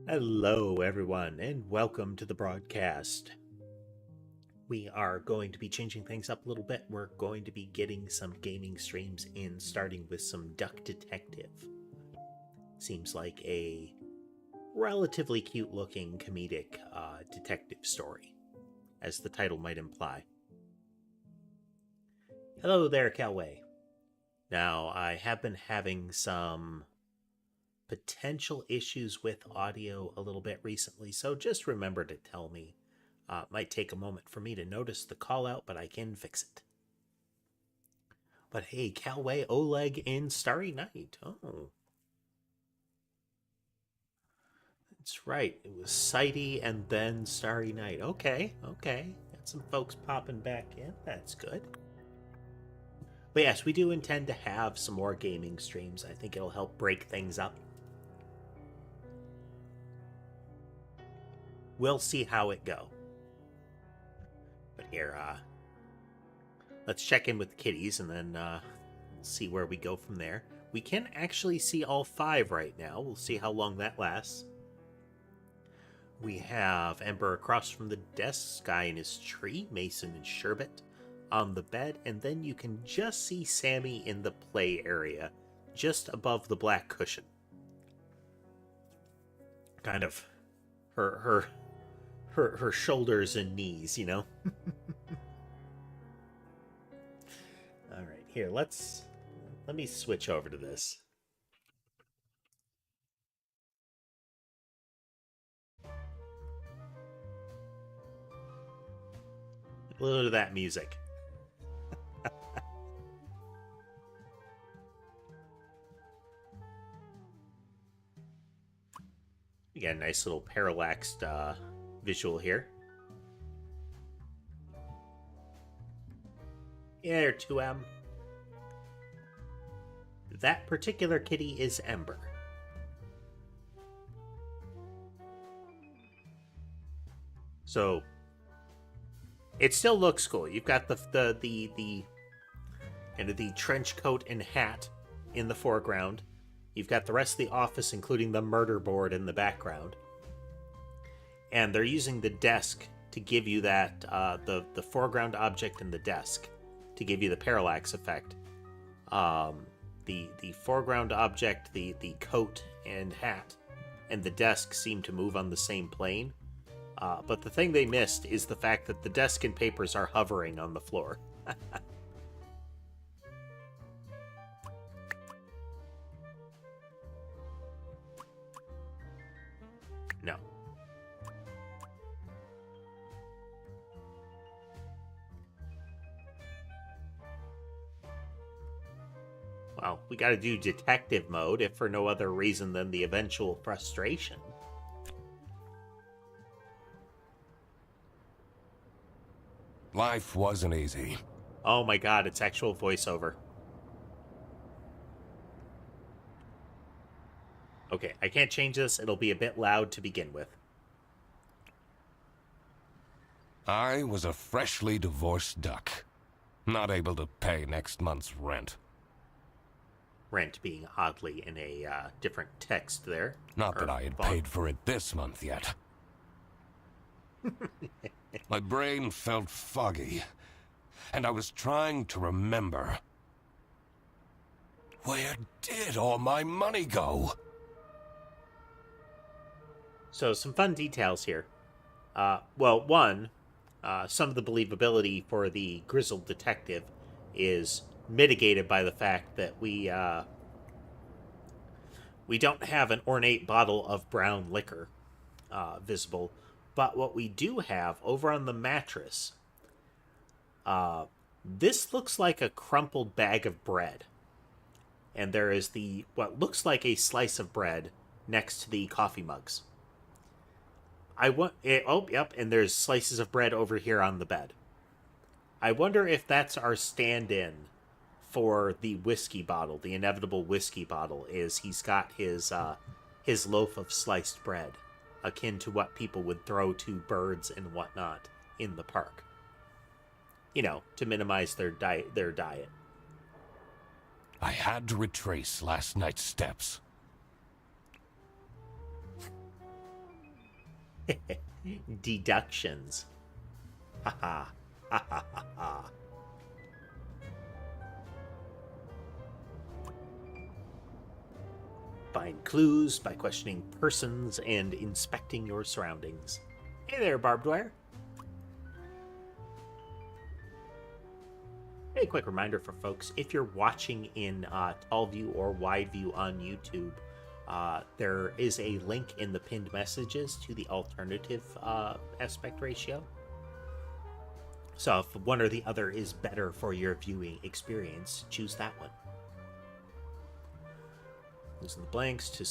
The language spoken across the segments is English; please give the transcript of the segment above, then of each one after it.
Hello, everyone, and welcome to the broadcast. We are going to be changing things up a little bit. We're going to be getting some gaming streams in, starting with some Duck Detective. Seems like a relatively cute-looking comedic detective story, as the title might imply. Hello there, Calway. Now, I have been having some potential issues with audio a little bit recently, so just remember to tell me. Might take a moment for me to notice the call out, but I can fix it. But hey, Calway, Oleg, and Starry Night. Oh. That's right. It was Sighty and then Starry Night. Okay. Got some folks popping back in. That's good. But yes, we do intend to have some more gaming streams. I think it'll help break things up. We'll see how it go. But here, let's check in with the kitties and then we'll see where we go from there. We can actually see all 5 right now. We'll see how long that lasts. We have Ember across from the desk, Sky in his tree, Mason and Sherbet on the bed, and then you can just see Sammy in the play area, just above the black cushion. Kind of her shoulders and knees, you know? Alright, here, let me switch over to this. A little of that music. We got a nice little parallaxed visual here. Yeah, 2M. That particular kitty is Ember. So it still looks cool. You've got the trench coat and hat in the foreground. You've got the rest of the office, including the murder board in the background. And they're using the desk to give you that, the foreground object and the desk to give you the parallax effect. The foreground object, the coat and hat, and the desk seem to move on the same plane. But the thing they missed is the fact that the desk and papers are hovering on the floor. No. Well, we gotta do detective mode, if for no other reason than the eventual frustration. Life wasn't easy. Oh my god, it's actual voiceover. Okay, I can't change this. It'll be a bit loud to begin with. I was a freshly divorced duck, not able to pay next month's rent. Rent being oddly in a different text there. Not that I had paid for it this month yet. My brain felt foggy, and I was trying to remember. Where did all my money go? So, some fun details here. Well, one, some of the believability for the grizzled detective is mitigated by the fact that we don't have an ornate bottle of brown liquor visible, but what we do have over on the mattress, this looks like a crumpled bag of bread, and there is what looks like a slice of bread next to the coffee mugs. Yep, and there's slices of bread over here on the bed. I wonder if that's our stand-in for the whiskey bottle, the inevitable whiskey bottle, is he's got his loaf of sliced bread, akin to what people would throw to birds and whatnot in the park. You know, to minimize their diet. I had to retrace last night's steps. Deductions. Ha ha. Ha ha ha ha. Find clues by questioning persons and inspecting your surroundings. Hey there, barbed wire. Hey, quick reminder for folks, if you're watching in tall view or wide view on YouTube, there is a link in the pinned messages to the alternative aspect ratio. So if one or the other is better for your viewing experience, choose that one. Using the blanks to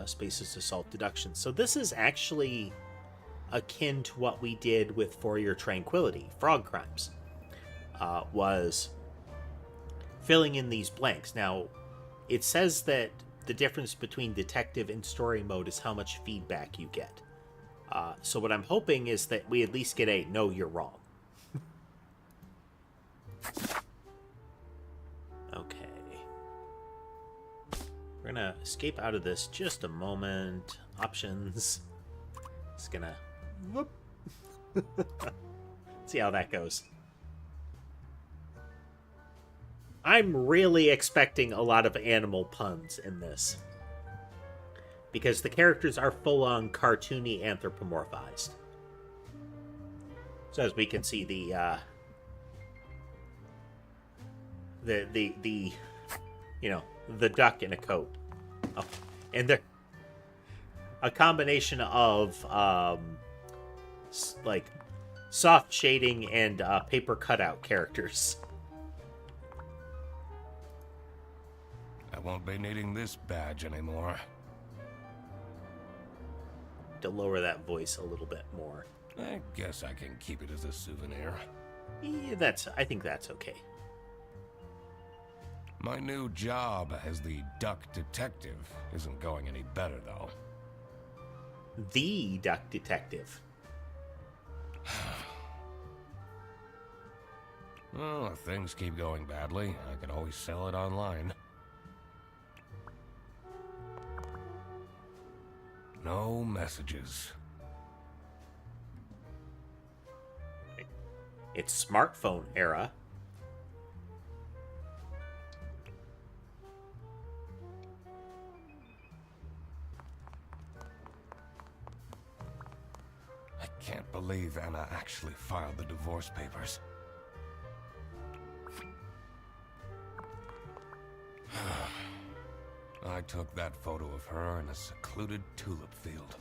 spaces to solve deductions. So this is actually akin to what we did with For Your Tranquility, Frog Crimes, was filling in these blanks. Now, it says that the difference between detective and story mode is how much feedback you get. So what I'm hoping is that we at least get a no, you're wrong. Okay. We're gonna escape out of this just a moment. Options. It's gonna... Whoop. See how that goes. I'm really expecting a lot of animal puns in this, because the characters are full-on cartoony anthropomorphized. So as we can see, the you know, the duck in a coat, and they're a combination of like soft shading and paper cutout characters. I won't be needing this badge anymore. To lower that voice a little bit more. I guess I can keep it as a souvenir. Yeah, I think that's okay. My new job as the duck detective isn't going any better, though. The duck detective. Well, if things keep going badly, I can always sell it online. No messages. It's smartphone era. I can't believe Anna actually filed the divorce papers. I took that photo of her in a secluded tulip field.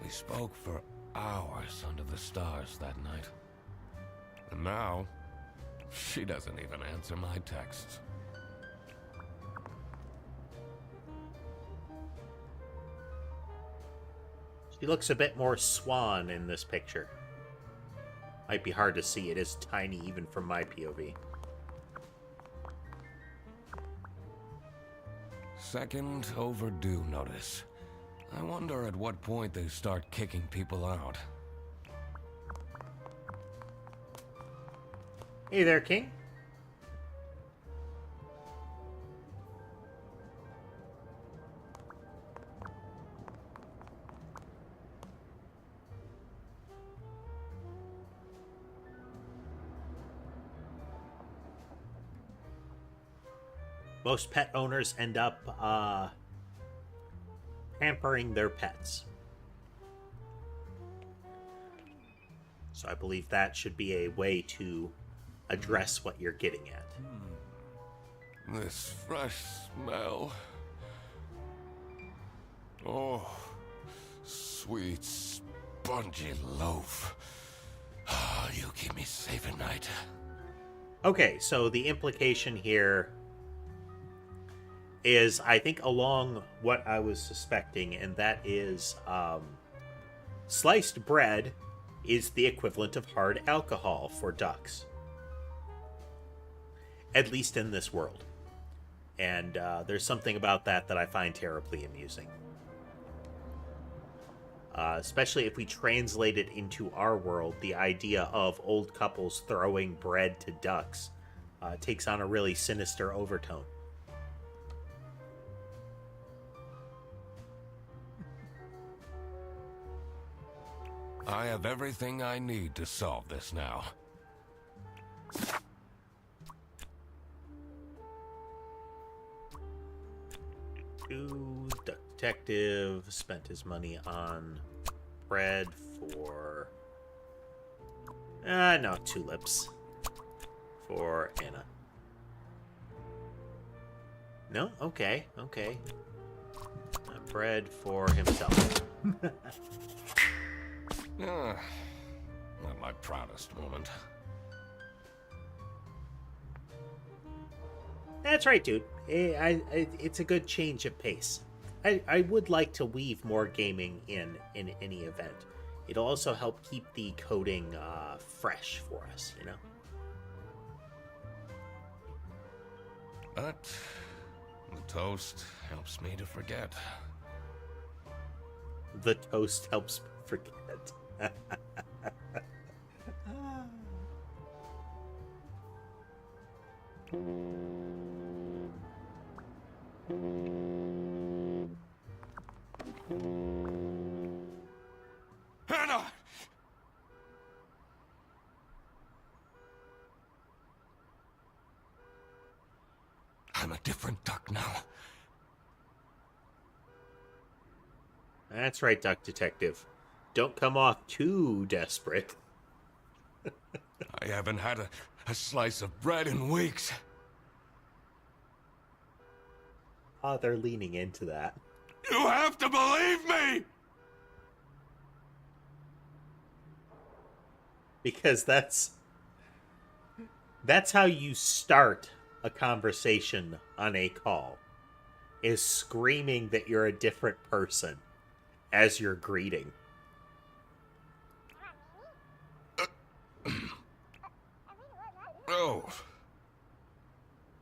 We spoke for hours under the stars that night. And now, she doesn't even answer my texts. She looks a bit more swan in this picture. Might be hard to see. It is tiny even from my POV. Second overdue notice. I wonder at what point they start kicking people out. Hey there, King. Most pet owners end up pampering their pets. So I believe that should be a way to address what you're getting at. This fresh smell. Oh, sweet, spongy loaf. Ah, you keep me safe at night. Okay, so the implication here is, I think, along what I was suspecting, and that is sliced bread is the equivalent of hard alcohol for ducks. At least in this world. And there's something about that I find terribly amusing. Especially if we translate it into our world, the idea of old couples throwing bread to ducks takes on a really sinister overtone. I have everything I need to solve this now. Duck detective spent his money on bread for no, tulips for Anna. No, okay. Bread for himself. Not my proudest moment. That's right, dude. It's a good change of pace. I would like to weave more gaming in any event. It'll also help keep the coding fresh for us, you know? But the toast helps me to forget. The toast helps me forget. Hannah! I'm a different duck now. That's right, Duck Detective. Don't come off too desperate. I haven't had a slice of bread in weeks. Oh, they're leaning into that. You have to believe me! Because that's how you start a conversation on a call, is screaming that you're a different person as you're greeting. Oh.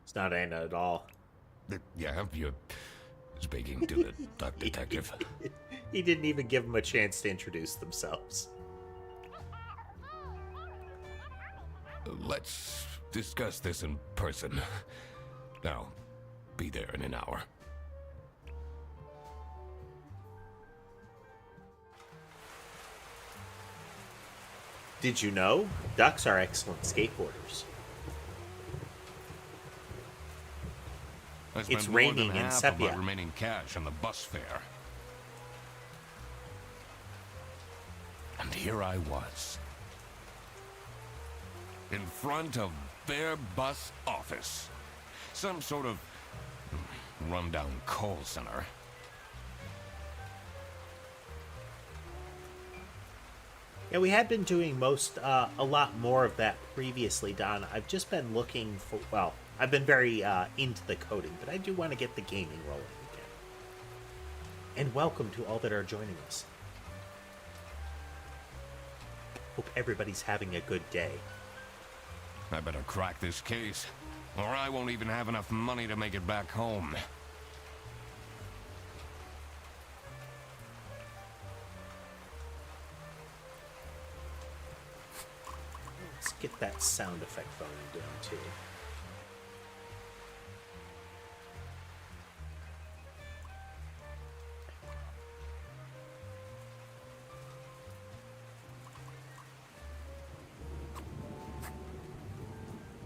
It's not Anna at all. Yeah, you're speaking to the duck detective. He didn't even give them a chance to introduce themselves. Let's discuss this in person. I'll be there in an hour. Did you know? Ducks are excellent skateboarders. It's raining in Sepia. My remaining cash on the bus fare. And here I was, in front of their bus office. Some sort of rundown call center. Yeah, we had been doing a lot more of that previously, Don. I've just been looking for, well, I've been very into the coding, but I do want to get the gaming rolling again. And welcome to all that are joining us. Hope everybody's having a good day. I better crack this case, or I won't even have enough money to make it back home. get that sound effect volume down too.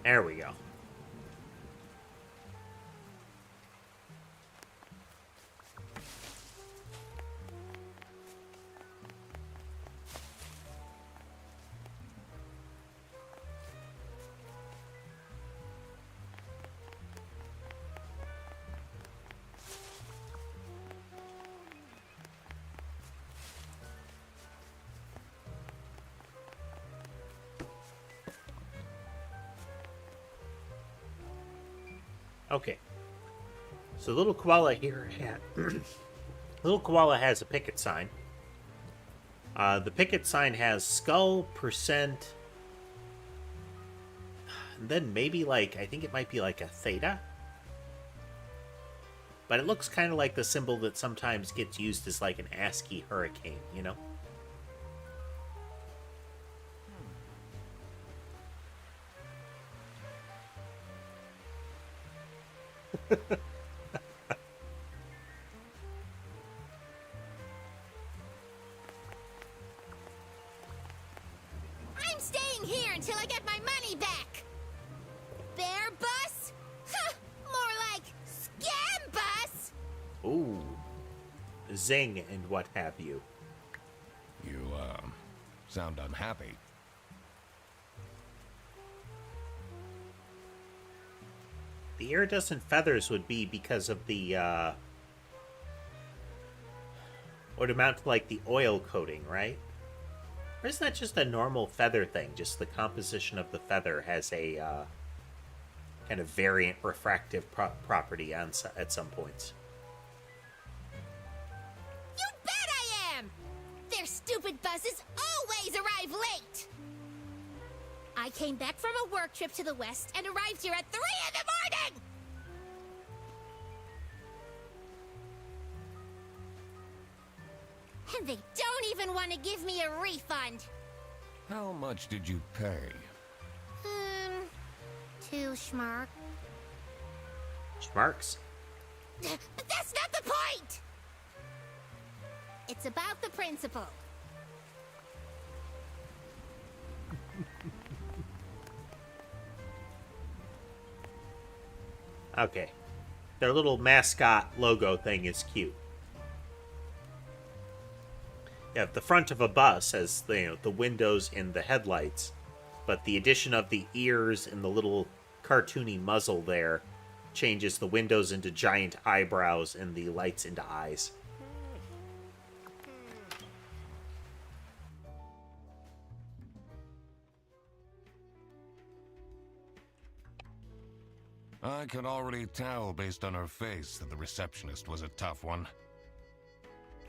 There we go. Okay, so little koala here little koala has a picket sign. The picket sign has skull, percent, and then maybe like, I think it might be like a theta. But it looks kind of like the symbol that sometimes gets used as like an ASCII hurricane, you know? I'm staying here until I get my money back. Bear bus? Huh, more like scam bus. Ooh. Zing and what have you. You, sound unhappy. The iridescent feathers would be because of the, would amount to like the oil coating, right? Or is that just a normal feather thing? Just the composition of the feather has a, kind of variant refractive property at some points. You bet I am! Their stupid buses always arrive late! I came back from a work trip to the west and arrived here at 3 in the morning! And they don't even want to give me a refund. How much did you pay? 2 schmark. Schmarks? But that's not the point! It's about the principle. Okay. Their little mascot logo thing is cute. Yeah, the front of a bus has the windows and the headlights, but the addition of the ears and the little cartoony muzzle there changes the windows into giant eyebrows and the lights into eyes. I could already tell based on her face that the receptionist was a tough one.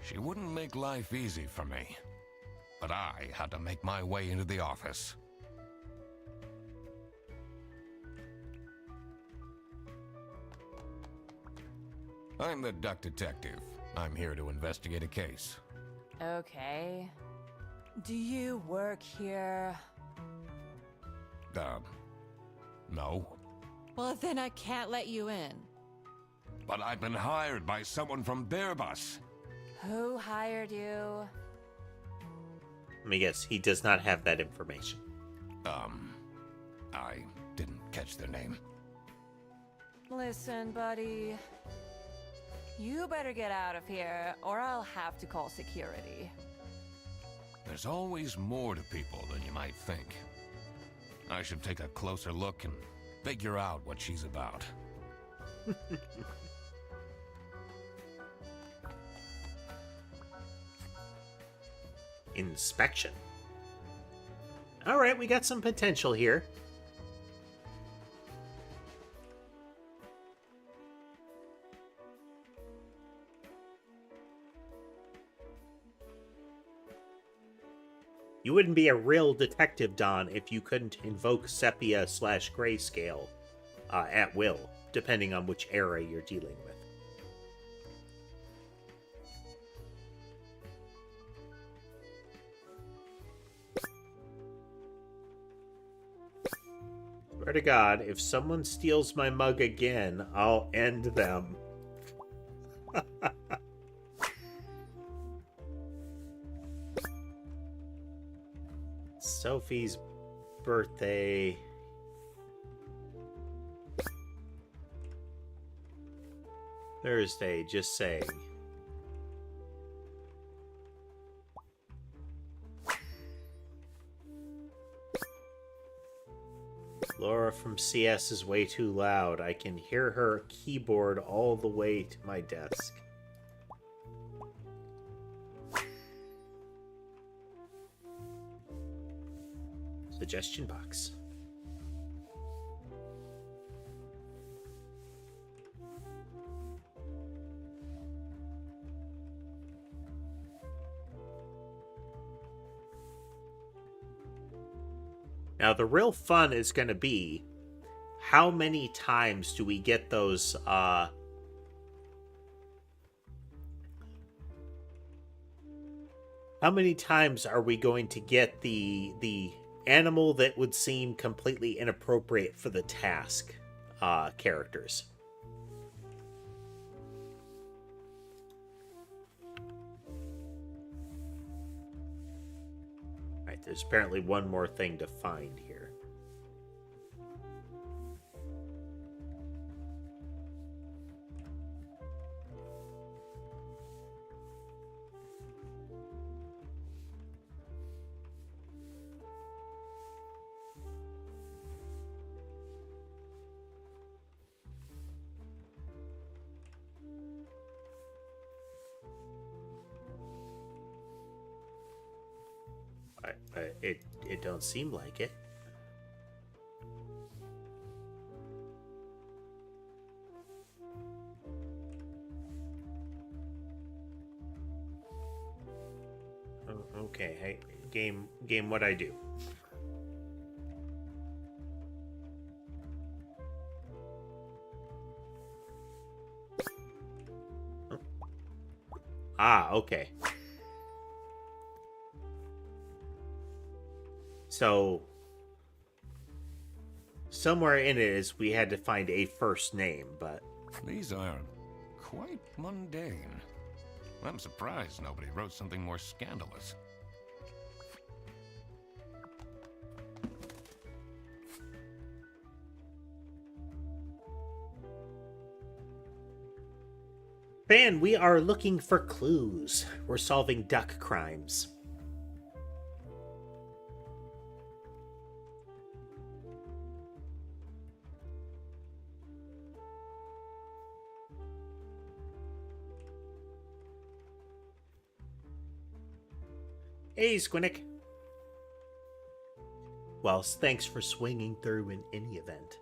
She wouldn't make life easy for me, but I had to make my way into the office. I'm the duck detective. I'm here to investigate a case. Okay. Do you work here? No. Well, then I can't let you in. But I've been hired by someone from Bearbus. Who hired you? Let me guess, he does not have that information. I didn't catch their name. Listen, buddy. You better get out of here, or I'll have to call security. There's always more to people than you might think. I should take a closer look and figure out what she's about. Inspection. Alright, we got some potential here. You wouldn't be a real detective, Don, if you couldn't invoke sepia/grayscale at will, depending on which era you're dealing with. Swear to God, if someone steals my mug again, I'll end them. Sophie's birthday. Thursday, just saying. Laura from CS is way too loud. I can hear her keyboard all the way to my desk. Suggestion box. Now, the real fun is going to be how many times do we get those, how many times are we going to get the animal that would seem completely inappropriate for the task characters? Right, there's apparently one more thing to find here. It don't seem like it. Oh, okay, hey, game, what I do? Oh. Ah, okay. So, somewhere in it is we had to find a first name, but... These are quite mundane. I'm surprised nobody wrote something more scandalous. Fan, we are looking for clues. We're solving duck crimes. Hey, Squinnick. Well, thanks for swinging through in any event.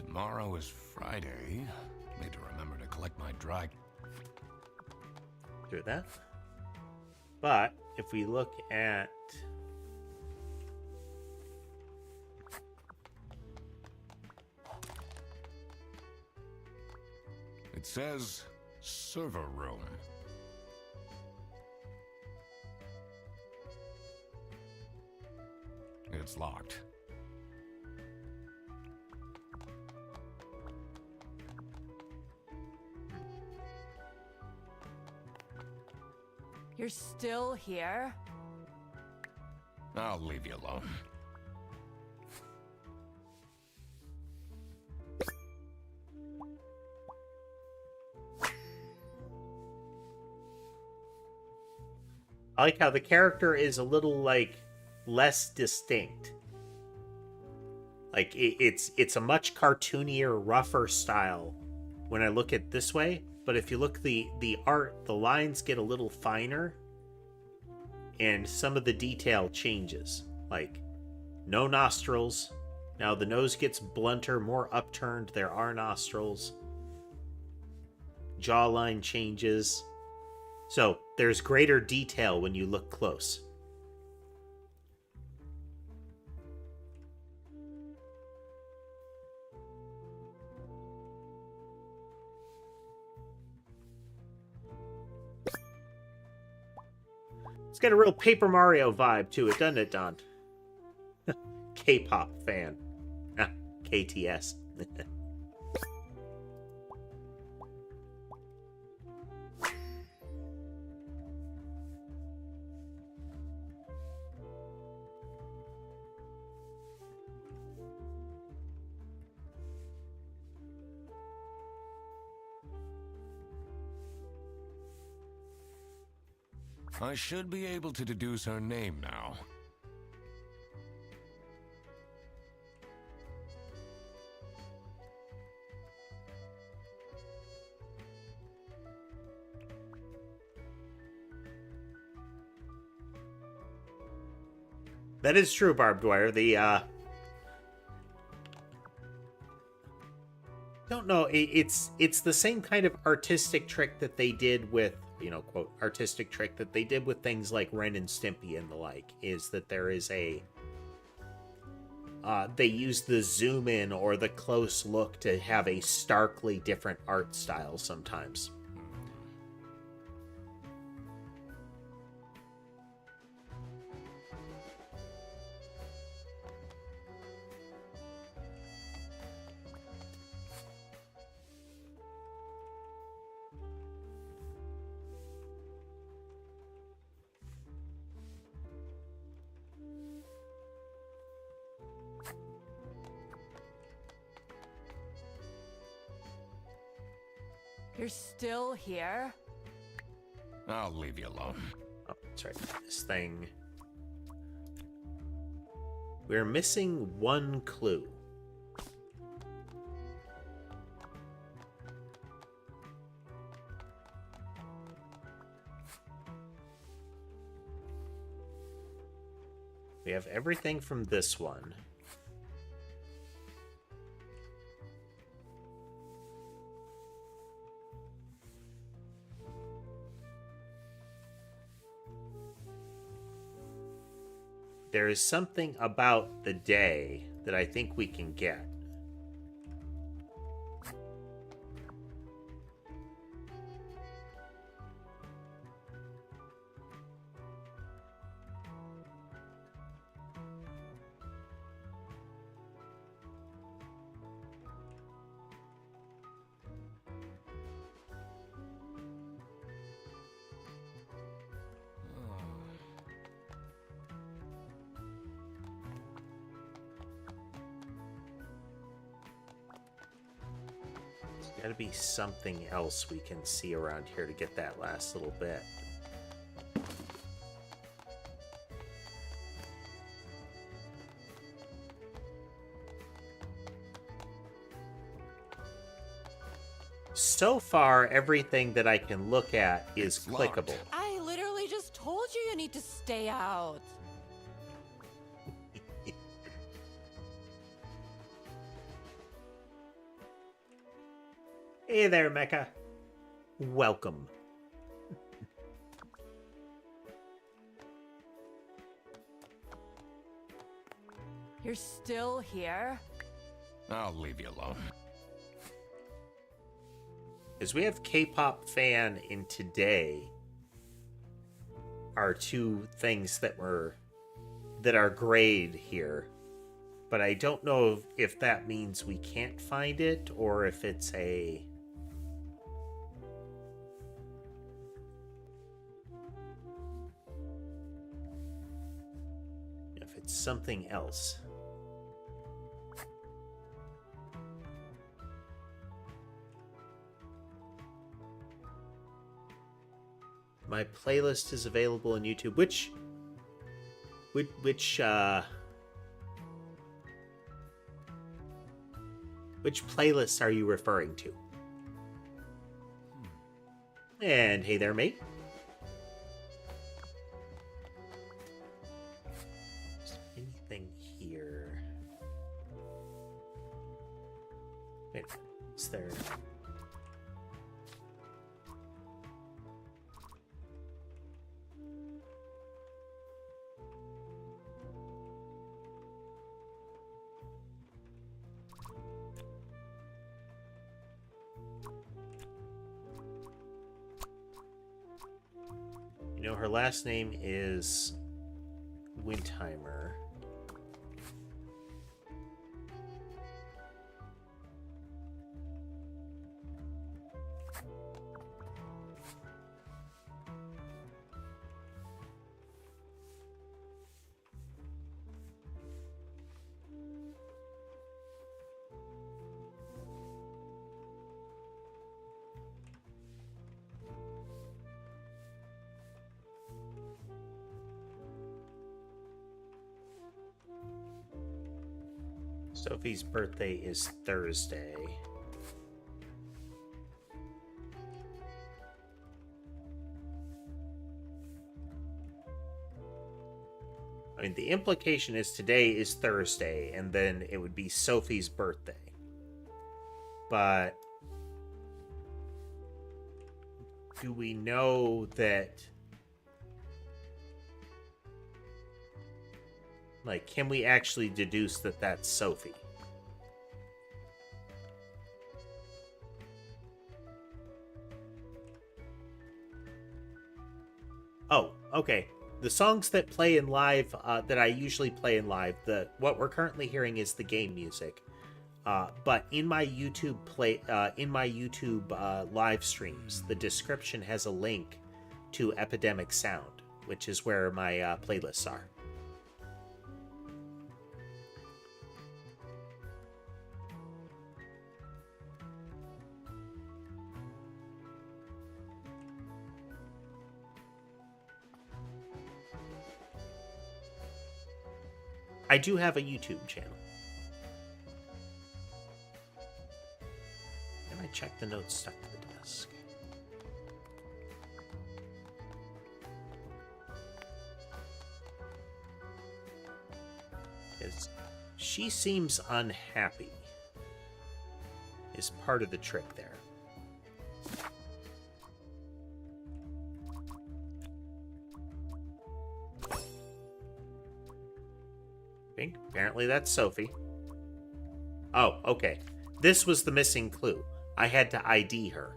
Tomorrow is Friday. Need to remember to collect my dry... Do that. But if we look at... It says server room. It's locked. You're still here? I'll leave you alone. I like how the character is a little, like, less distinct. Like, it's a much cartoonier, rougher style when I look at it this way. But if you look the art, the lines get a little finer. And some of the detail changes. Like, no nostrils. Now the nose gets blunter, more upturned. There are nostrils. Jawline changes. So there's greater detail when you look close. It's got a real Paper Mario vibe to it, doesn't it, Don? K-pop fan. Ah, KTS. I should be able to deduce her name now. That is true, Barbed Wire. Don't know. It's the same kind of artistic trick that they did with, quote, artistic trick that they did with things like Ren and Stimpy and the like, is that there is a, they use the zoom in or the close look to have a starkly different art style sometimes. You're still here? I'll leave you alone. Oh, that's right. This thing. We're missing one clue. We have everything from this one. There is something about the day that I think we can get. Gotta be something else we can see around here to get that last little bit. So far, everything that I can look at is It's locked. clickable. I literally just told you need to stay out. Hey there, Mecha. Welcome. You're still here? I'll leave you alone. As we have K-pop fan in today are two things that are grayed here. But I don't know if that means we can't find it or if it's something else. My playlist is available on YouTube. Which playlists are you referring to? And hey there, mate. Is there anything here? Wait, is there... You know, her last name is Windheimer. Sophie's birthday is Thursday. I mean, the implication is today is Thursday, and then it would be Sophie's birthday. But do we know that... Like, can we actually deduce that that's Sophie? Oh, okay. The songs that play in live, that I usually play in live, what we're currently hearing is the game music. But in my YouTube live streams, the description has a link to Epidemic Sound, which is where my playlists are. I do have a YouTube channel. And I check the notes stuck to the desk. She seems unhappy. Is part of the trick there. Apparently that's Sophie. Oh, okay. This was the missing clue. I had to ID her.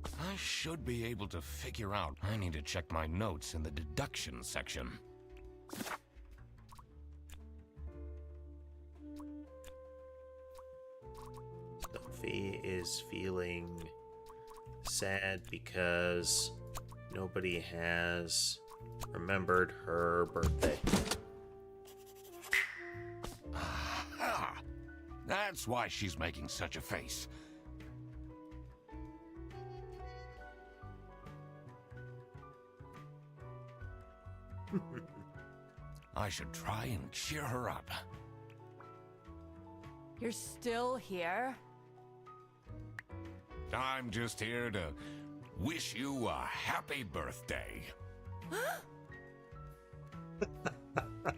I should be able to figure out. I need to check my notes in the deduction section. Sophie is feeling sad because nobody has remembered her birthday. Aha! That's why she's making such a face. I should try and cheer her up. You're still here? I'm just here to wish you a happy birthday.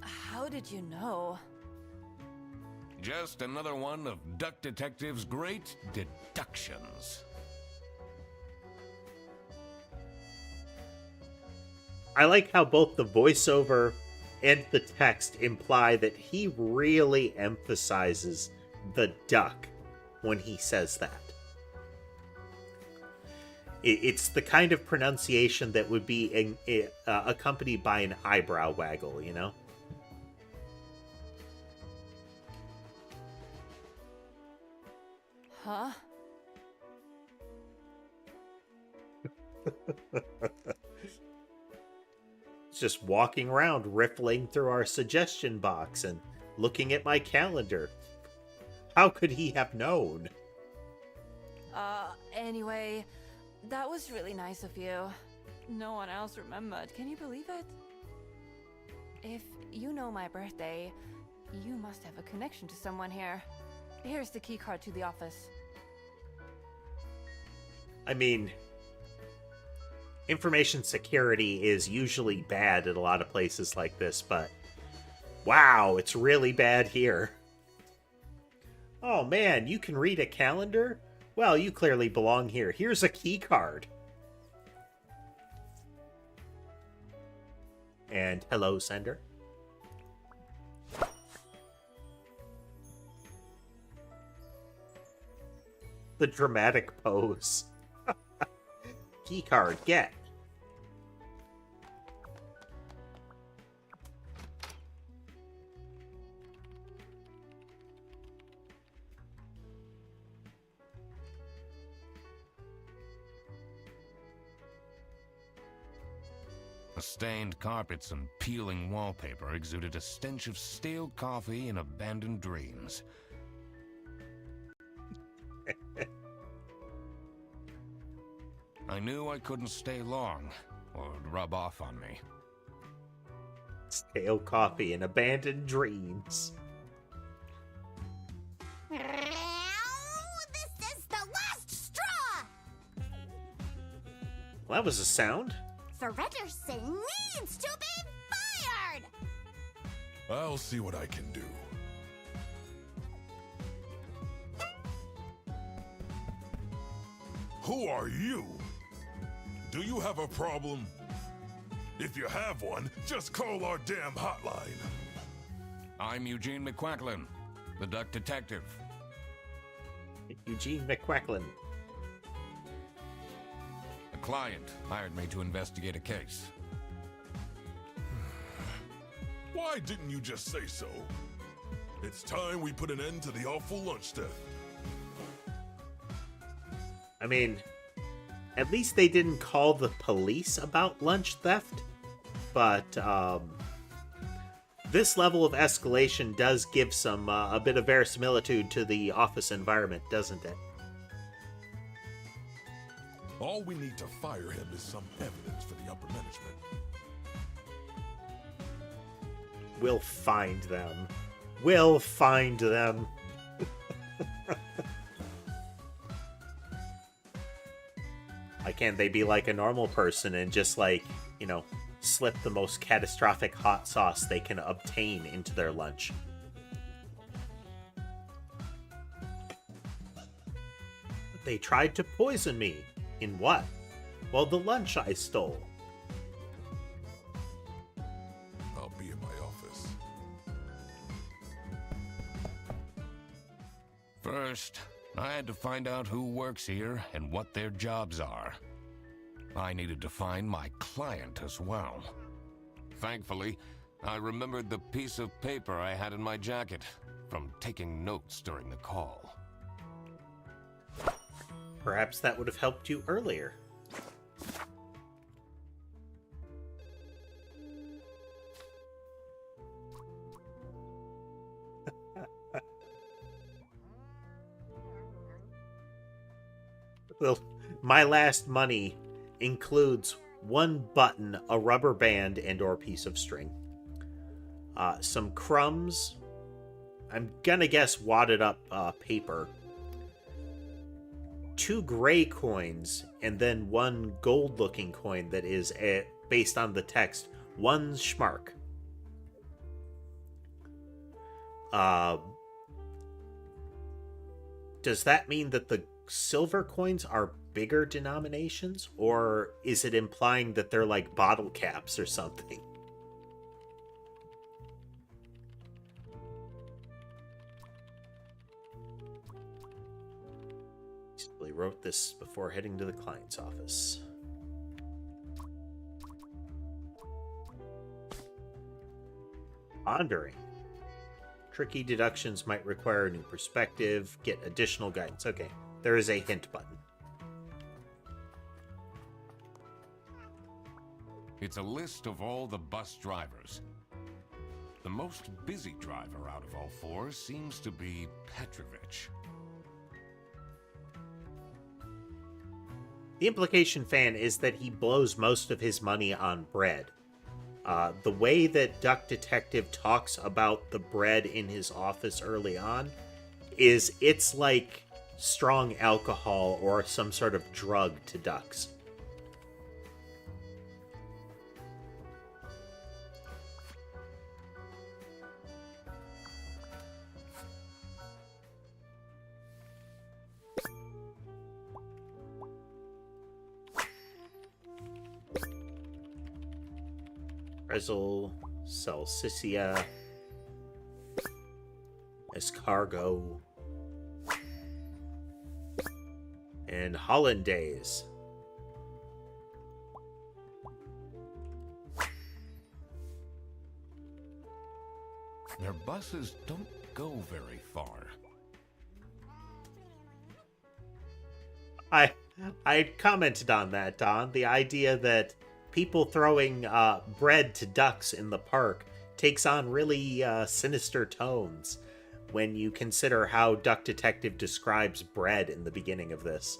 How did you know? Just another one of Duck Detective's great deductions. I like how both the voiceover and the text imply that he really emphasizes the duck when he says that. It's the kind of pronunciation that would be accompanied by an eyebrow waggle, you know? Huh? Just walking around riffling through our suggestion box and looking at my calendar. How could he have known? Anyway, That was really nice of you. No one else remembered. Can you believe it? If you know my birthday, you must have a connection to someone here. Here's the keycard to the office. I mean, information security is usually bad at a lot of places like this, but wow, it's really bad here. Oh man, you can read a calendar? Well, you clearly belong here. Here's a key card. And hello, sender. The dramatic pose. Key card, get. The stained carpets and peeling wallpaper exuded a stench of stale coffee and abandoned dreams. I knew I couldn't stay long, or it would rub off on me. Stale coffee and abandoned dreams. This is the last straw! Well, that was a sound. Fredderson needs to be fired! I'll see what I can do. Who are you? Do you have a problem? If you have one, just call our damn hotline. I'm Eugene McQuacklin, the duck detective. Eugene McQuacklin. A client hired me to investigate a case. Why didn't you just say so? It's time we put an end to the awful lunch theft. I mean, at least they didn't call the police about lunch theft, but this level of escalation does give some a bit of verisimilitude to the office environment, doesn't it? All we need to fire him is some evidence for the upper management. We'll find them. We'll find them. Why can't they be like a normal person and just like, you know, slip the most catastrophic hot sauce they can obtain into their lunch? They tried to poison me. In what? Well, the lunch I stole. I'll be in my office. First, I had to find out who works here and what their jobs are. I needed to find my client as well. Thankfully, I remembered the piece of paper I had in my jacket from taking notes during the call. Perhaps that would have helped you earlier. Well, my last money includes one button, a rubber band, and/or piece of string. Some crumbs. I'm gonna guess wadded up paper. 2 gray coins, and then 1 gold-looking coin that is, based on the text, 1 schmark. Does that mean that the silver coins are bigger denominations, or is it implying that they're like bottle caps or something? Basically wrote this before heading to the client's office. Pondering. Tricky deductions might require a new perspective. Get additional guidance. Okay, there is a hint button. It's a list of all the bus drivers. The most busy driver out of all 4 seems to be Petrovich. The implication, fan, is that he blows most of his money on bread. The way that Duck Detective talks about the bread in his office early on is it's like strong alcohol or some sort of drug to ducks. Rezel, Salsiccia, Escargot, and Hollandaise. Their buses don't go very far. I commented on that, Don. The idea that people throwing bread to ducks in the park takes on really sinister tones when you consider how Duck Detective describes bread in the beginning of this.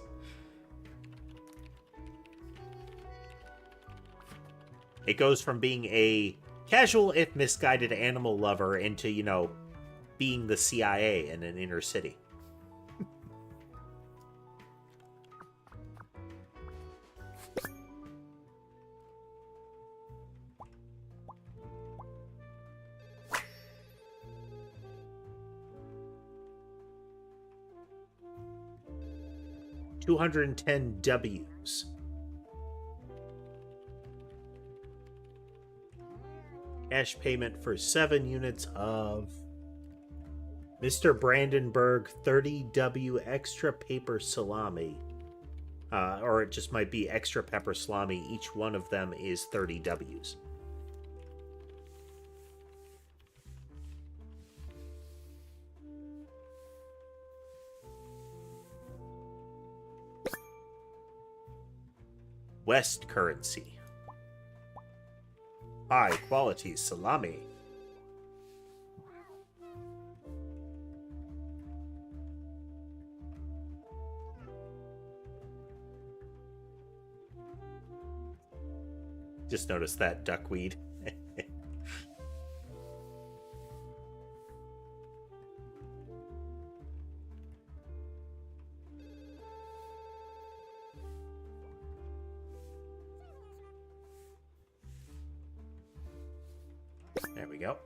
It goes from being a casual, if misguided, animal lover into, you know, being the CIA in an inner city. $210 W's. Cash payment for 7 units of Mr. Brandenburg 30W extra paper salami. Or it just might be extra pepper salami. Each one of them is 30 W's. West currency. High quality salami. Just noticed that duckweed. There we go.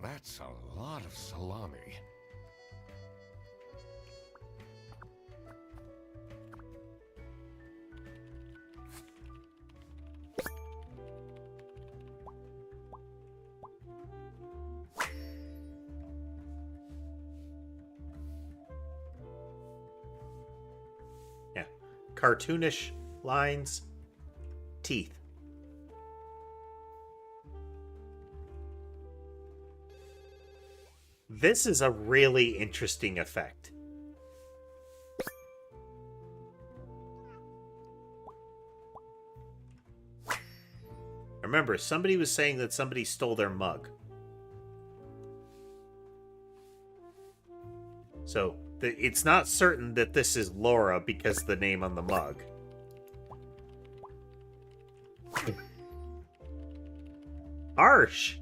That's a lot of salami. Yeah. Cartoonish lines. Teeth. This is a really interesting effect. Remember, somebody was saying that somebody stole their mug. So, it's not certain that this is Laura because of the name on the mug. Harsh!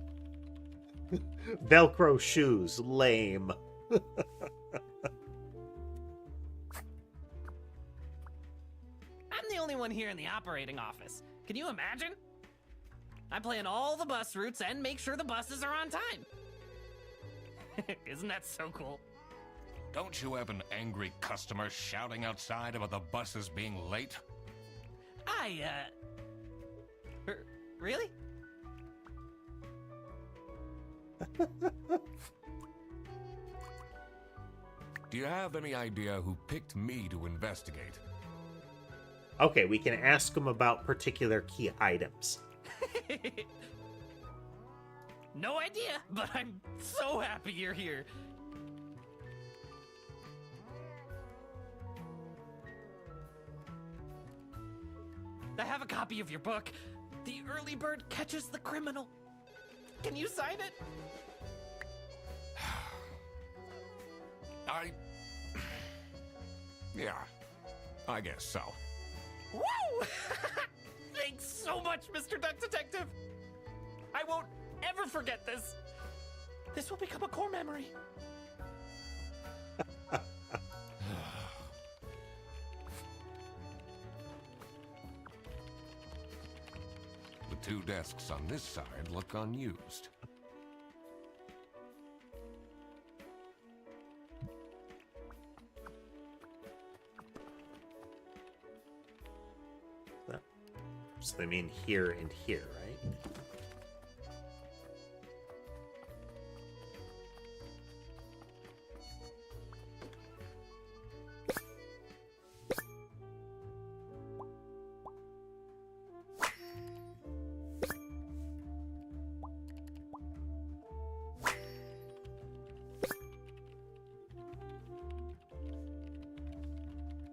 Velcro shoes. Lame. I'm the only one here in the operating office. Can you imagine? I plan all the bus routes and make sure the buses are on time. Isn't that so cool? Don't you have an angry customer shouting outside about the buses being late? Really? Do you have any idea who picked me to investigate? Okay, we can ask him about particular key items. No idea, but I'm so happy you're here. I have a copy of your book. The early bird catches the criminal. Can you sign it? I Yeah, I guess so. Woo! Thanks so much, Mr. Duck Detective. I won't ever forget this. This will become a core memory. The two desks on this side look unused. So they mean here and here, right?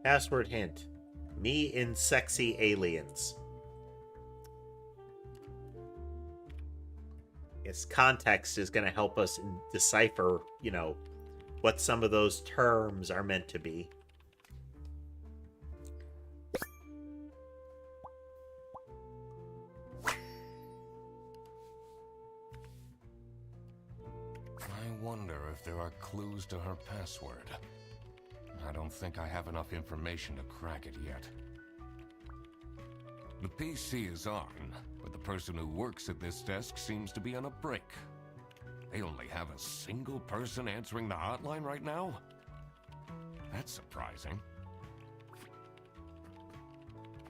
Password hint. Me in sexy aliens. Yes, context is going to help us decipher, you know, what some of those terms are meant to be. I wonder if there are clues to her password. I don't think I have enough information to crack it yet. The PC is on, but the person who works at this desk seems to be on a break. They only have a single person answering the hotline right now? That's surprising.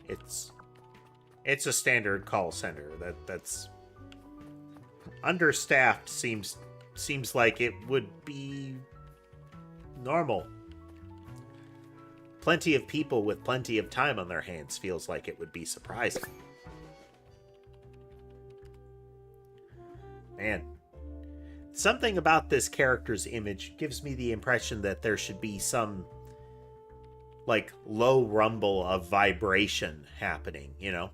It's a standard call center. That's understaffed seems like it would be normal. Plenty of people with plenty of time on their hands feels like it would be surprising. Man, something about this character's image gives me the impression that there should be some, like, low rumble of vibration happening, you know?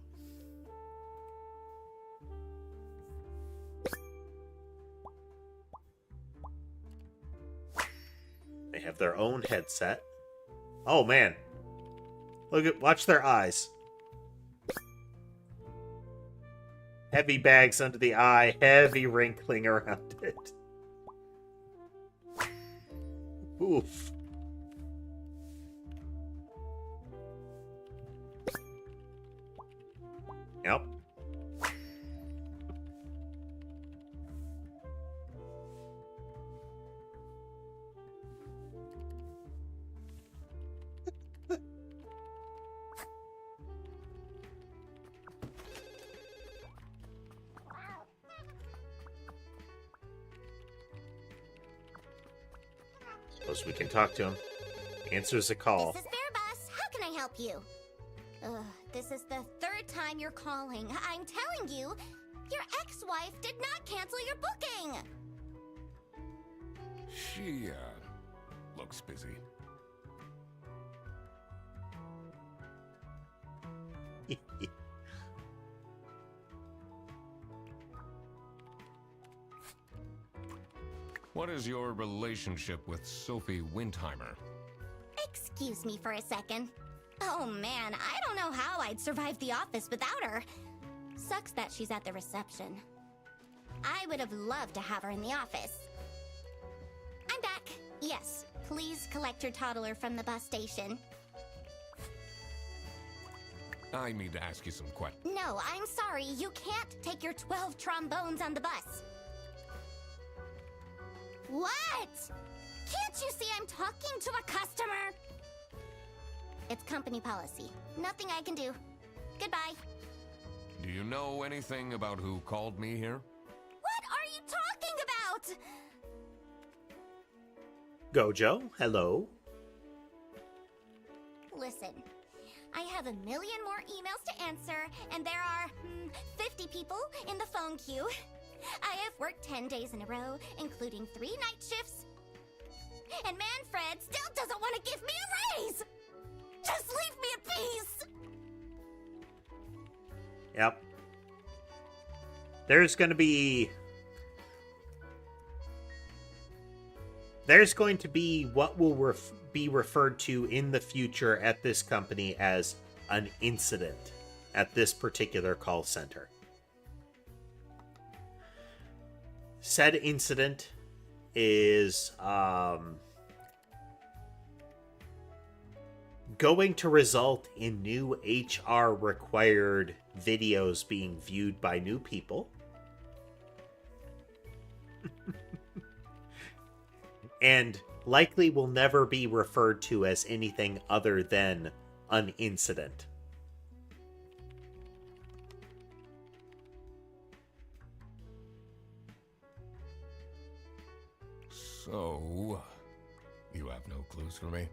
They have their own headset. Oh man. Watch their eyes. Heavy bags under the eye, heavy wrinkling around it. Oof. Yep. Suppose we can talk to him. Answers a call. This is Fairbus. How can I help you? This is the third time you're calling. I'm telling you, your ex-wife did not cancel your booking. She, looks busy. What is your relationship with Sophie Windheimer? Excuse me for a second. Oh man, I don't know how I'd survive the office without her. Sucks that she's at the reception. I would have loved to have her in the office. I'm back. Yes, please collect your toddler from the bus station. I need to ask you some questions. No, I'm sorry. You can't take your 12 trombones on the bus. What? Can't you see I'm talking to a customer? It's company policy. Nothing I can do. Goodbye. Do you know anything about who called me here? What are you talking about? Gojo, hello. Listen, I have a million more emails to answer, and there are 50 people in the phone queue. I have worked 10 days in a row, including 3 night shifts. And Manfred still doesn't want to give me a raise! Just leave me in peace! Yep. There's going to be what will be referred to in the future at this company as an incident at this particular call center. Said incident is going to result in new HR required videos being viewed by new people. And likely will never be referred to as anything other than an incident. So, you have no clues for me?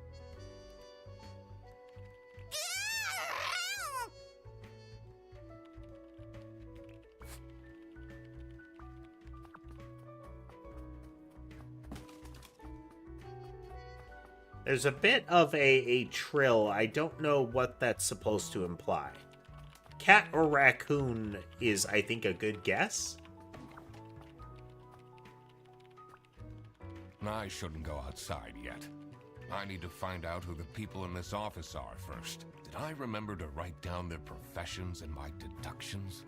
There's a bit of a trill. I don't know what that's supposed to imply. Cat or raccoon is, I think, a good guess. I shouldn't go outside yet. I need to find out who the people in this office are first. Did I remember to write down their professions and my deductions?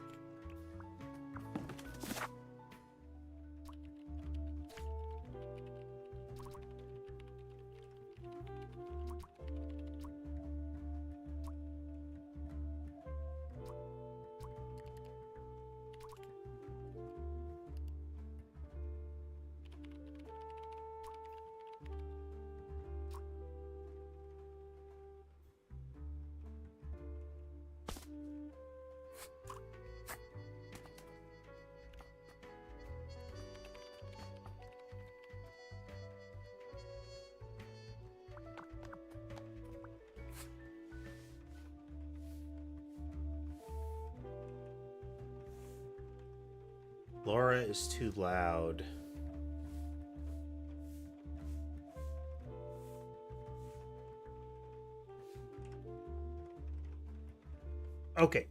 Laura is too loud. Okay,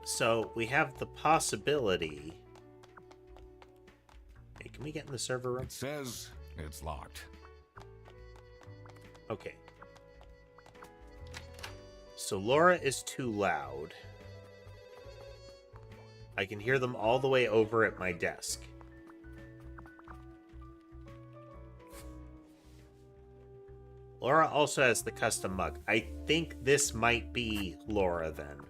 so we have the possibility. Hey, can we get in the server room? It says it's locked. Okay. So Laura is too loud. I can hear them all the way over at my desk. Laura also has the custom mug. I think this might be Laura then.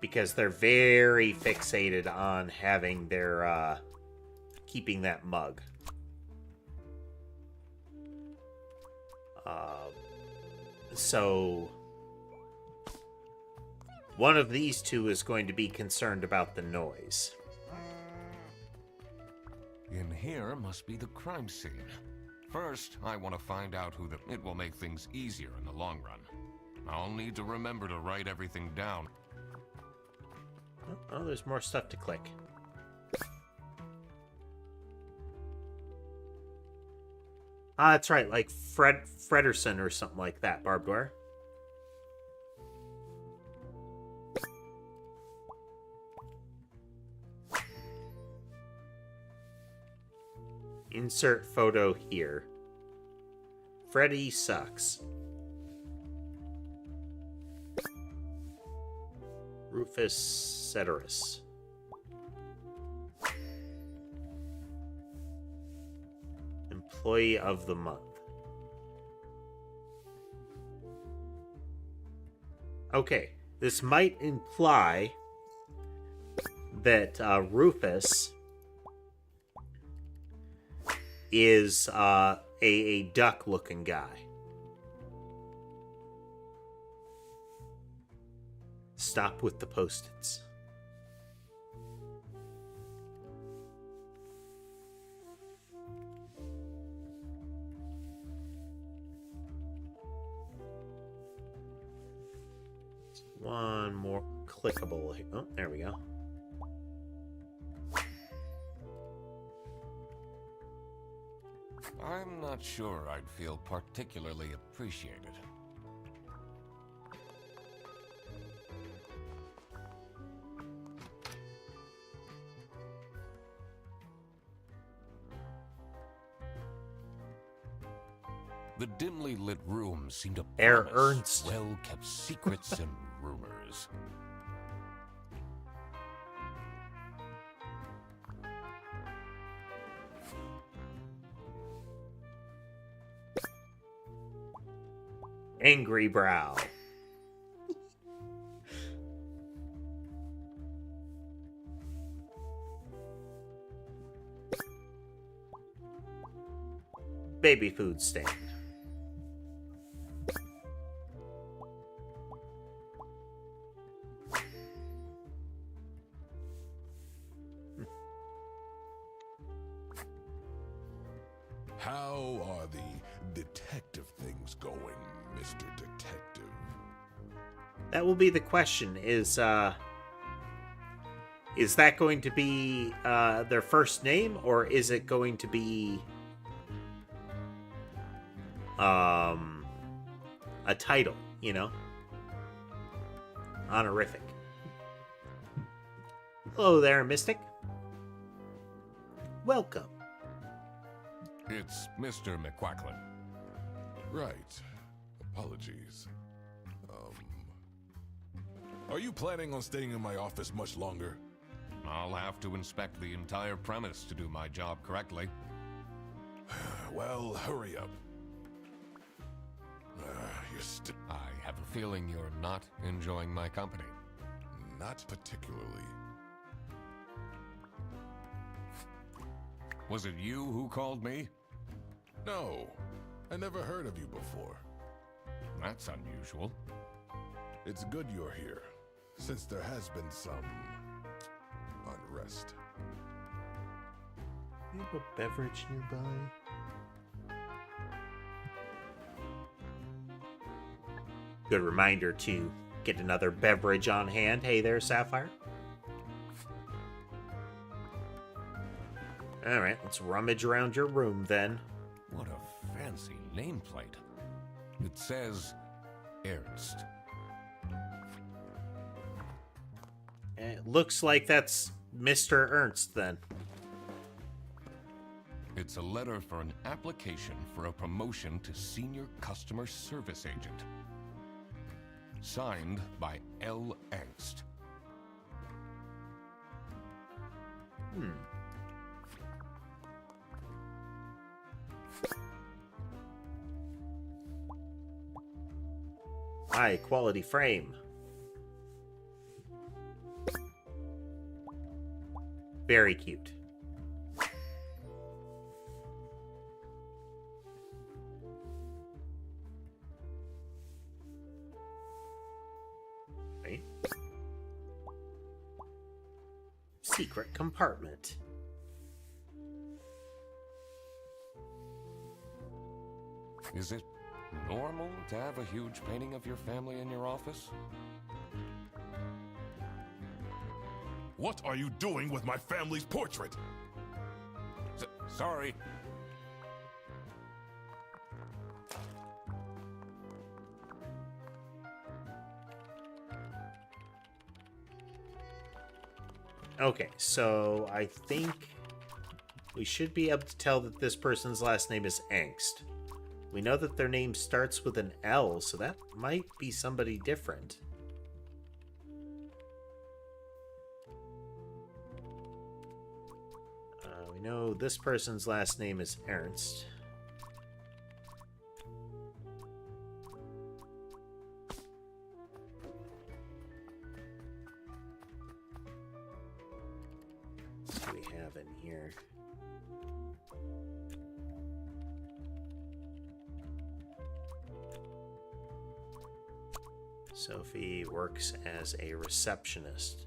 Because they're very fixated on having their, keeping that mug. So one of these two is going to be concerned about the noise. In here must be the crime scene. First, I want to find out who the... It will make things easier in the long run. I'll need to remember to write everything down. Oh, there's more stuff to click. Ah, that's right, like Frederson or something like that, barbed wire. Insert photo here. Freddy sucks. Rufus Ceteris. Employee of the month. Okay, this might imply that Rufus is a duck-looking guy. Stop with the post-its. One more clickable. Oh, there we go. I'm not sure I'd feel particularly appreciated. The dimly lit room seemed to Herr promise Ernst. well-kept secrets and rumors. Angry brow. Baby food stain. How are the detective things going, Mr. Detective? That will be the question. Is that going to be their first name, or is it going to be a title, you know? Honorific. Hello there, Mystic. Welcome. It's Mr. McQuacklin. Right. Apologies. Are you planning on staying in my office much longer? I'll have to inspect the entire premise to do my job correctly. Well, hurry up. You're still I have a feeling you're not enjoying my company. not particularly. Was it you who called me? No, I never heard of you before. That's unusual. It's good you're here, since there has been some unrest. You have a beverage nearby? Good reminder to get another beverage on hand. Hey there, Sapphire. Alright, let's rummage around your room then. What a fancy nameplate. It says Ernst. It looks like that's Mr. Ernst then. It's a letter for an application for a promotion to senior customer service agent. Signed by L. Angst. High quality frame. Very cute. Right. Secret compartment. Is it normal to have a huge painting of your family in your office? What are you doing with my family's portrait? Sorry. Okay, so I think we should be able to tell that this person's last name is Angst. We know that their name starts with an L, so that might be somebody different. We know this person's last name is Ernst. What do we have in here? Sophie works as a receptionist.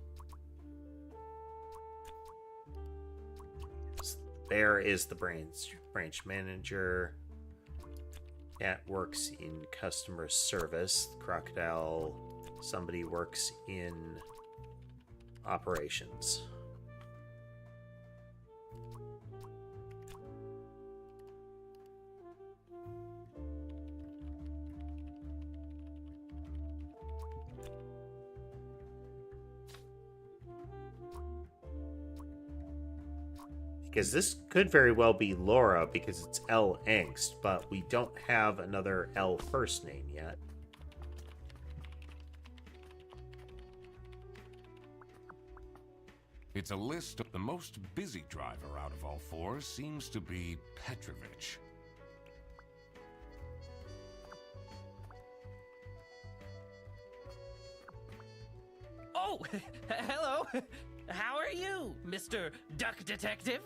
Bear is the branch manager. Cat works in customer service. Crocodile, somebody works in operations. Because this could very well be Laura because it's L Angst, but we don't have another L first name yet. It's a list of the most busy driver out of all four seems to be Petrovich. Oh, hello. How are you, Mr. Duck Detective?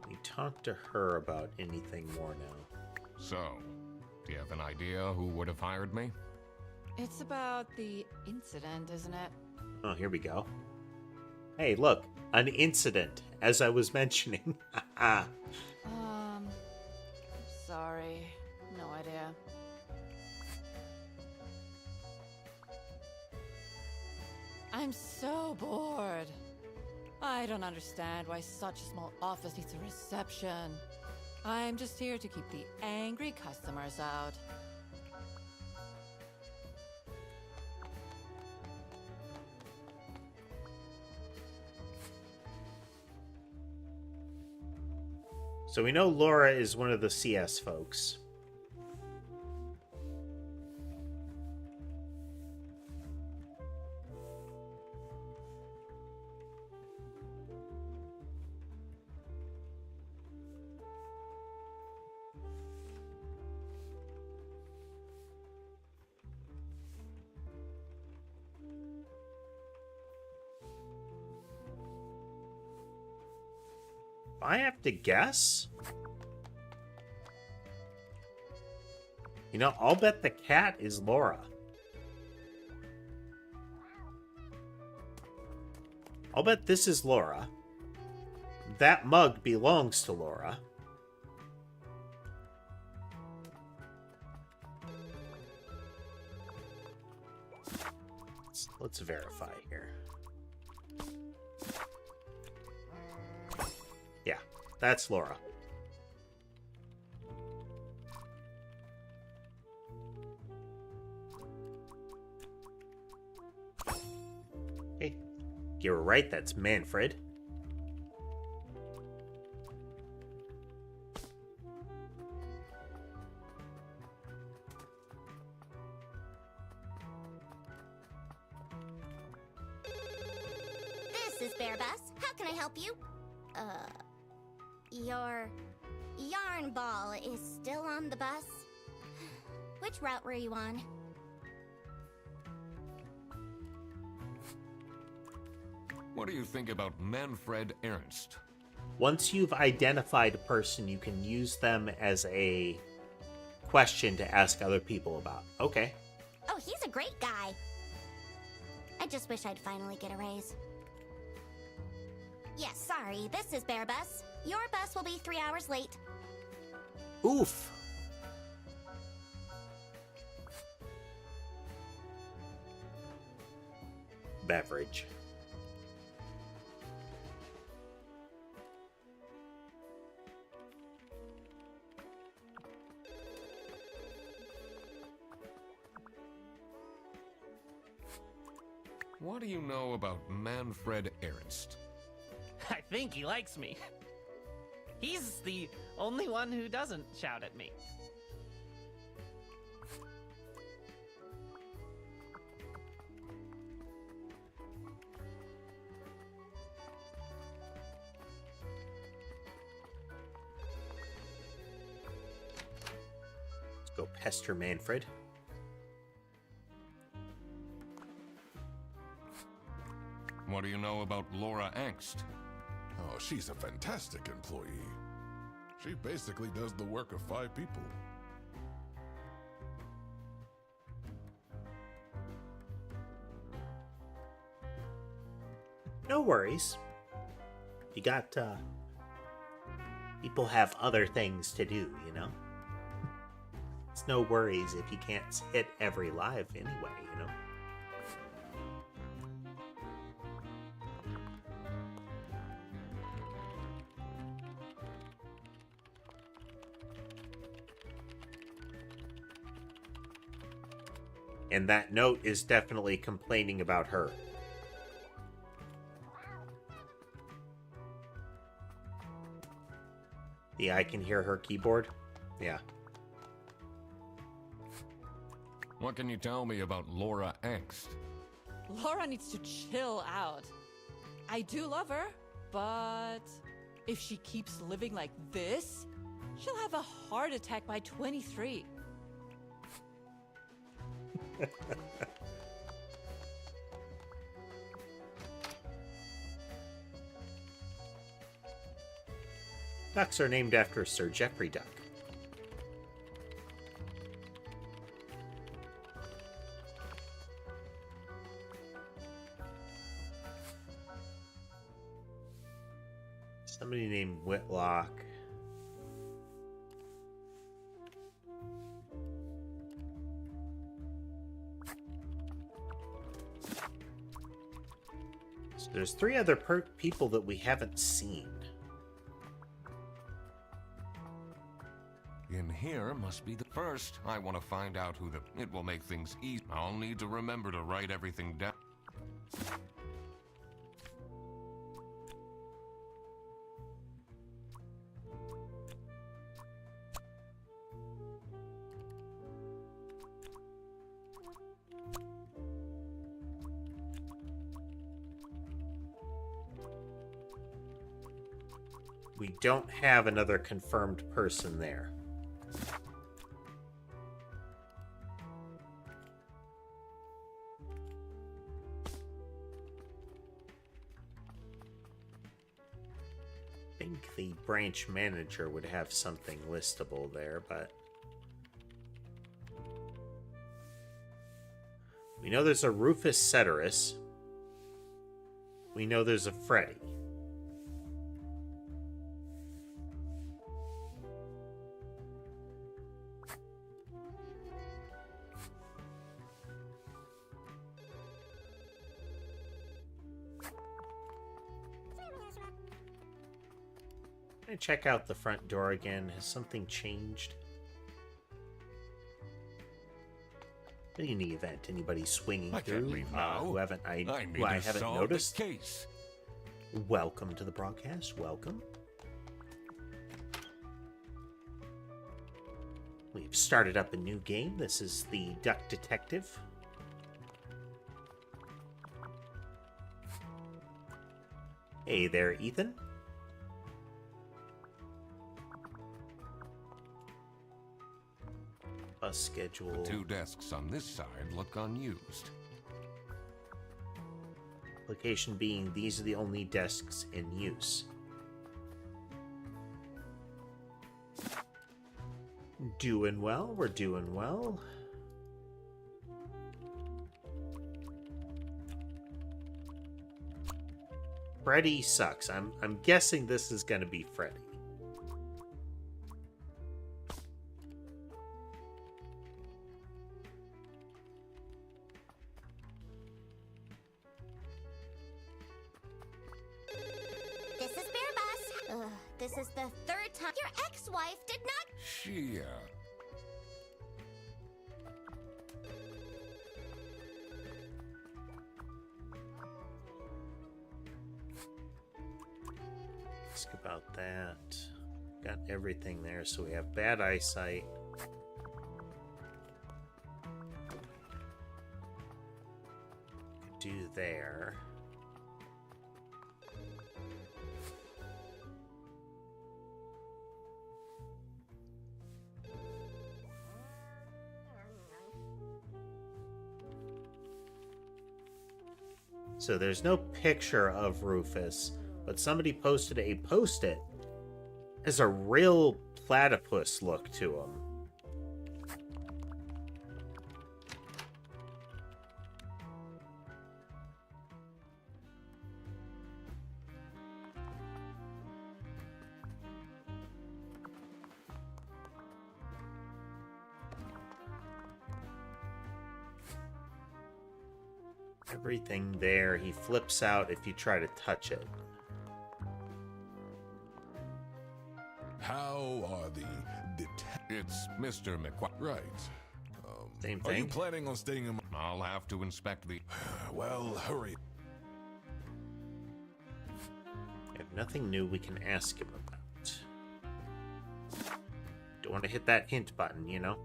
Can we talk to her about anything more now? So, do you have an idea who would have hired me? It's about the incident, isn't it? Oh, here we go. Hey, look, an incident, as I was mentioning. Sorry. No idea. I'm so bored. I don't understand why such a small office needs a reception. I'm just here to keep the angry customers out. So we know Laura is one of the CS folks. I have to guess? You know, I'll bet the cat is Laura. I'll bet this is Laura. That mug belongs to Laura. Let's verify here. Yeah, that's Laura. Hey, you were right, that's Manfred. This is Bear Bus. How can I help you? Your yarn ball is still on the bus? Which route were you on? What do you think about Manfred Ernst? Once you've identified a person, you can use them as a question to ask other people about. Okay. Oh, he's a great guy. I just wish I'd finally get a raise. Yes, sorry, this is Bear Bus. Your bus will be 3 hours late. Oof. Beverage. What do you know about Manfred Ernst? I think he likes me. He's the only one who doesn't shout at me. Let's go pester Manfred. What do you know about Laura Angst? Oh, she's a fantastic employee. She basically does the work of 5 people. No worries. You got, people have other things to do, you know? It's no worries if you can't hit every live anyway, you know? And that note is definitely complaining about her. Yeah, I can hear her keyboard. Yeah. What can you tell me about Laura Angst? Laura needs to chill out. I do love her, but if she keeps living like this, she'll have a heart attack by 23. Ducks are named after Sir Geoffrey Duck. Somebody named Whitlock. So there's 3 other people that we haven't seen. In here must be the first. I want to find out who the... It will make things easy. I'll need to remember to write everything down. We don't have another confirmed person there. I think the branch manager would have something listable there, but... We know there's a Rufus Ceteris. We know there's a Freddy. Can I check out the front door again? Has something changed? In the event, anybody swinging I through can't leave now. who I need to haven't solve noticed? the case. Welcome to the broadcast. Welcome. We've started up a new game. This is the Duck Detective. Hey there, Ethan. Bus schedule. The 2 desks on this side look unused. Location being these are the only desks in use. Doing well. We're doing well. Freddy sucks. I'm guessing this is going to be Freddy. This is Bear Bus. Ugh, this is the 3rd time your ex-wife did not. She, Ask about that. Got everything there, so we have bad eyesight. Could do there. So there's no picture of Rufus, but somebody posted a post-it. Has a real platypus look to him. Everything there, he flips out if you try to touch it. How are the it's Mr. McQuarrie. right? Same Are you thing. planning on staying in my... I'll have to inspect the... Well, hurry. We have nothing new we can ask him about. Don't want to hit that hint button, you know?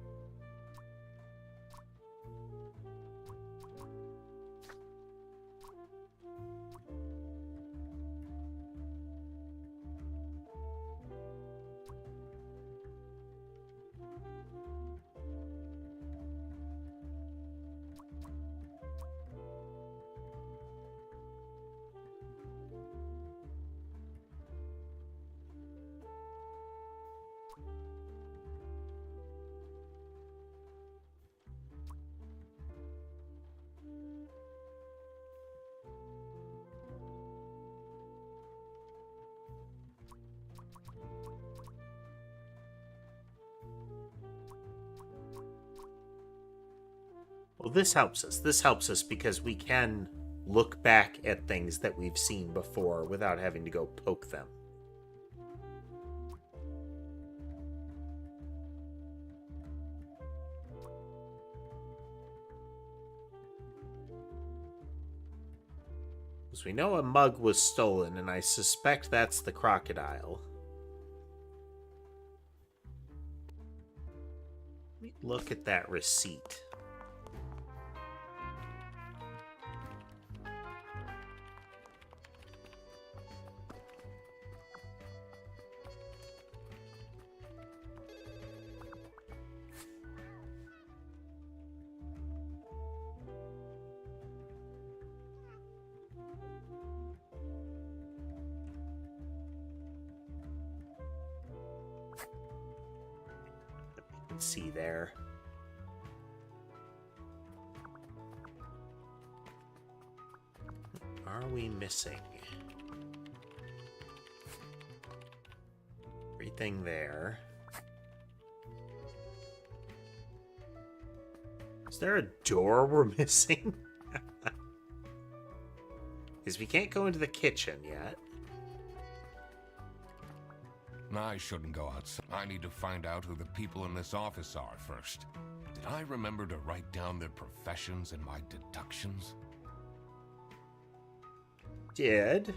Well, this helps us. This helps us because we can look back at things that we've seen before without having to go poke them. Because we know a mug was stolen, and I suspect that's the crocodile. Let me look at that receipt. See there. What are we missing? Everything there. Is there a door we're missing? Because we can't go into the kitchen yet. I shouldn't go outside. I need to find out who the people in this office are first. Did I remember to write down their professions in my deductions? Did.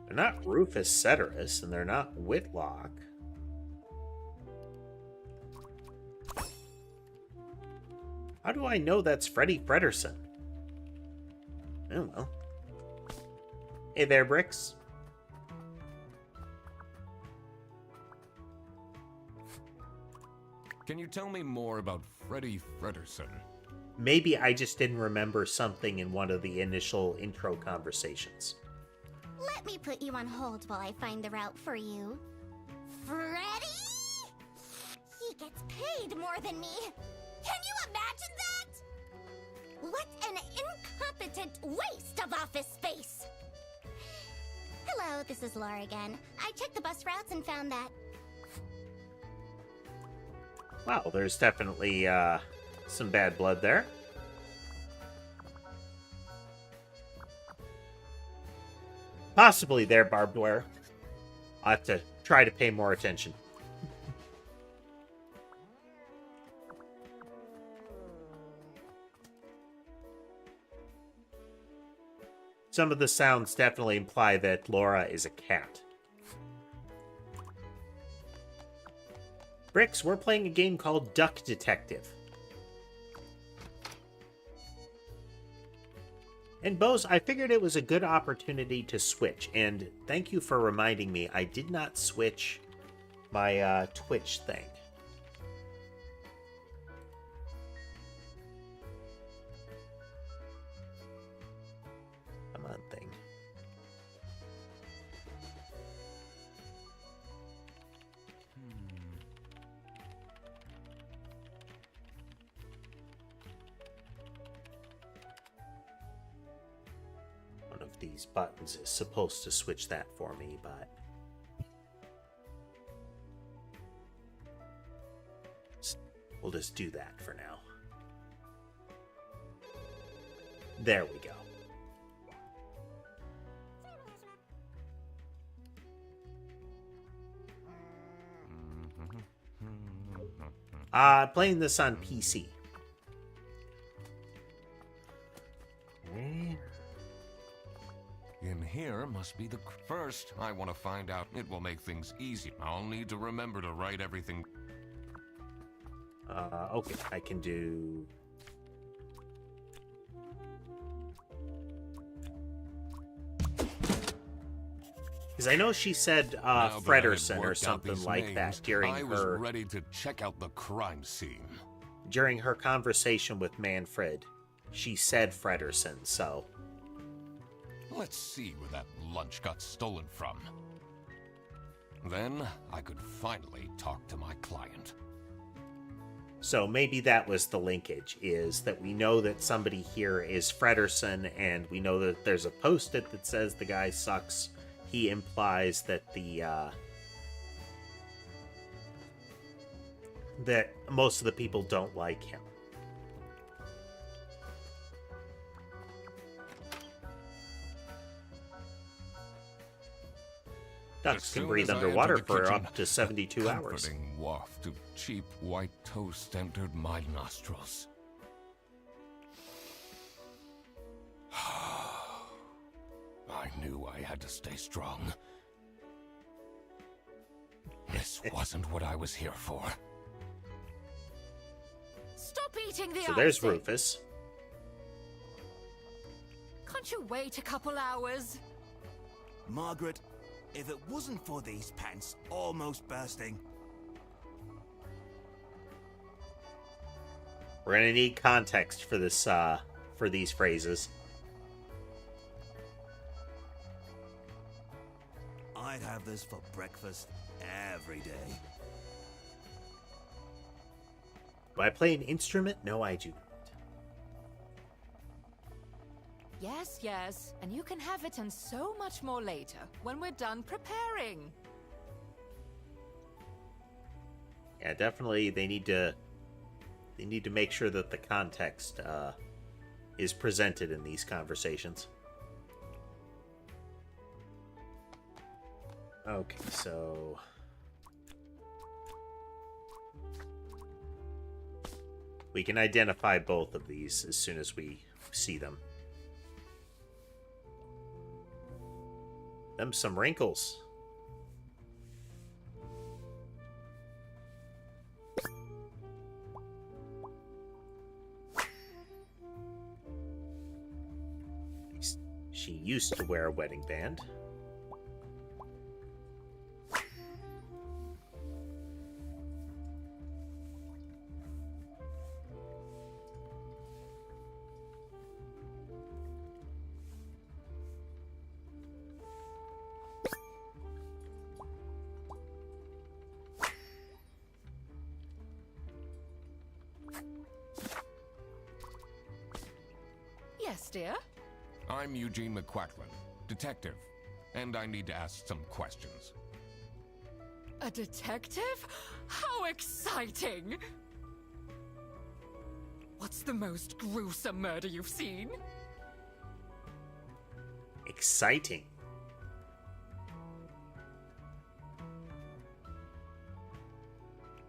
They're not Rufus Ceteris, and they're not Whitlock. How do I know that's Freddie Frederson? Oh well. Hey there, Bricks. Can you tell me more about Freddie Frederson? Maybe I just didn't remember something in one of the initial intro conversations. Let me put you on hold while I find the route for you. Freddy? He gets paid more than me. Can you imagine that? What an incompetent waste of office space. Hello, this is Laura again. I checked the bus routes and found that. Wow, there's definitely some bad blood there. Possibly there, barbed wire. I'll have to try to pay more attention. Some of the sounds definitely imply that Laura is a cat. Bricks, we're playing a game called Duck Detective. And Bose, I figured it was a good opportunity to switch, and thank you for reminding me I did not switch my Twitch thing. Come on, thing. One of these buttons is supposed to switch that for me, but we'll just do that for now. There we go. Playing this on PC. In here must be the... First, I want to find out. It will make things easy. I'll need to remember to write everything... Okay, I can do... Because I know she said Now that I had Frederson or worked out something these like that names, during I was her ready to check out the crime scene. Conversation with Manfred. She said Frederson, so... Let's see where that lunch got stolen from. Then I could finally talk to my client. So maybe that was the linkage, is that we know that somebody here is Frederson, and we know that there's a post-it that says the guy sucks. He implies that that most of the people don't like him. Ducks As can soon breathe as I underwater entered the for kitchen, up to 72 a hours. comforting waft of cheap white toast entered my nostrils. I knew I had to stay strong. This wasn't what I was here for. Stop eating the So there's icing. Rufus. Can't you wait a couple hours? Margaret, if it wasn't for these pants almost bursting. We're gonna need context for this, for these phrases. I'd have this for breakfast every day. Do I play an instrument? No, I do not. Yes, yes. And you can have it and so much more later, when we're done preparing. Yeah, definitely they need to make sure that the context is presented in these conversations. Okay, so we can identify both of these as soon as we see them. Them some wrinkles. She used to wear a wedding band. Yes, dear. I'm Eugene McQuacklin, detective, and I need to ask some questions. A detective? How exciting! What's the most gruesome murder you've seen? Exciting.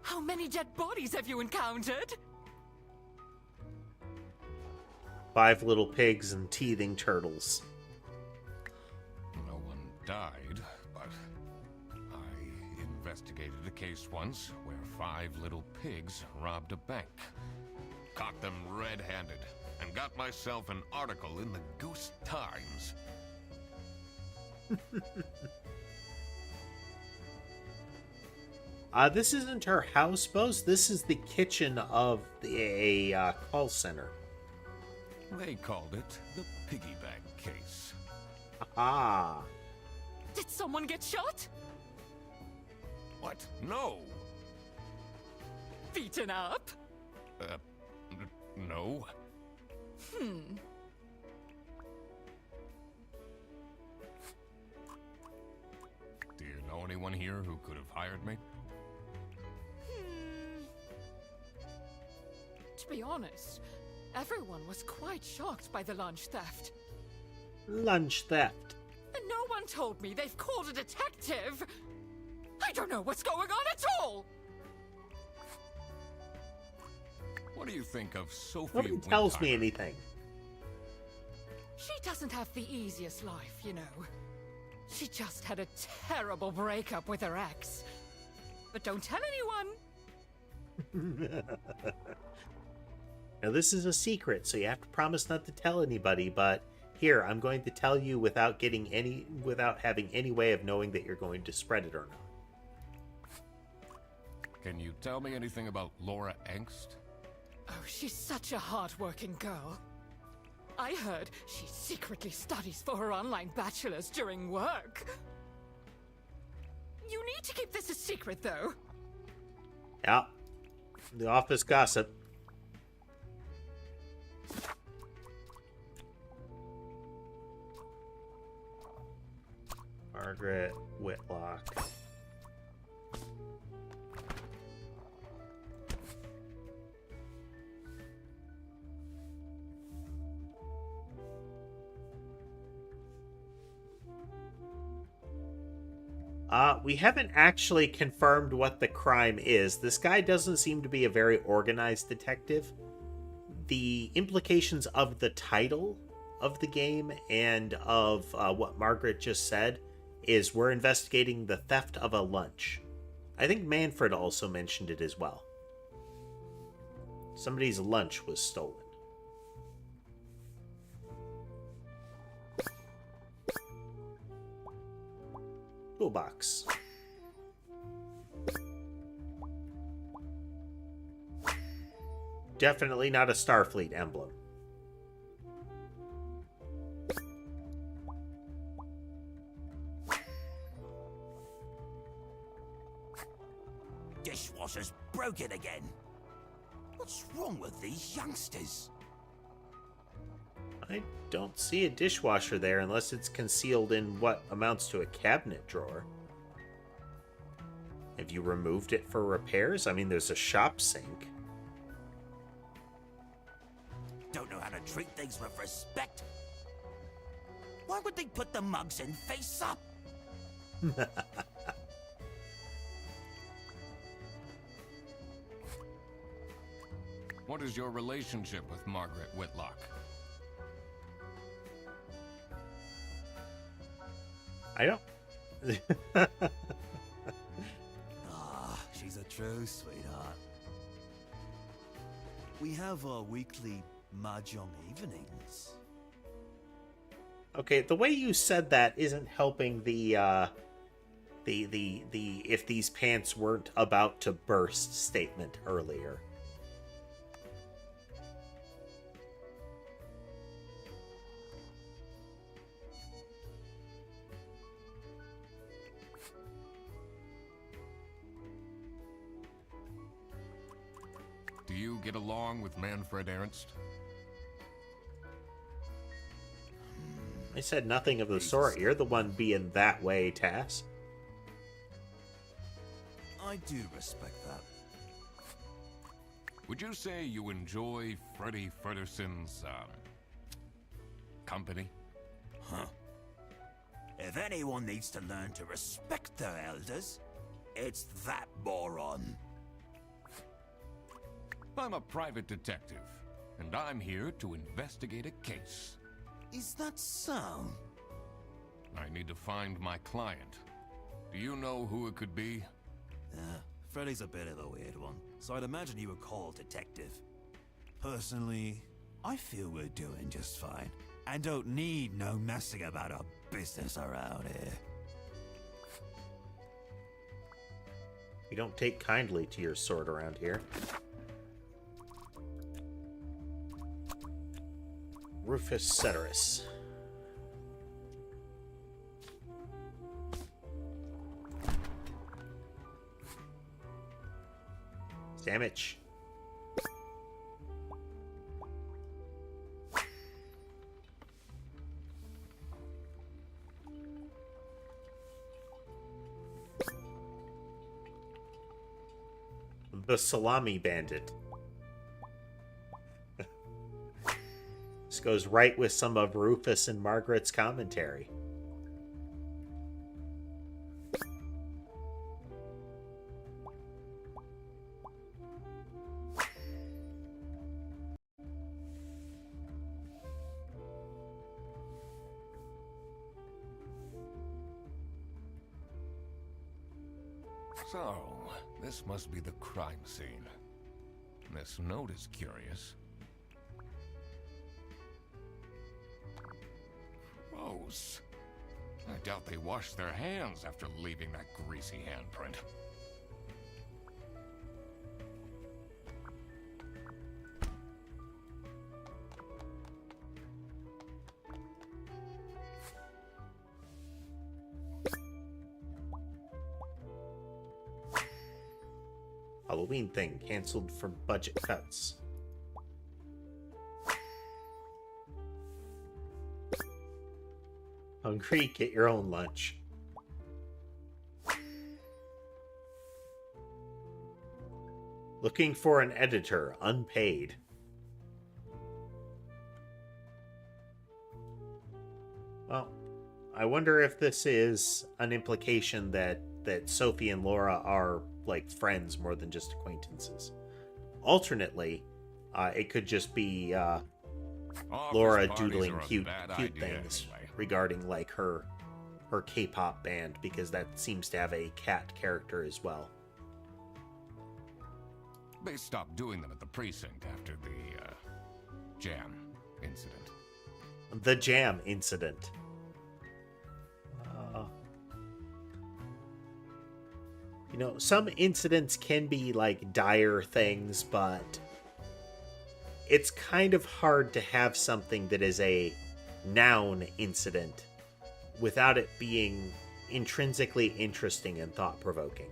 How many dead bodies have you encountered? 5 little pigs and teething turtles. No one died, but I investigated a case once where 5 little pigs robbed a bank. Caught them red-handed and got myself an article in the Goose Times. This isn't her house, Bose. This is the kitchen of a call center. They called it the piggy bank case. Ah. Did someone get shot? What? No! Beaten up? No. Do you know anyone here who could have hired me? To be honest, everyone was quite shocked by the lunch theft. Lunch theft. And no one told me they've called a detective! I don't know what's going on at all! What do you think of Sophie Nobody tells me Wintheimer? anything. She doesn't have the easiest life, you know. She just had a terrible breakup with her ex. But don't tell anyone! Now this is a secret, so you have to promise not to tell anybody, but here, I'm going to tell you without having any way of knowing that you're going to spread it or not. Can you tell me anything about Laura Angst? Oh, she's such a hard-working girl. I heard she secretly studies for her online bachelor's during work. You need to keep this a secret, though. Yeah. The office gossip. Margaret Whitlock. We haven't actually confirmed what the crime is. This guy doesn't seem to be a very organized detective. The implications of the title of the game and of what Margaret just said is we're investigating the theft of a lunch. I think Manfred also mentioned it as well. Somebody's lunch was stolen. Toolbox. Definitely not a Starfleet emblem. Dishwasher's broken again. What's wrong with these youngsters? I don't see a dishwasher there unless it's concealed in what amounts to a cabinet drawer. Have you removed it for repairs? I mean, there's a shop sink. Don't know how to treat things with respect. Why would they put the mugs in face up? What is your relationship with Margaret Whitlock? I don't. Ah, she's a true sweetheart. We have our weekly mahjong evenings. Okay, the way you said that isn't helping the if these pants weren't about to burst statement earlier. Do you get along with Manfred Ernst? I said nothing of the sort. You're the one being that way, Tass. I do respect that. Would you say you enjoy Freddie Frederson's, company? Huh. If anyone needs to learn to respect their elders, it's that moron. I'm a private detective, and I'm here to investigate a case. Is that so? I need to find my client. Do you know who it could be? Freddy's a bit of a weird one, so I'd imagine you would call detective. Personally, I feel we're doing just fine, and don't need no messing about our business around here. We don't take kindly to your sort around here. Rufus Ceteris. Damage. The Salami Bandit. This goes right with some of Rufus and Margaret's commentary. So, this must be the crime scene. This note is curious. Gross. I doubt they washed their hands after leaving that greasy handprint. Halloween thing canceled for budget cuts. Hungry? Get your own lunch. Looking for an editor, unpaid. Well, I wonder if this is an implication that Sophie and Laura are like friends more than just acquaintances. Alternately, it could just be Laura doodling cute things anyway. regarding like her K-pop band, because that seems to have a cat character as well. They stopped doing them at the precinct after the jam incident. The jam incident. You know, some incidents can be like dire things, but it's kind of hard to have something that is a noun incident without it being intrinsically interesting and thought-provoking.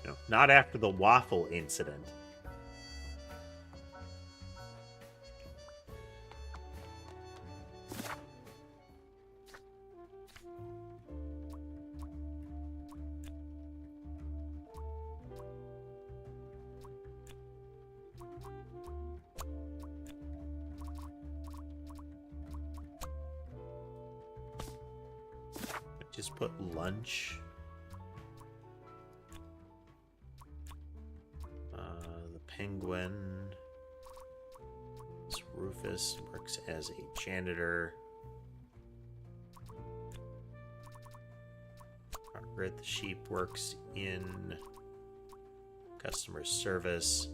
You know, not after the waffle incident. Just put lunch. The penguin. This Rufus works as a janitor. Margaret the sheep works in customer service.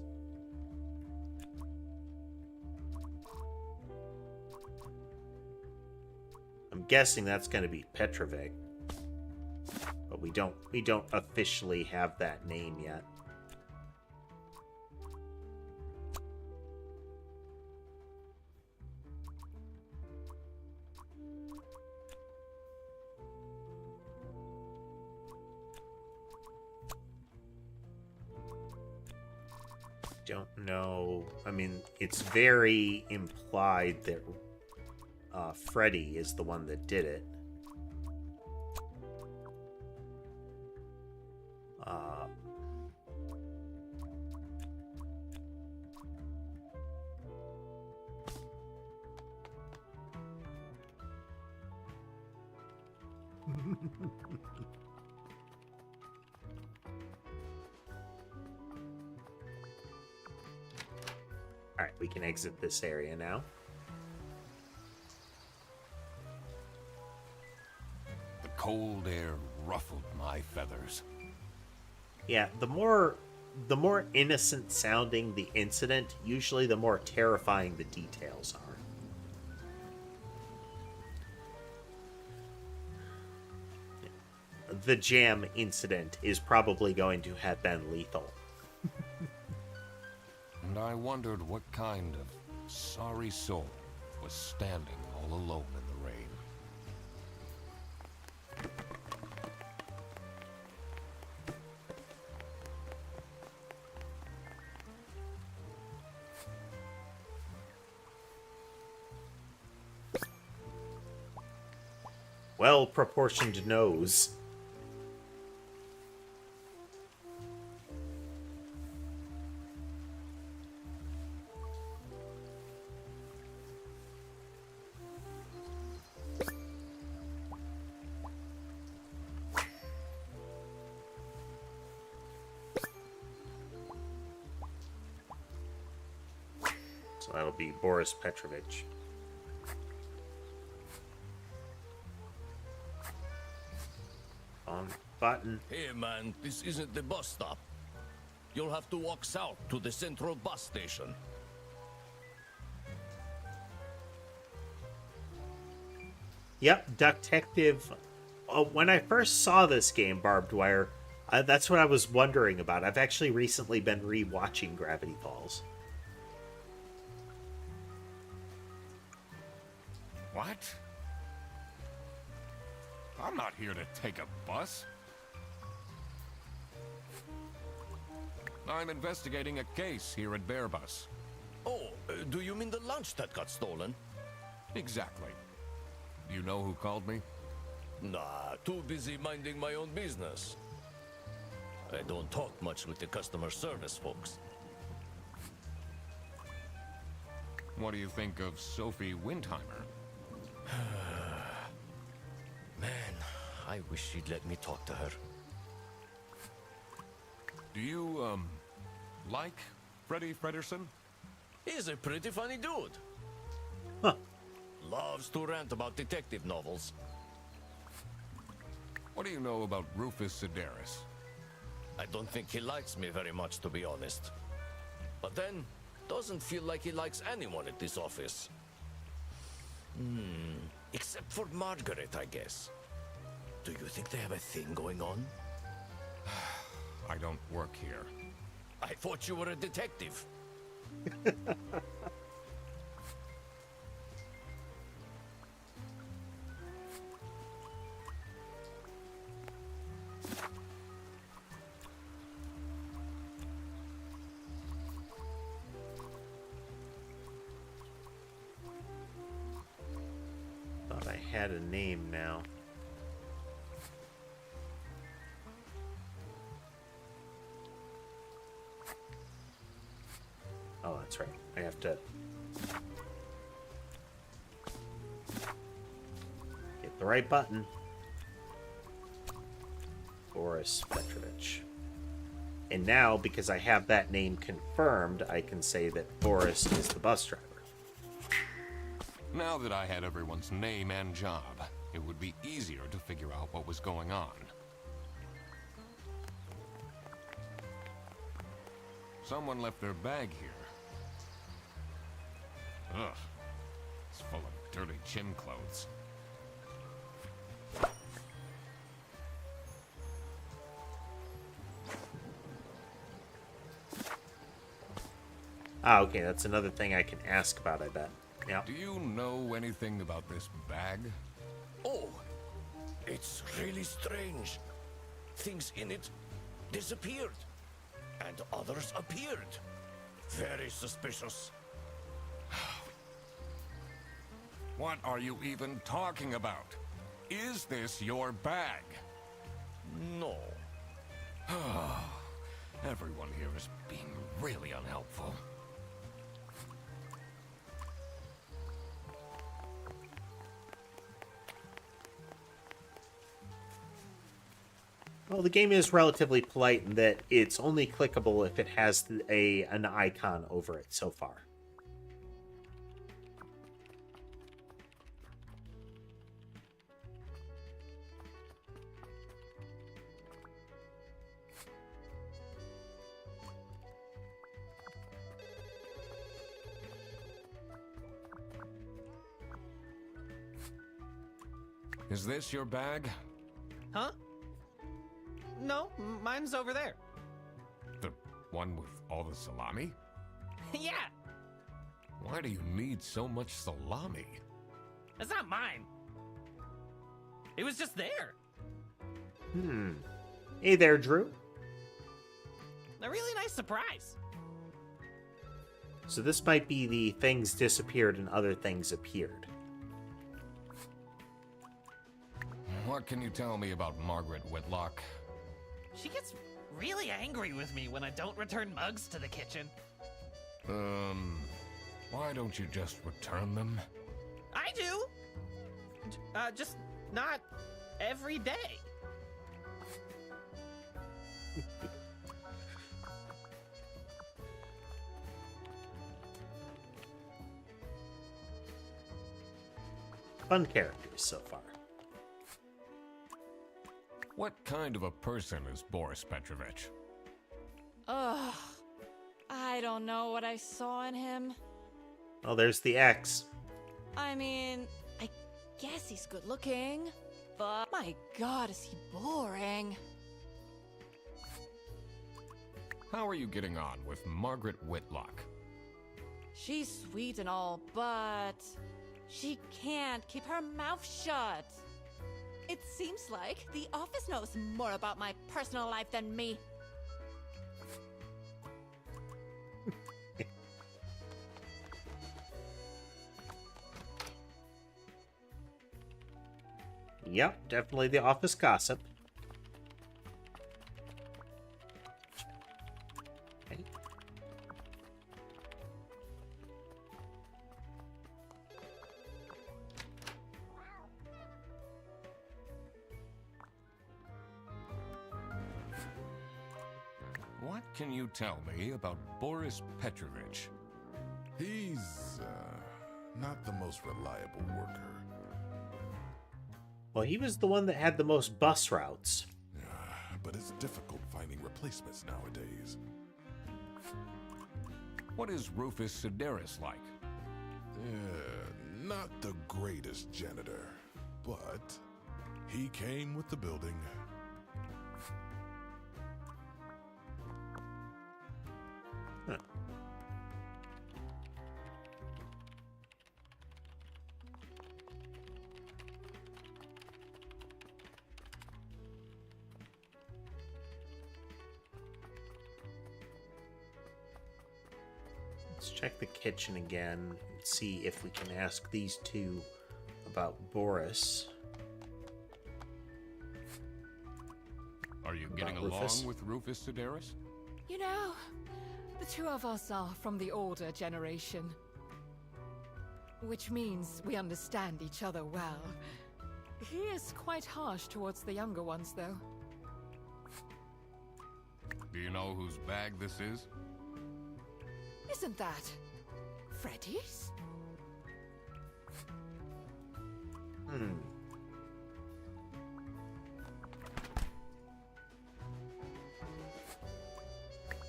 I'm guessing that's going to be Petrovic. But we don't officially have that name yet. Don't know. I mean, it's very implied that Freddy is the one that did it. All right, we can exit this area now. The cold air ruffled my feathers. Yeah, the more innocent sounding the incident, usually the more terrifying the details are. The jam incident is probably going to have been lethal. And I wondered what kind of sorry soul was standing all alone in the rain. Well-proportioned nose. So that'll be Boris Petrovich. button. Hey man, this isn't the bus stop. You'll have to walk south to the central bus station. Yep, Detective. When I first saw this game, Barbed Wire, that's what I was wondering about. I've actually recently been re-watching Gravity Falls. What? I'm not here to take a bus. I'm investigating a case here at Bearbus. Oh, do you mean the lunch that got stolen? Exactly. You know who called me? Nah, too busy minding my own business. I don't talk much with the customer service folks. What do you think of Sophie Windheimer? Man, I wish she'd let me talk to her. Do you, like Freddie Frederson? He's a pretty funny dude. Huh. Loves to rant about detective novels. What do you know about Rufus Sedaris? I don't think he likes me very much, to be honest. But then, doesn't feel like he likes anyone at this office. Except for Margaret, I guess. Do you think they have a thing going on? I don't work here. I thought you were a detective. Thought I had a name now. Oh, that's right. I have to hit the right button. Boris Petrovich. And now, because I have that name confirmed, I can say that Boris is the bus driver. Now that I had everyone's name and job, it would be easier to figure out what was going on. Someone left their bag here. Ugh. It's full of dirty gym clothes. Ah, okay, that's another thing I can ask about, I bet. Yeah. Do you know anything about this bag? Oh, it's really strange. Things in it disappeared, and others appeared. Very suspicious. What are you even talking about? Is this your bag? No. Everyone here is being really unhelpful. Well, the game is relatively polite in that it's only clickable if it has an icon over it so far. Is this your bag? Huh? No, mine's over there. The one with all the salami? Yeah, Why do you need so much salami? it's not mine. It was just there. Hey there, Drew. A really nice surprise. So this might be the things disappeared and other things appeared. What can you tell me about Margaret Whitlock? She gets really angry with me when I don't return mugs to the kitchen. Why don't you just return them? I do. Just not every day. Fun characters so far. What kind of a person is Boris Petrovich? Ugh. I don't know what I saw in him. Oh, there's the X. I mean, I guess he's good looking, but my god, is he boring. How are you getting on with Margaret Whitlock? She's sweet and all, but she can't keep her mouth shut. It seems like the office knows more about my personal life than me. Yep, definitely the office gossip. Okay. What can you tell me about Boris Petrovich? He's, not the most reliable worker. Well, he was the one that had the most bus routes. But it's difficult finding replacements nowadays. What is Rufus Sedaris like? Not the greatest janitor, but he came with the building. Huh. Let's check the kitchen again and see if we can ask these two about Boris. Are you getting About Rufus? along with Rufus Sedaris? You know, the two of us are from the older generation. Which means we understand each other well. He is quite harsh towards the younger ones, though. Do you know whose bag this is? Isn't that Freddy's?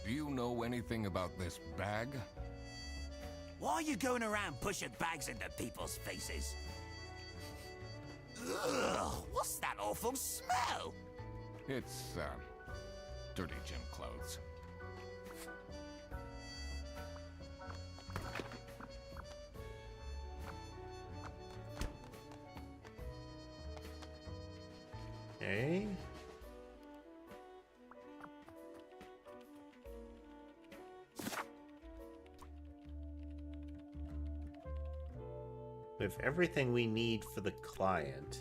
Do you know anything about this bag? Why are you going around pushing bags into people's faces? Ugh, what's that awful smell? It's, dirty gym clothes. Okay. We have everything we need for the client.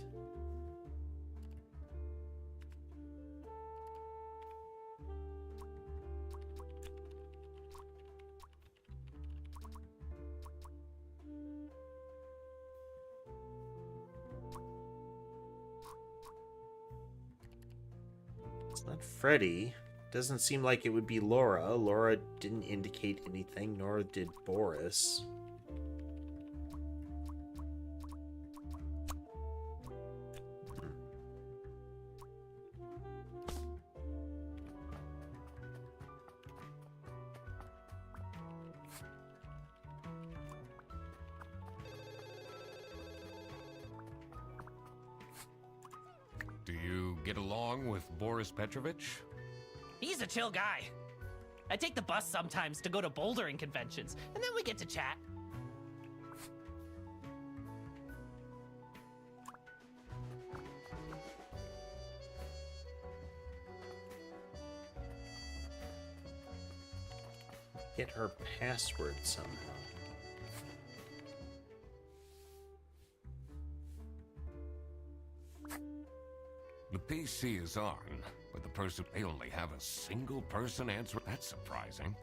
It's not Freddy. Doesn't seem like it would be Laura. Laura didn't indicate anything, nor did Boris. Do you get along with Boris Petrovich? He's a chill guy. I take the bus sometimes to go to bouldering conventions, and then we get to chat. Get her password somehow. The PC is on, but the person may only have a single person answer. That's surprising.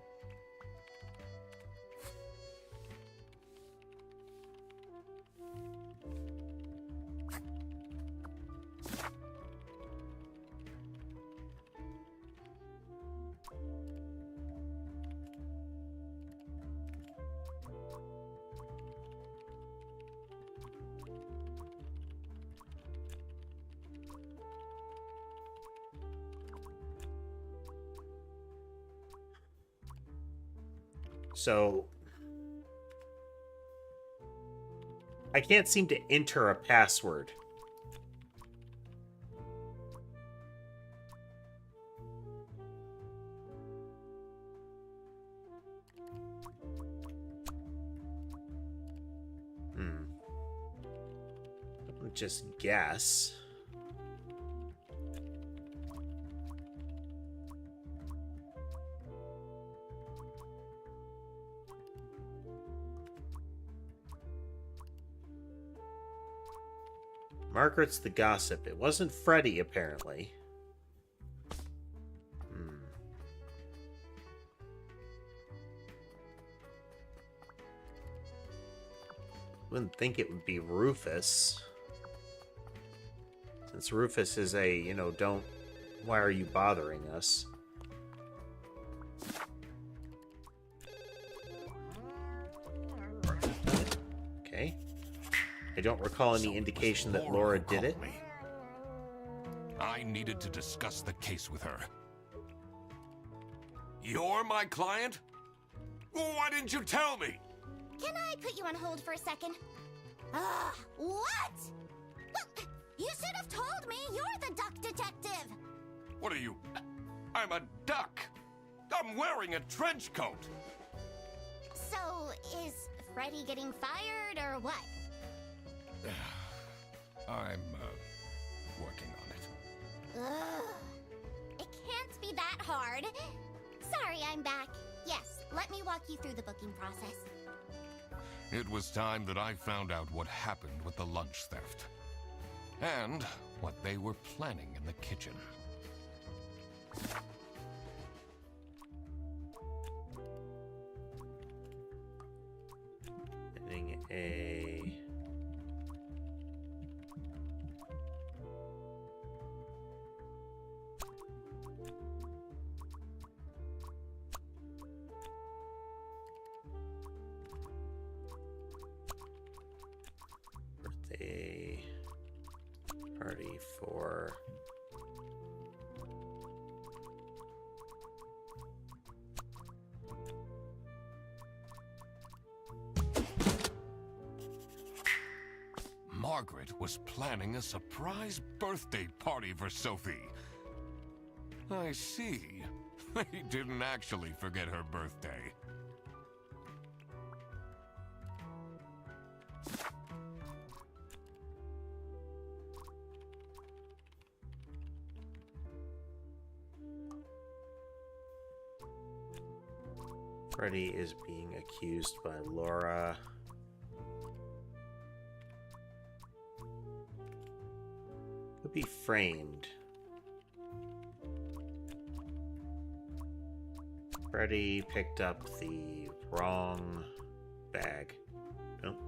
So I can't seem to enter a password. Just guess. Margaret's the gossip. It wasn't Freddy, apparently. Wouldn't think it would be Rufus. Since Rufus is a, you know, don't... Why are you bothering us? Okay. I don't recall any indication that Laura did it. I needed to discuss the case with her. You're my client? Why didn't you tell me? Can I put you on hold for a second? What? Well, you should have told me you're the duck detective. What are you? I'm a duck. I'm wearing a trench coat. So, is Freddy getting fired or what? I'm, working on it. Ugh. It can't be that hard. Sorry, I'm back. Yes, let me walk you through the booking process. It was time that I found out what happened with the lunch theft. And what they were planning in the kitchen. Getting a... birthday party for... Margaret was planning a surprise birthday party for Sophie. I see. They didn't actually forget her birthday. Freddy is being accused by Laura. Could be framed. Freddy picked up the wrong bag. Nope.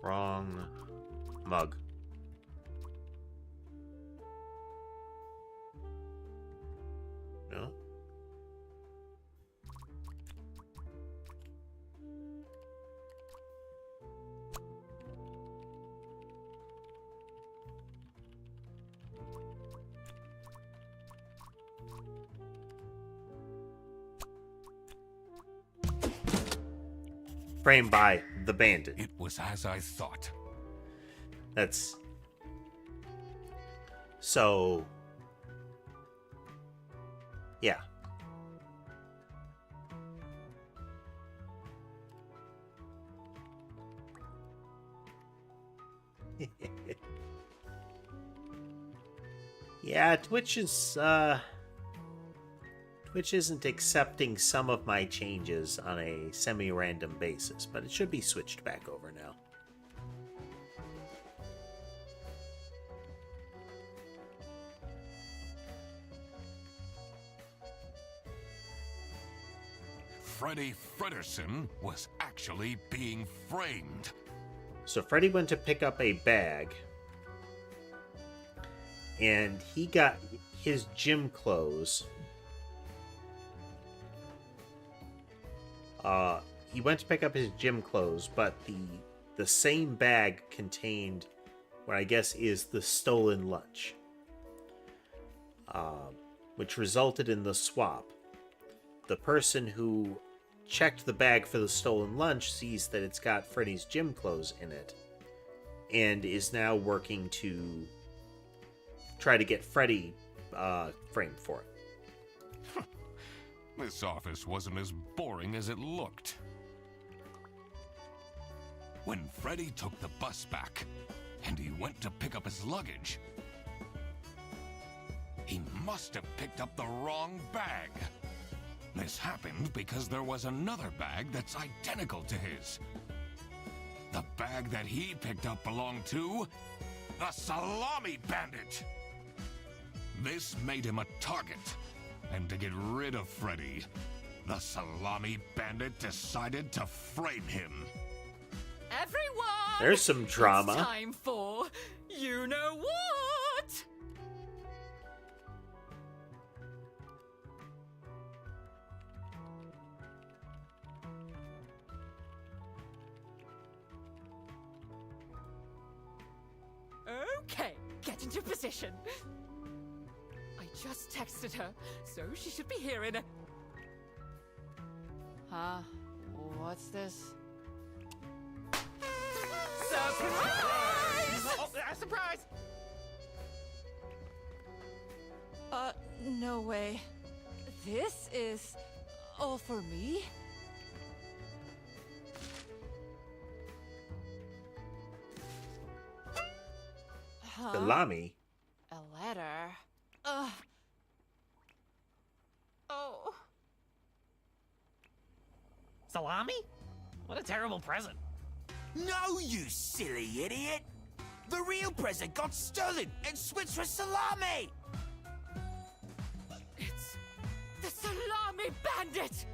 Wrong mug. No. Framed by the bandit. It was as I thought. That's... So... Yeah. Yeah, Twitch isn't accepting some of my changes on a semi-random basis, but it should be switched back over now. Freddy Frederson was actually being framed. So Freddy went to pick up a bag, and he got his gym clothes. He went to pick up his gym clothes, but the same bag contained what I guess is the stolen lunch. which resulted in the swap. The person who checked the bag for the stolen lunch sees that it's got Freddy's gym clothes in it, and is now working to try to get Freddy framed for it. This office wasn't as boring as it looked. When Freddy took the bus back, and he went to pick up his luggage, he must have picked up the wrong bag. This happened because there was another bag that's identical to his. The bag that he picked up belonged to the Salami Bandit. This made him a target, and to get rid of Freddy, the Salami Bandit decided to frame him. Everyone! There's some drama. It's time for you know what? Okay, get into position. I just texted her, so she should be here in a... Huh? What's this? Surprise! Surprise! No way. This is all for me? Huh? Salami? A letter? Ugh. Oh. Salami? What a terrible present. No, you silly idiot! The real present got stolen and switched for Salami! It's the Salami Bandit!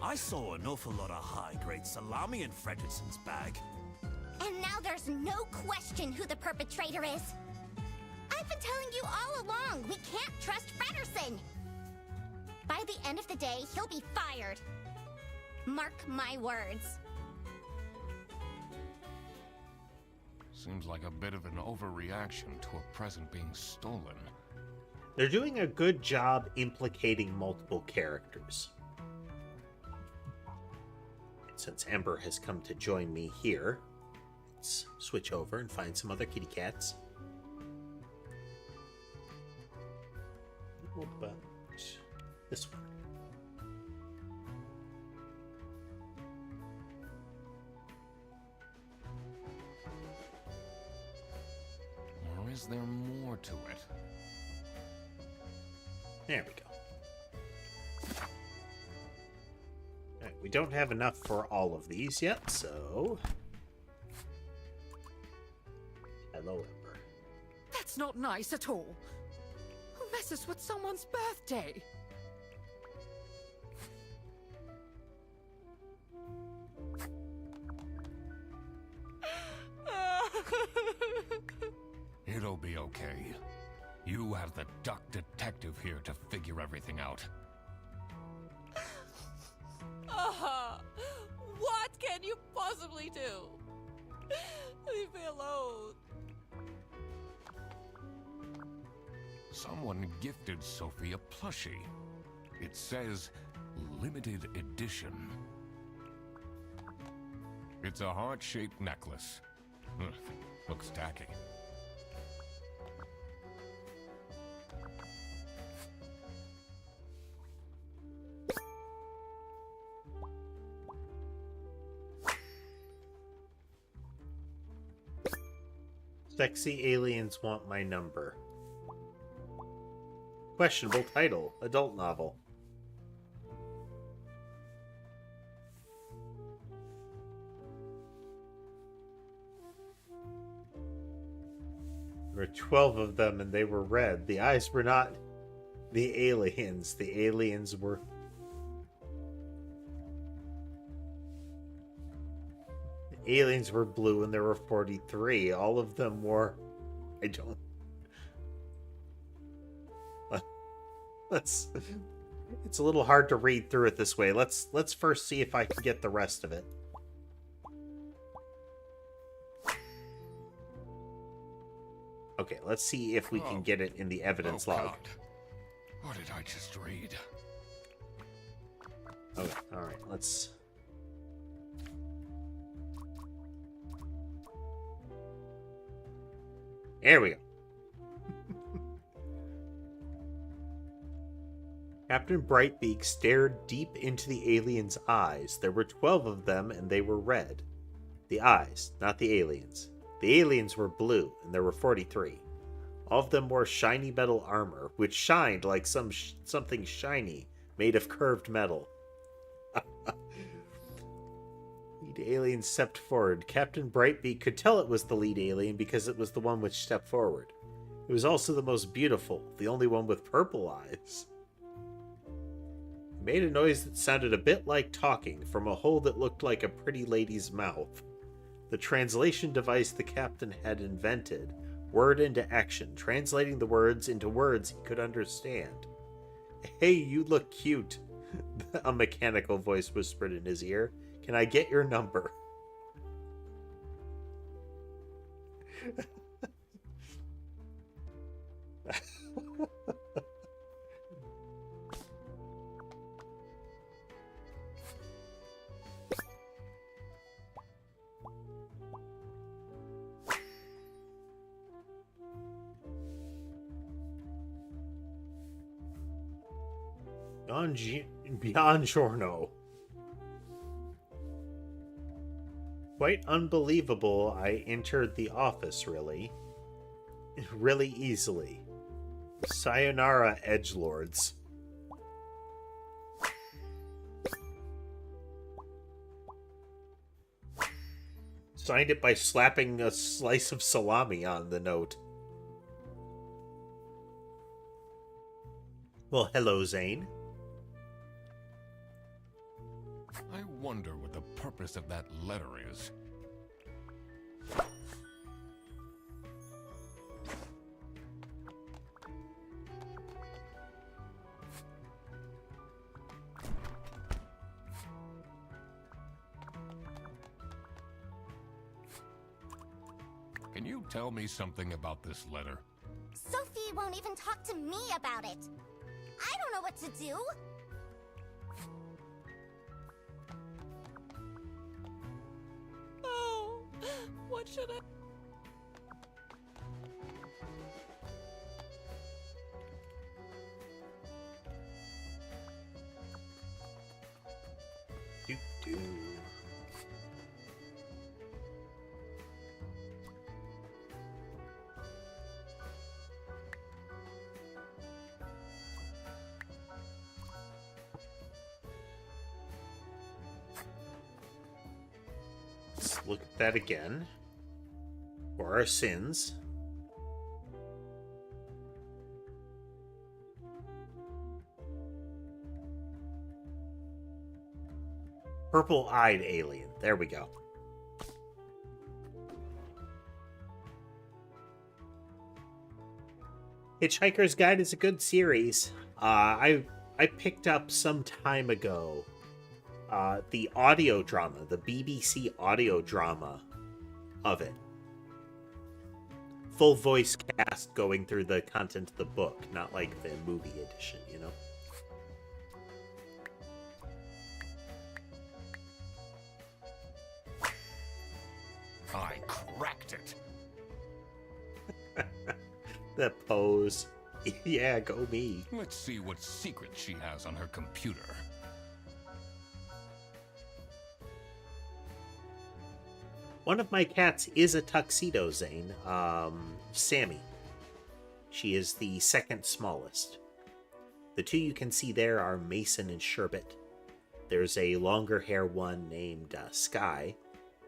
I saw an awful lot of high-grade salami in Fredrickson's bag. And now there's no question who the perpetrator is. I've been telling you all along, we can't trust Frederson. By the end of the day, he'll be fired. Mark my words. Seems like a bit of an overreaction to a present being stolen. They're doing a good job implicating multiple characters. Since Ember has come to join me here, let's switch over and find some other kitty cats. What about this one? Or is there more to it? There we go. Alright, we don't have enough for all of these yet, so... Hello, Ember. That's not nice at all. Who messes with someone's birthday? It'll be okay. You have the duck detective here to figure everything out. What can you possibly do? Leave me alone. Someone gifted Sophie a plushie. It says limited edition. It's a heart-shaped necklace. Looks tacky. Sexy aliens want my number. Questionable title. Adult novel. There were 12 of them and they were red. The eyes were not the aliens. The aliens were... The aliens were blue and there were 43. All of them were... I don't... Let's... It's a little hard to read through it this way. Let's first see if I can get the rest of it. Okay, let's see if we can get it in the evidence log. God. What did I just read? Okay, alright, let's... There we go. Captain Brightbeak stared deep into the alien's eyes. There were 12 of them, and they were red. The eyes, not the aliens. The aliens were blue, and there were 43. All of them wore shiny metal armor, which shined like something shiny made of curved metal. Lead alien stepped forward. Captain Brightbeak could tell it was the lead alien because it was the one which stepped forward. It was also the most beautiful, the only one with purple eyes. It made a noise that sounded a bit like talking from a hole that looked like a pretty lady's mouth. The translation device the captain had invented, word into action, translating the words into words he could understand. "Hey, you look cute," a mechanical voice whispered in his ear. "Can I get your number?" Buongiorno. Quite unbelievable I entered the office, really easily. Sayonara, edgelords. Signed it by slapping a slice of salami on the note. Well, hello, Zane. I wonder what the purpose of that letter is. Can you tell me something about this letter? Sophie won't even talk to me about it. I don't know what to do. Oh, what should I... Do-do. Let's look at that again. For our sins. Purple-eyed alien. There we go. Hitchhiker's Guide is a good series. I picked up some time ago the audio drama, the BBC audio drama of it. Full voice cast going through the content of the book, not like the movie edition, you know? I cracked it. That pose. Yeah, go me. Let's see what secret she has on her computer. One of my cats is a tuxedo, Zane. Sammy. She is the second smallest. The two you can see there are Mason and Sherbet. There's a longer hair one named Sky,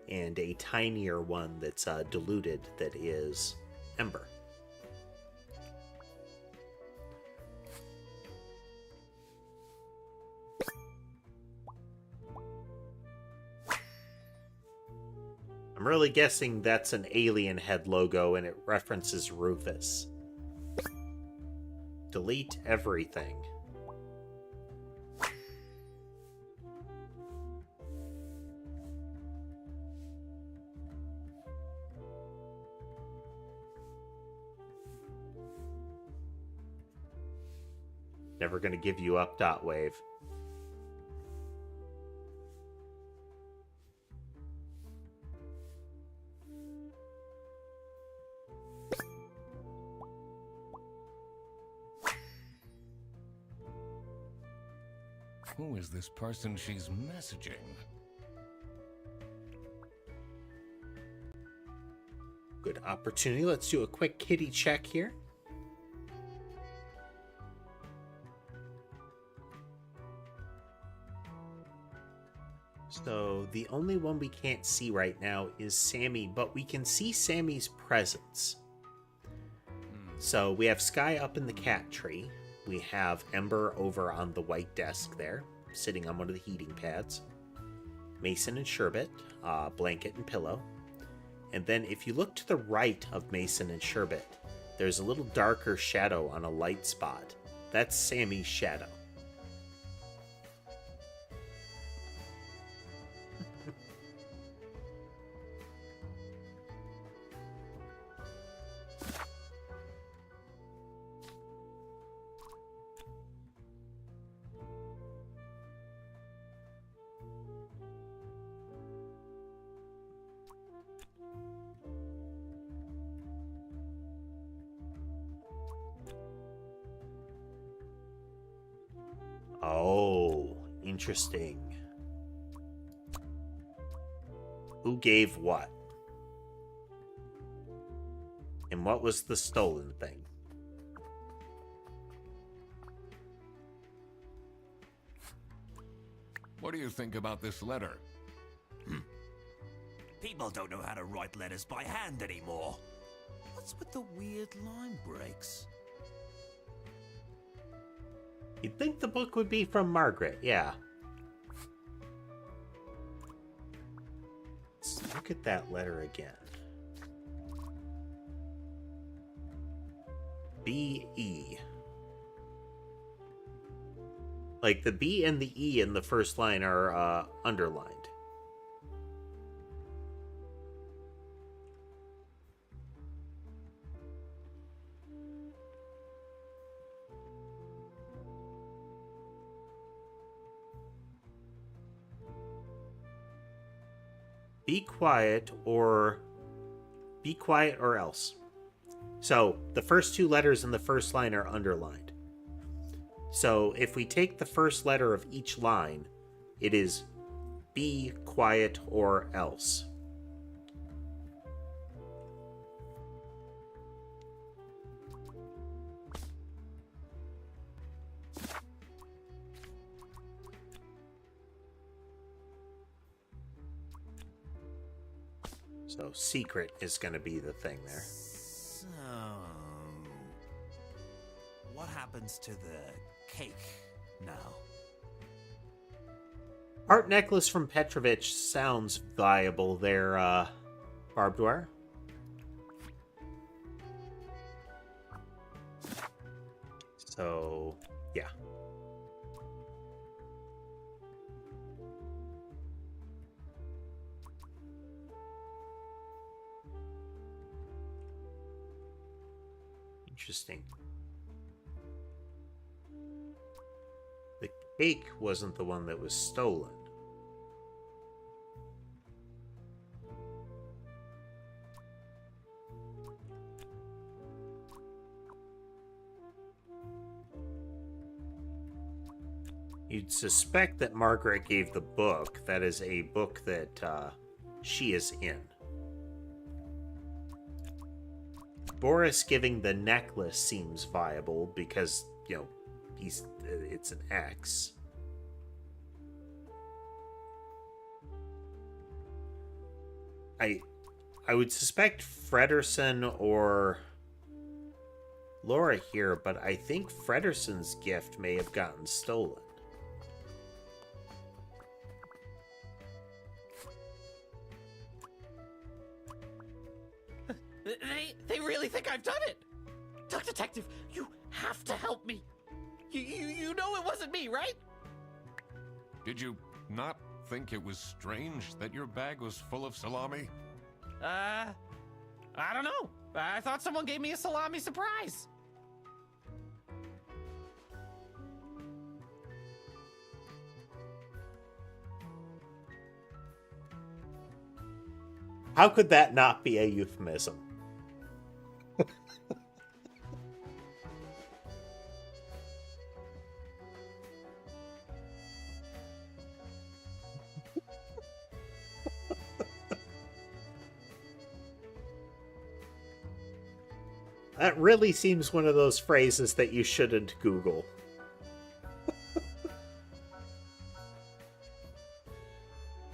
and a tinier one that's diluted that is Ember. I'm really guessing that's an alien head logo and it references Rufus. Delete everything. Never gonna give you up, Dot Wave. Who is this person she's messaging? Good opportunity. Let's do a quick kitty check here. So the only one we can't see right now is Sammy, but we can see Sammy's presence. So we have Sky up in the cat tree. We have Ember over on the white desk there, sitting on one of the heating pads. Mason and Sherbet, blanket and pillow. And then if you look to the right of Mason and Sherbet, there's a little darker shadow on a light spot. That's Sammy's shadow. Oh, interesting. Who gave what? And what was the stolen thing? What do you think about this letter? People don't know how to write letters by hand anymore. What's with the weird line breaks? You'd think the book would be from Margaret, yeah. Let's look at that letter again. B-E. Like, the B and the E in the first line are underlined. Be quiet or else. So the first two letters in the first line are underlined. So if we take the first letter of each line, it is be quiet or else. So secret is going to be the thing there. So, what happens to the cake now? Art necklace from Petrovich sounds viable there, Barbed Wire. So, yeah. Interesting. The cake wasn't the one that was stolen. You'd suspect that Margaret gave the book. That is a book that she is in. Boris giving the necklace seems viable because, you know, it's an X. I would suspect Frederson or Laura here, but I think Frederson's gift may have gotten stolen. They really think I've done it! Duck Detective, you have to help me! You know it wasn't me, right? Did you not think it was strange that your bag was full of salami? I don't know. I thought someone gave me a salami surprise. How could that not be a euphemism? That really seems one of those phrases that you shouldn't Google.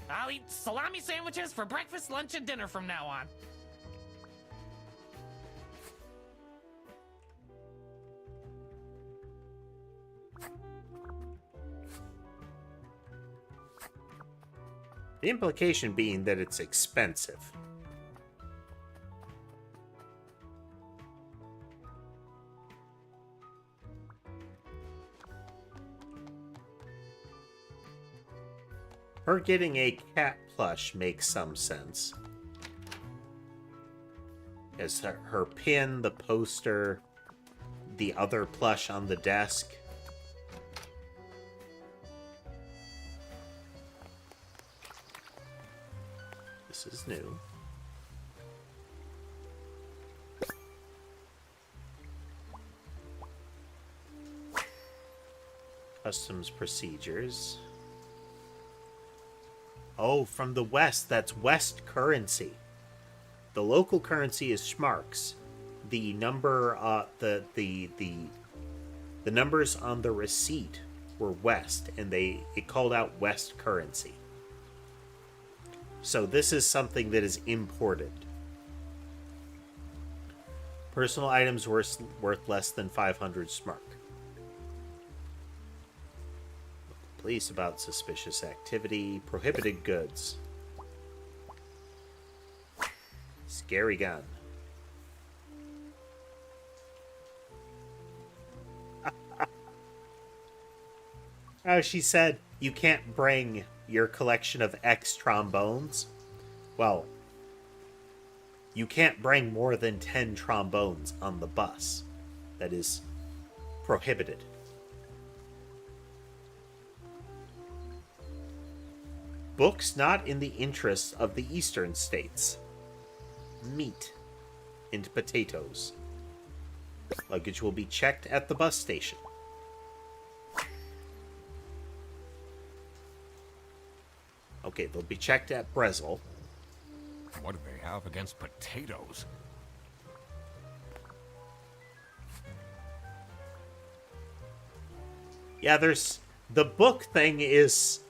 I'll eat salami sandwiches for breakfast, lunch, and dinner from now on. The implication being that it's expensive. Her getting a cat plush makes some sense. As her pin, the poster, the other plush on the desk. This is new. Customs procedures. Oh, from the West, that's West currency. The local currency is Schmarks. The number, the numbers on the receipt were West, and it called out West currency. So this is something that is imported. Personal items worth less than 500 Schmark. Police about suspicious activity. Prohibited goods. Scary gun. Oh, she said you can't bring your collection of X trombones. Well, you can't bring more than 10 trombones on the bus. That is prohibited. Books not in the interests of the eastern states. Meat and potatoes. Luggage will be checked at the bus station. Okay, they'll be checked at Brezel. What do they have against potatoes? Yeah, there's... The book thing is...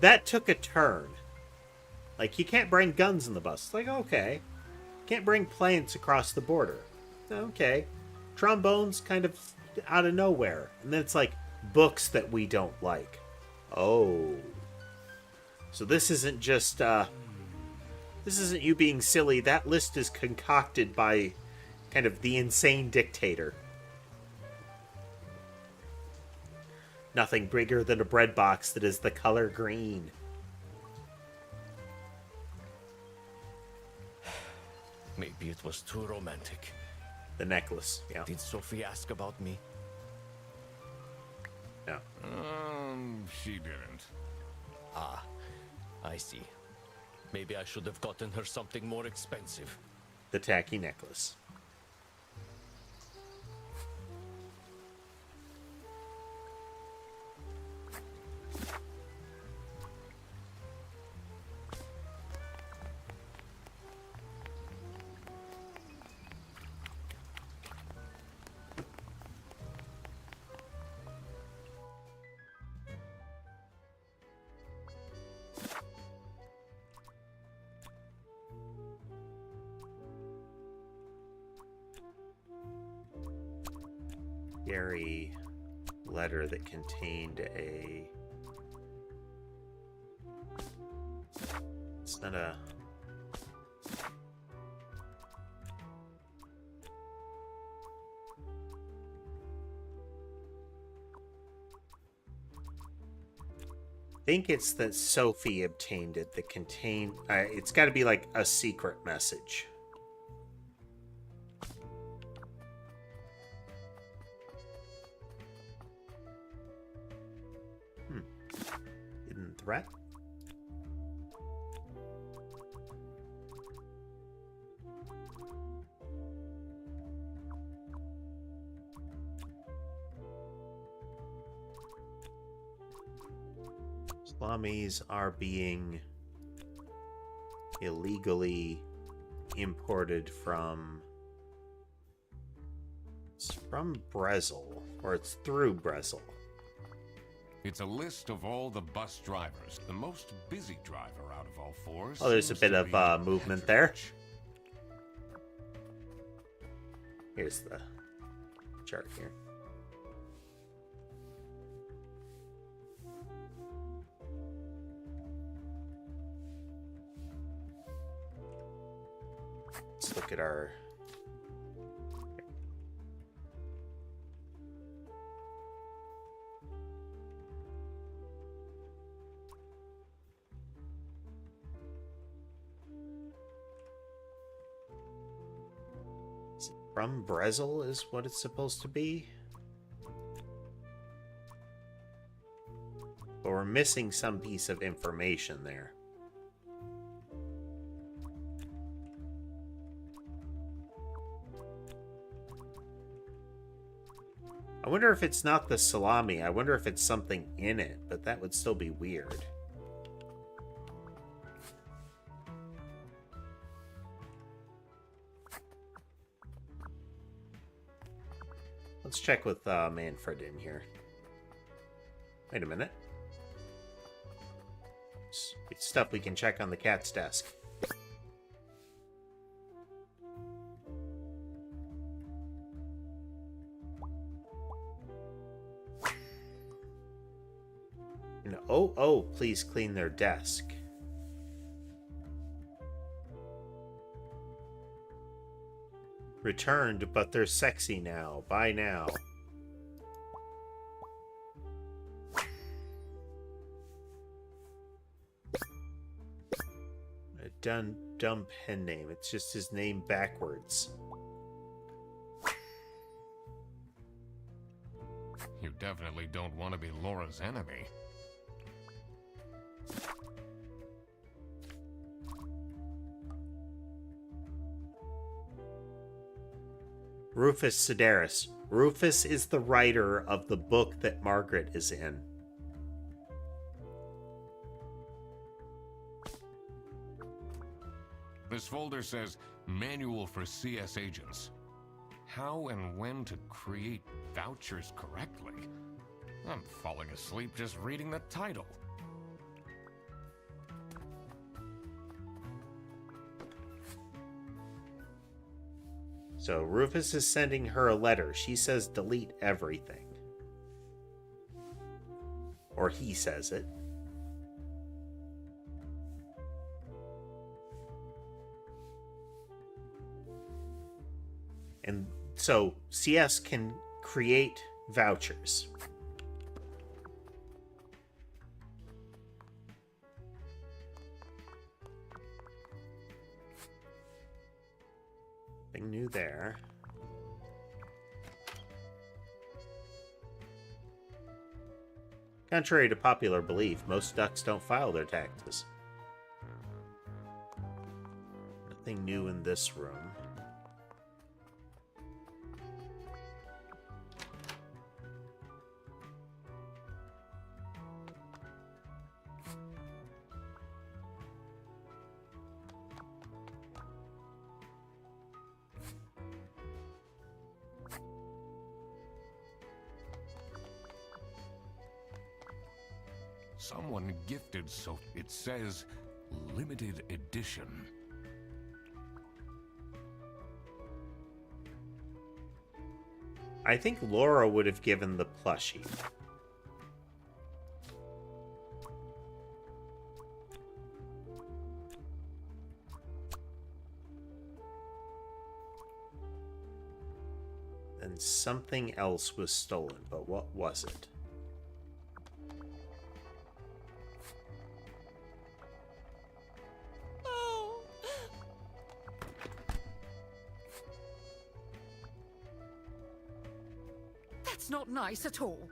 That took a turn. Like, you can't bring guns in the bus. It's like, okay. Can't bring plants across the border. Okay. Trombones kind of out of nowhere. And then it's like, books that we don't like. Oh. So this isn't just, this isn't you being silly. That list is concocted by kind of the insane dictator. Nothing bigger than a bread box that is the color green. Maybe it was too romantic. The necklace, yeah. Did Sophie ask about me? No. She didn't. Ah, I see. Maybe I should have gotten her something more expensive. The tacky necklace. Scary letter that contained a... It's not a... I think it's that Sophie obtained it that contained... it's got to be like a secret message. Hidden threat. Salamis are being illegally imported from... It's from Brezel, or it's through Brezel. It's a list of all the bus drivers. The most busy driver out of all four. Oh, there's a bit of movement there. Here's the chart here. Let's look at our... From Brezel is what it's supposed to be. But we're missing some piece of information there. I wonder if it's not the Salami. I wonder if it's something in it, but that would still be weird. Let's check with Manfred in here. Wait a minute. It's stuff we can check on the cat's desk. And oh, please clean their desk. Returned, but they're sexy now. Bye now. A dumb pen name. It's just his name backwards. You definitely don't want to be Laura's enemy. Rufus Sedaris. Rufus is the writer of the book that Margaret is in. This folder says Manual for CS Agents. How and when to create vouchers correctly. I'm falling asleep just reading the title. So Rufus is sending her a letter. She says delete everything. Or he says it. And so CS can create vouchers. Nothing new there. Contrary to popular belief, most ducks don't file their taxes. Nothing new in this room. Someone gifted, so it says limited edition. I think Laura would have given the plushie. And something else was stolen, but what was it? That's not nice at all.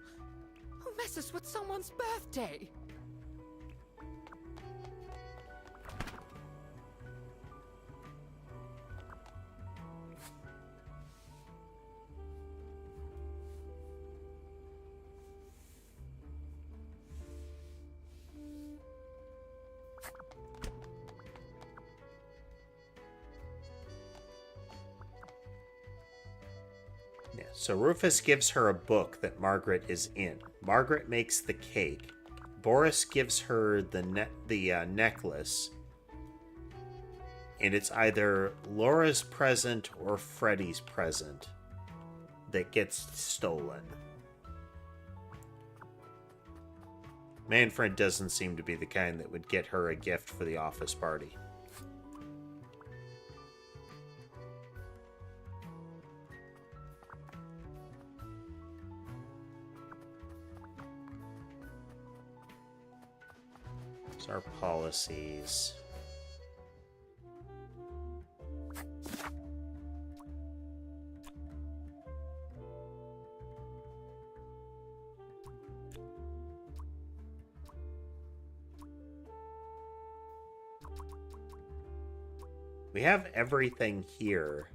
Who messes with someone's birthday? So Rufus gives her a book that Margaret is in. Margaret makes the cake. Boris gives her the necklace. And it's either Laura's present or Freddy's present that gets stolen. Manfred doesn't seem to be the kind that would get her a gift for the office party. So our policies. We have everything here.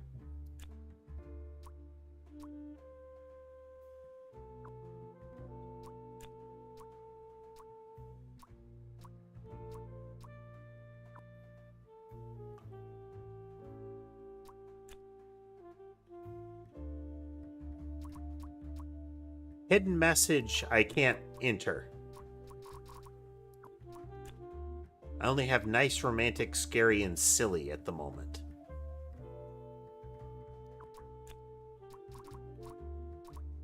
Hidden message I can't enter. I only have nice, romantic, scary, and silly at the moment.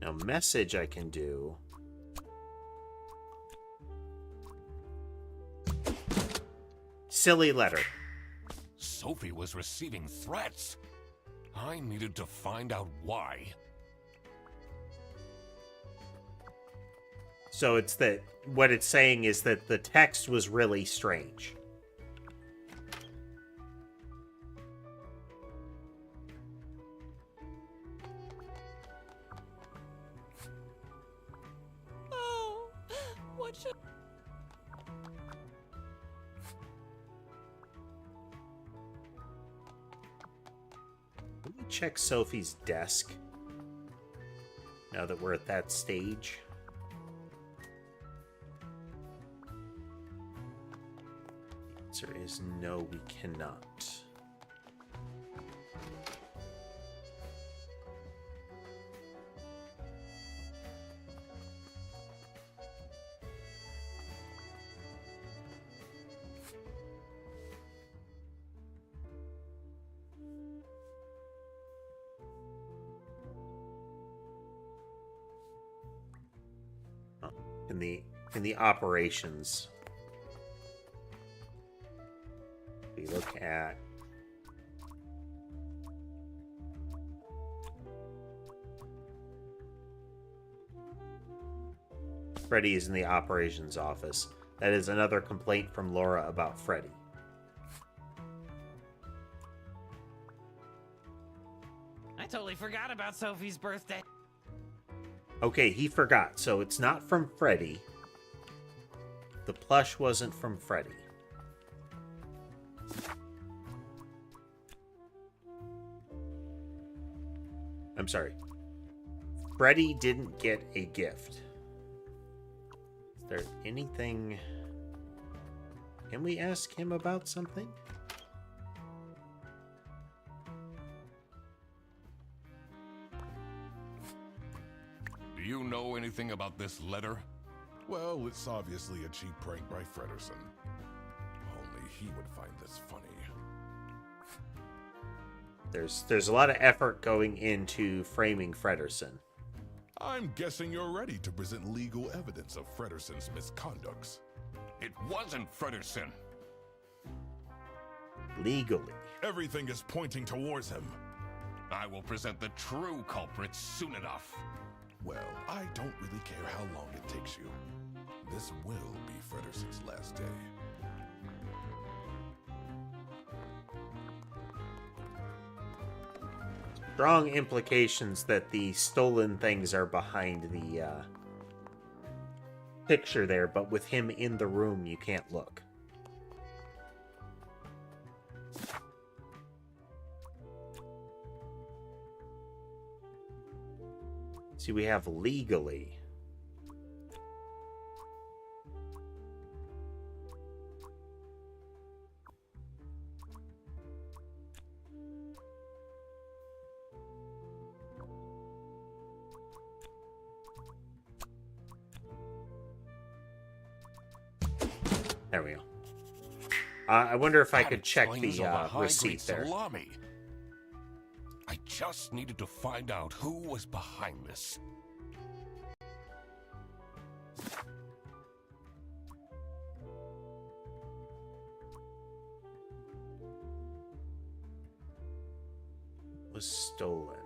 Now, message I can do. Silly letter. Sophie was receiving threats. I needed to find out why. So it's that what it's saying is that the text was really strange. Oh, what should... Let me check Sophie's desk. Now that we're at that stage. The answer is no, we cannot. In the operations, we look at Freddy is in the operations office. That is another complaint from Laura about Freddy. I totally forgot about Sophie's birthday. Okay, he forgot. So it's not from Freddy. The plush wasn't from Freddy. I'm sorry. Freddy didn't get a gift. Is there anything... Can we ask him about something? Do you know anything about this letter? Well, it's obviously a cheap prank by Frederson. Only he would find this funny. There's a lot of effort going into framing Frederson. I'm guessing you're ready to present legal evidence of Frederson's misconducts. It wasn't Frederson. Legally. Everything is pointing towards him. I will present the true culprit soon enough. Well, I don't really care how long it takes you. This will be Frederson's last day. Strong implications that the stolen things are behind the picture there, but with him in the room, you can't look. See, we have legally. There we go. I wonder if I That could check explains the all high-grade receipt there. Salami. I just needed to find out who was behind this. Was stolen.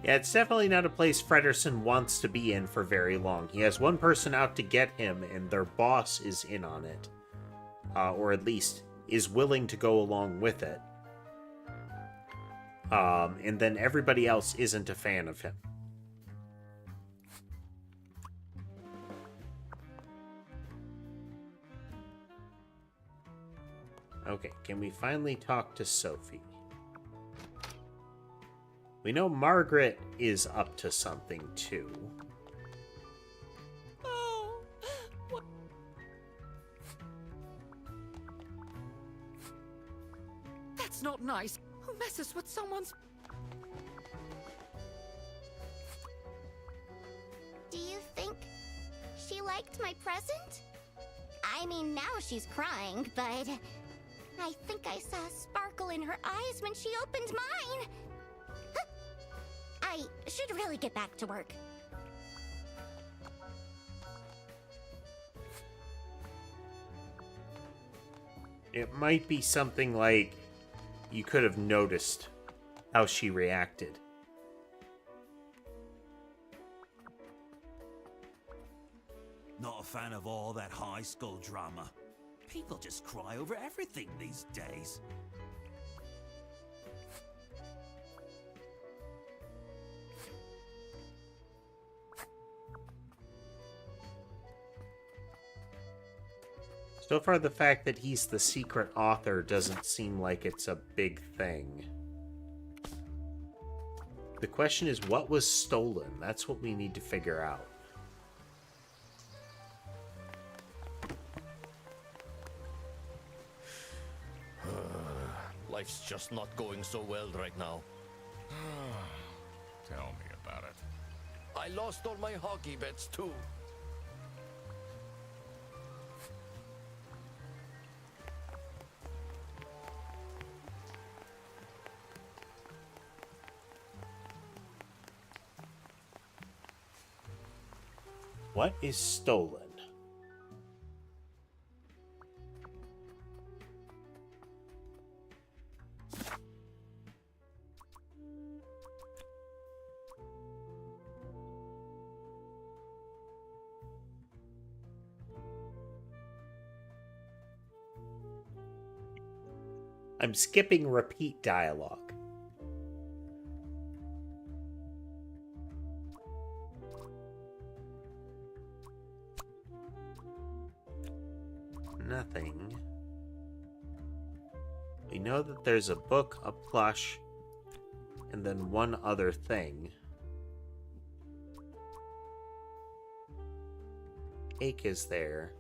Yeah, it's definitely not a place Fredersen wants to be in for very long. He has one person out to get him, and their boss is in on it. Or at least is willing to go along with it. And then everybody else isn't a fan of him. Okay, can we finally talk to Sophie? We know Margaret is up to something, too. Oh, what? That's not nice. Who messes with someone's... Do you think she liked my present? I mean, now she's crying, but I think I saw a sparkle in her eyes when she opened mine. Huh. I should really get back to work. It might be something like you could have noticed how she reacted. Not a fan of all that high school drama. People just cry over everything these days. So far, the fact that he's the secret author doesn't seem like it's a big thing. The question is, what was stolen? That's what we need to figure out. Life's just not going so well right now. Tell me about it. I lost all my hockey bets too. What is stolen? I'm skipping repeat dialogue. Nothing. We know that there's a book, a plush, and then one other thing. Cake is there.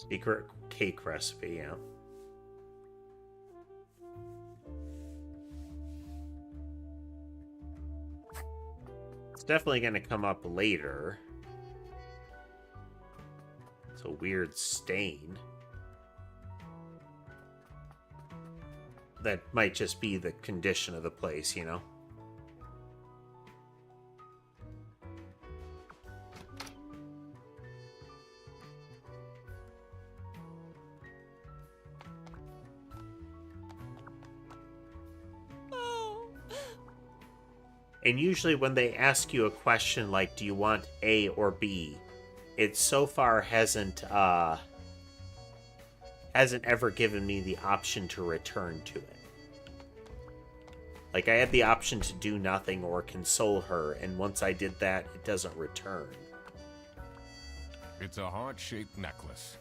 Secret cake recipe, yeah. It's definitely going to come up later. It's a weird stain. That might just be the condition of the place, you know? And usually when they ask you a question like, do you want A or B, it so far hasn't ever given me the option to return to it. Like, I had the option to do nothing or console her, and once I did that, it doesn't return. It's a heart-shaped necklace.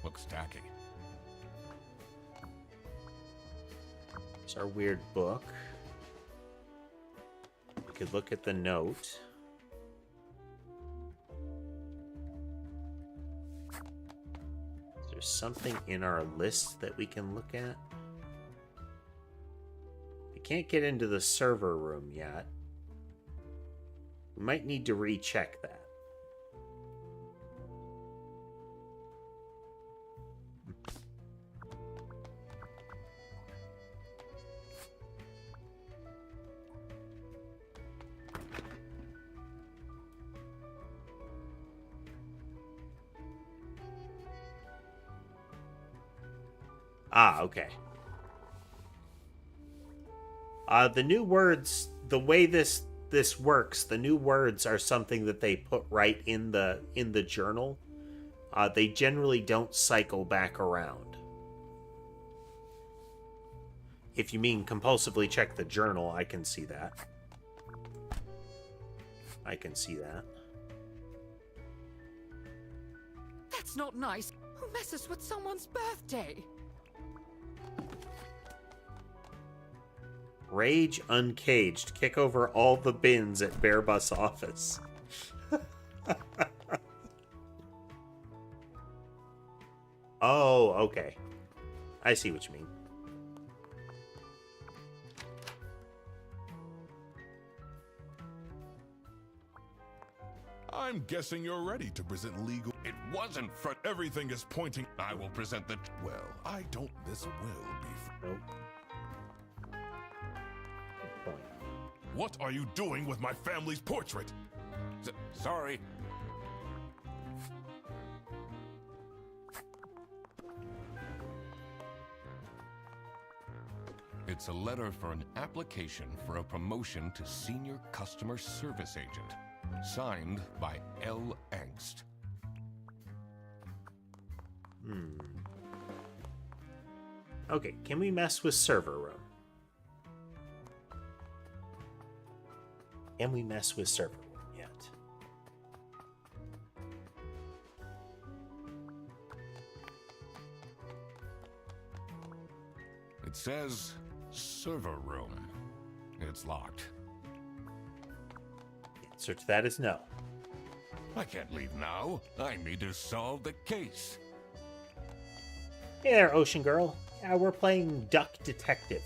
Looks tacky. It's our weird book. We could look at the note. Is there something in our list that we can look at? We can't get into the server room yet. We might need to recheck that. Ah, okay. The new words, the way this works, the new words are something that they put right in the journal. They generally don't cycle back around. If you mean compulsively check the journal, I can see that. I can see that. That's not nice. Who messes with someone's birthday? Rage uncaged. Kick over all the bins at Bearbus office. Oh, okay. I see what you mean. I'm guessing you're ready to present legal. It wasn't for... Everything is pointing. I will present the... Well, I don't. This will be. Nope. Good point. What are you doing with my family's portrait? Sorry. It's a letter for an application for a promotion to Senior Customer Service Agent. Signed by L. Angst. Okay, can we mess with server room? Can we mess with server room yet? It says server room. It's locked. The answer to that is no. I can't leave now. I need to solve the case. Hey there, Ocean Girl. Yeah, we're playing Duck Detective.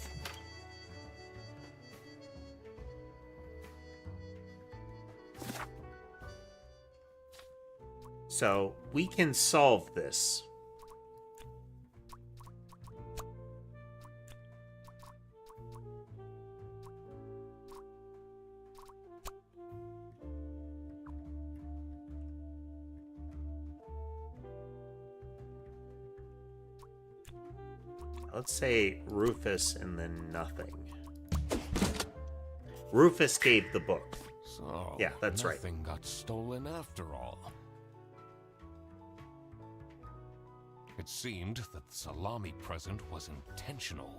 So, we can solve this. Let's say Rufus and then nothing. Rufus gave the book. So, Yeah, that's right. Nothing got stolen after all. It seemed that the Salami present was intentional.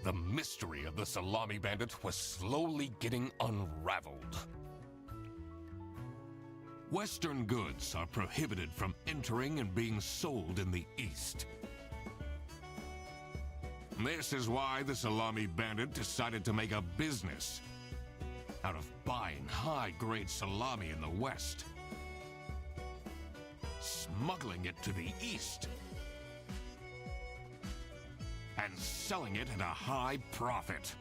The mystery of the Salami bandit was slowly getting unraveled. Western goods are prohibited from entering and being sold in the East. This is why the Salami bandit decided to make a business out of buying high-grade salami in the West, smuggling it to the East, and selling it at a high profit.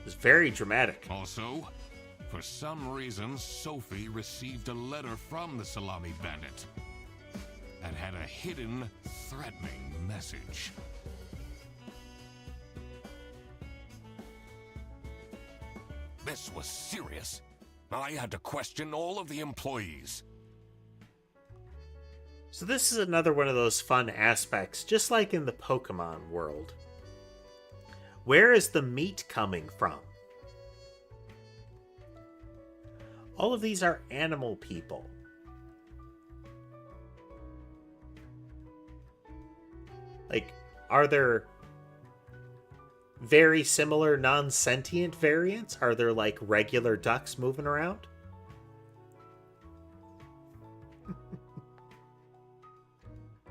It's very dramatic. Also, for some reason, Sophie received a letter from the Salami bandit that had a hidden, threatening message. This was serious. I had to question all of the employees. So this is another one of those fun aspects, just like in the Pokemon world, Where is the meat coming from? All of these are animal people. Like, are there very similar non-sentient variants? Are there, like, regular ducks moving around?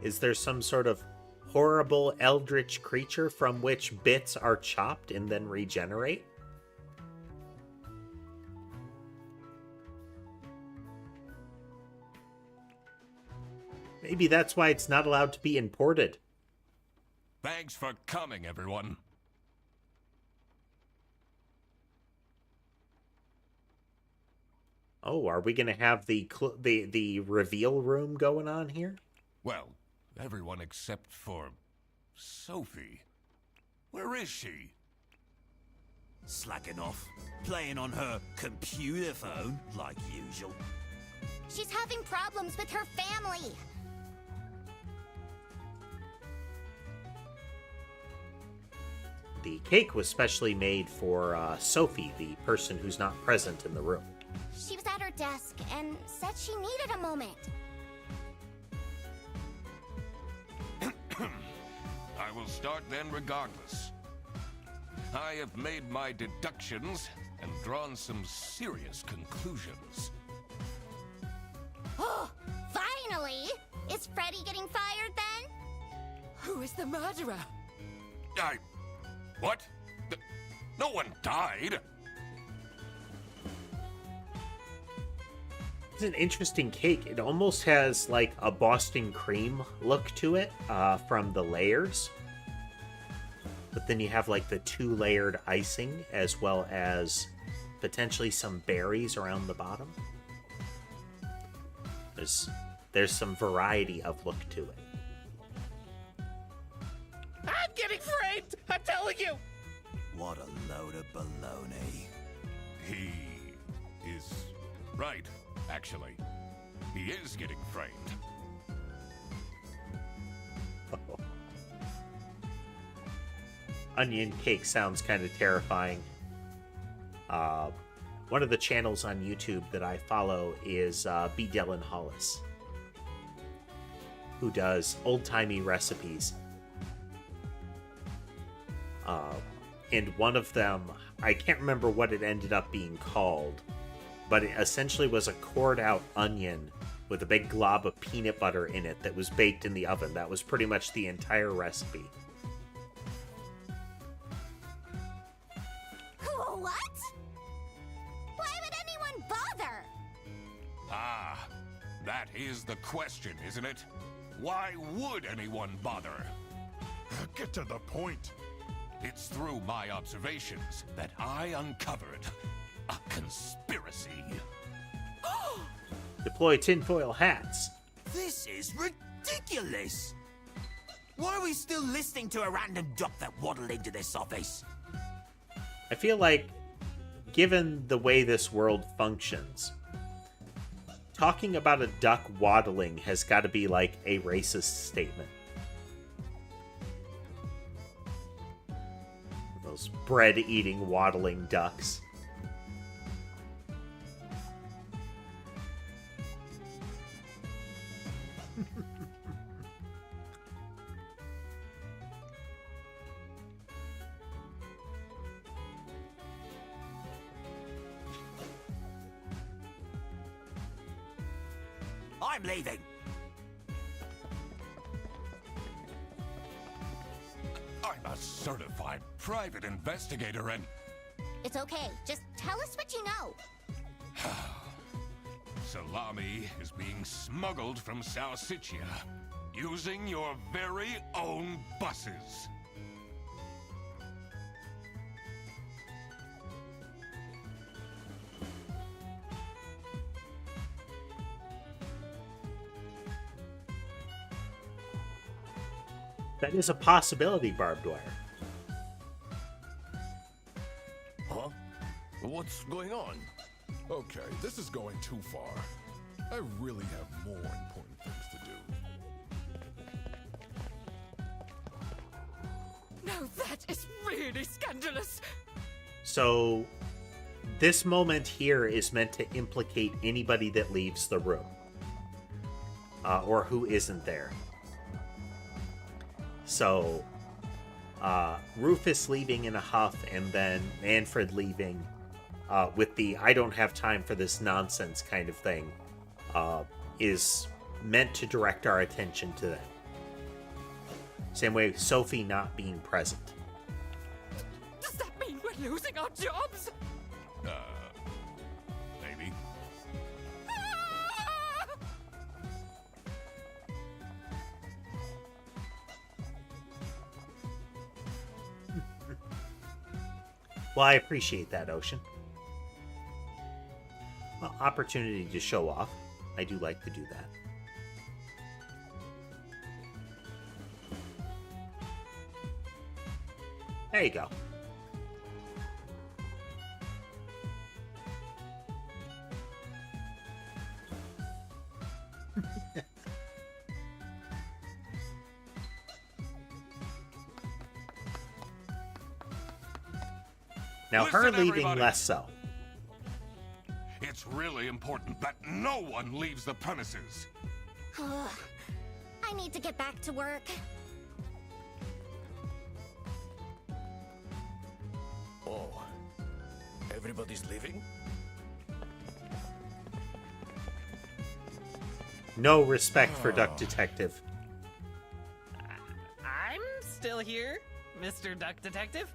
Is there some sort of horrible eldritch creature from which bits are chopped and then regenerate? Maybe that's why it's not allowed to be imported. Thanks for coming, everyone. Oh, are we going to have the reveal room going on here? Well, everyone except for Sophie. Where is she? Slacking off, playing on her computer phone, like usual. She's having problems with her family. The cake was specially made for Sophie, the person who's not present in the room. She was at her desk and said she needed a moment. I will start then regardless. I have made my deductions and drawn some serious conclusions. Oh, finally! Is Freddy getting fired then? Who is the murderer? What? No one died! It's an interesting cake. It almost has like a Boston cream look to it from the layers. But then you have like the 2-layered icing as well as potentially some berries around the bottom. There's some variety of look to it. I'm getting framed! I'm telling you! What a load of baloney. He is right, actually. He is getting framed. Onion cake sounds kind of terrifying. One of the channels on YouTube that I follow is B. Dylan Hollis, who does old-timey recipes. And one of them, I can't remember what it ended up being called, but it essentially was a cored-out onion with a big glob of peanut butter in it that was baked in the oven. That was pretty much the entire recipe. What? Why would anyone bother? Ah, that is the question, isn't it? Why would anyone bother? Get to the point. It's through my observations that I uncovered a conspiracy. Deploy tinfoil hats. This is ridiculous! Why are we still listening to a random duck that waddled into this office? I feel like, given the way this world functions, talking about a duck waddling has got to be like a racist statement. Those bread-eating, waddling ducks. I'm leaving. I'm a certified private investigator and... It's okay. Just tell us what you know. Salami is being smuggled from Salsichia using your very own buses. That is a possibility, Barbed Wire. Huh? What's going on? Okay, this is going too far. I really have more important things to do. No, that is really scandalous. So, this moment here is meant to implicate anybody that leaves the room. Or who isn't there. So, Rufus leaving in a huff, and then Manfred leaving with the I don't have time for this nonsense kind of thing, is meant to direct our attention to them. Same way Sophie not being present. Does that mean we're losing our jobs? Maybe. Well, I appreciate that, Ocean. Well, opportunity to show off. I do like to do that. There you go. Now, her Listen, leaving everybody. less so. It's really important that no one leaves the premises. I need to get back to work. Oh, everybody's leaving? No respect for Duck Detective. I'm still here, Mr. Duck Detective.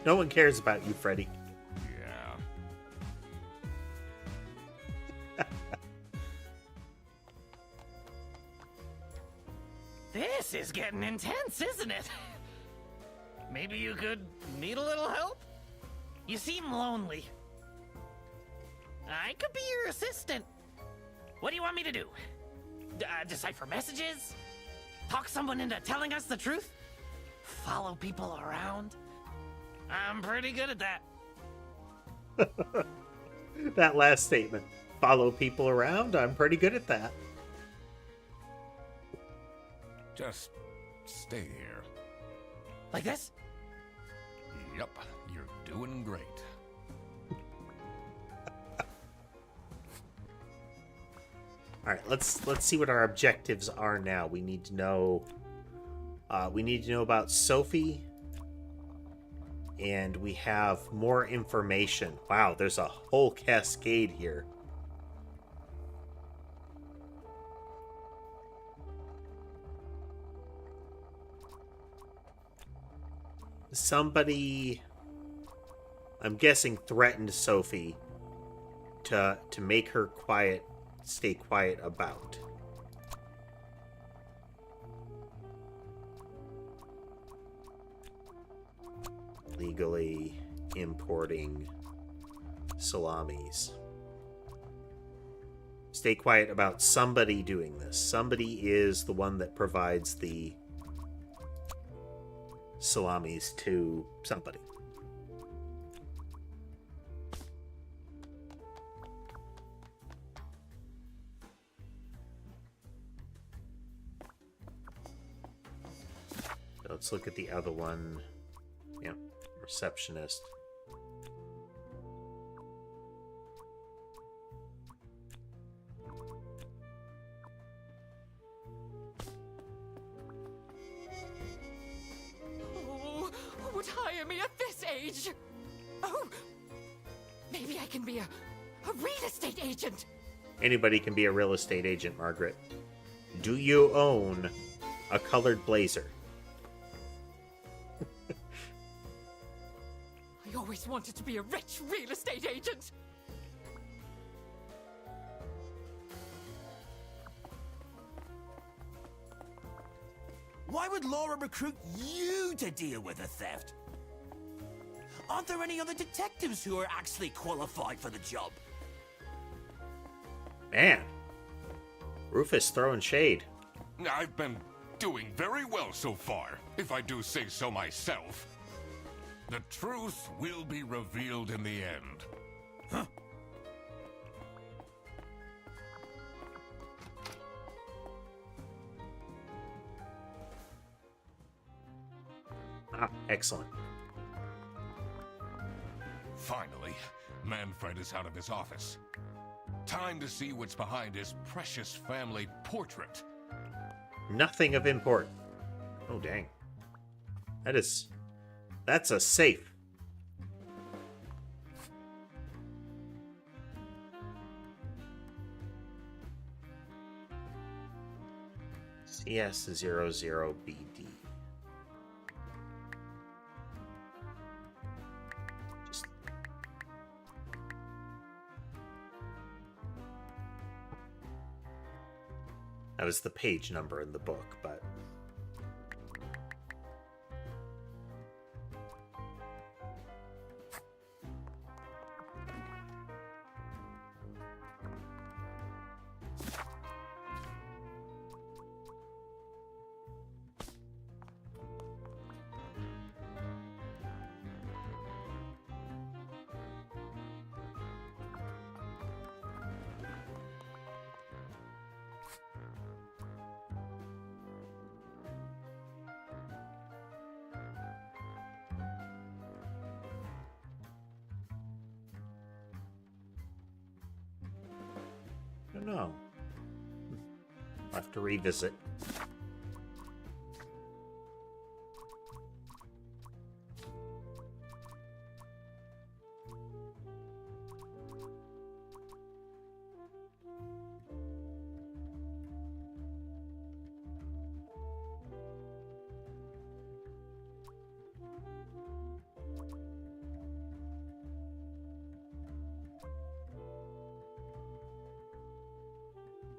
No one cares about you, Freddy. Yeah. This is getting intense, isn't it? Maybe you could need a little help? You seem lonely. I could be your assistant. What do you want me to do? Decipher messages? Talk someone into telling us the truth? Follow people around? I'm pretty good at that. That last statement. Follow people around? I'm pretty good at that. Just stay here. Like this? Yep, you're doing great. All right, let's see what our objectives are now. We need to know. We need to know about Sophie, and we have more information. Wow, there's a whole cascade here. Somebody, I'm guessing, threatened Sophie to make her quiet, stay quiet about. Legally importing salamis. Stay quiet about somebody doing this. Somebody is the one that provides the salamis to somebody. Let's look at the other one. Yeah, receptionist. Oh, who would hire me at this age? Oh, maybe I can be a real estate agent. Anybody can be a real estate agent, Margaret. Do you own a colored blazer? I always wanted to be a rich real estate agent. Why would Laura recruit you to deal with the theft? Aren't there any other detectives who are actually qualified for the job? Man, Rufus throwing shade. I've been doing very well so far, if I do say so myself. The truth will be revealed in the end. Huh? Excellent. Finally, Manfred is out of his office. Time to see what's behind his precious family portrait. Nothing of import. Oh, dang. That's a safe. CS00BD. That was the page number in the book, but... I don't know. I'll have to revisit.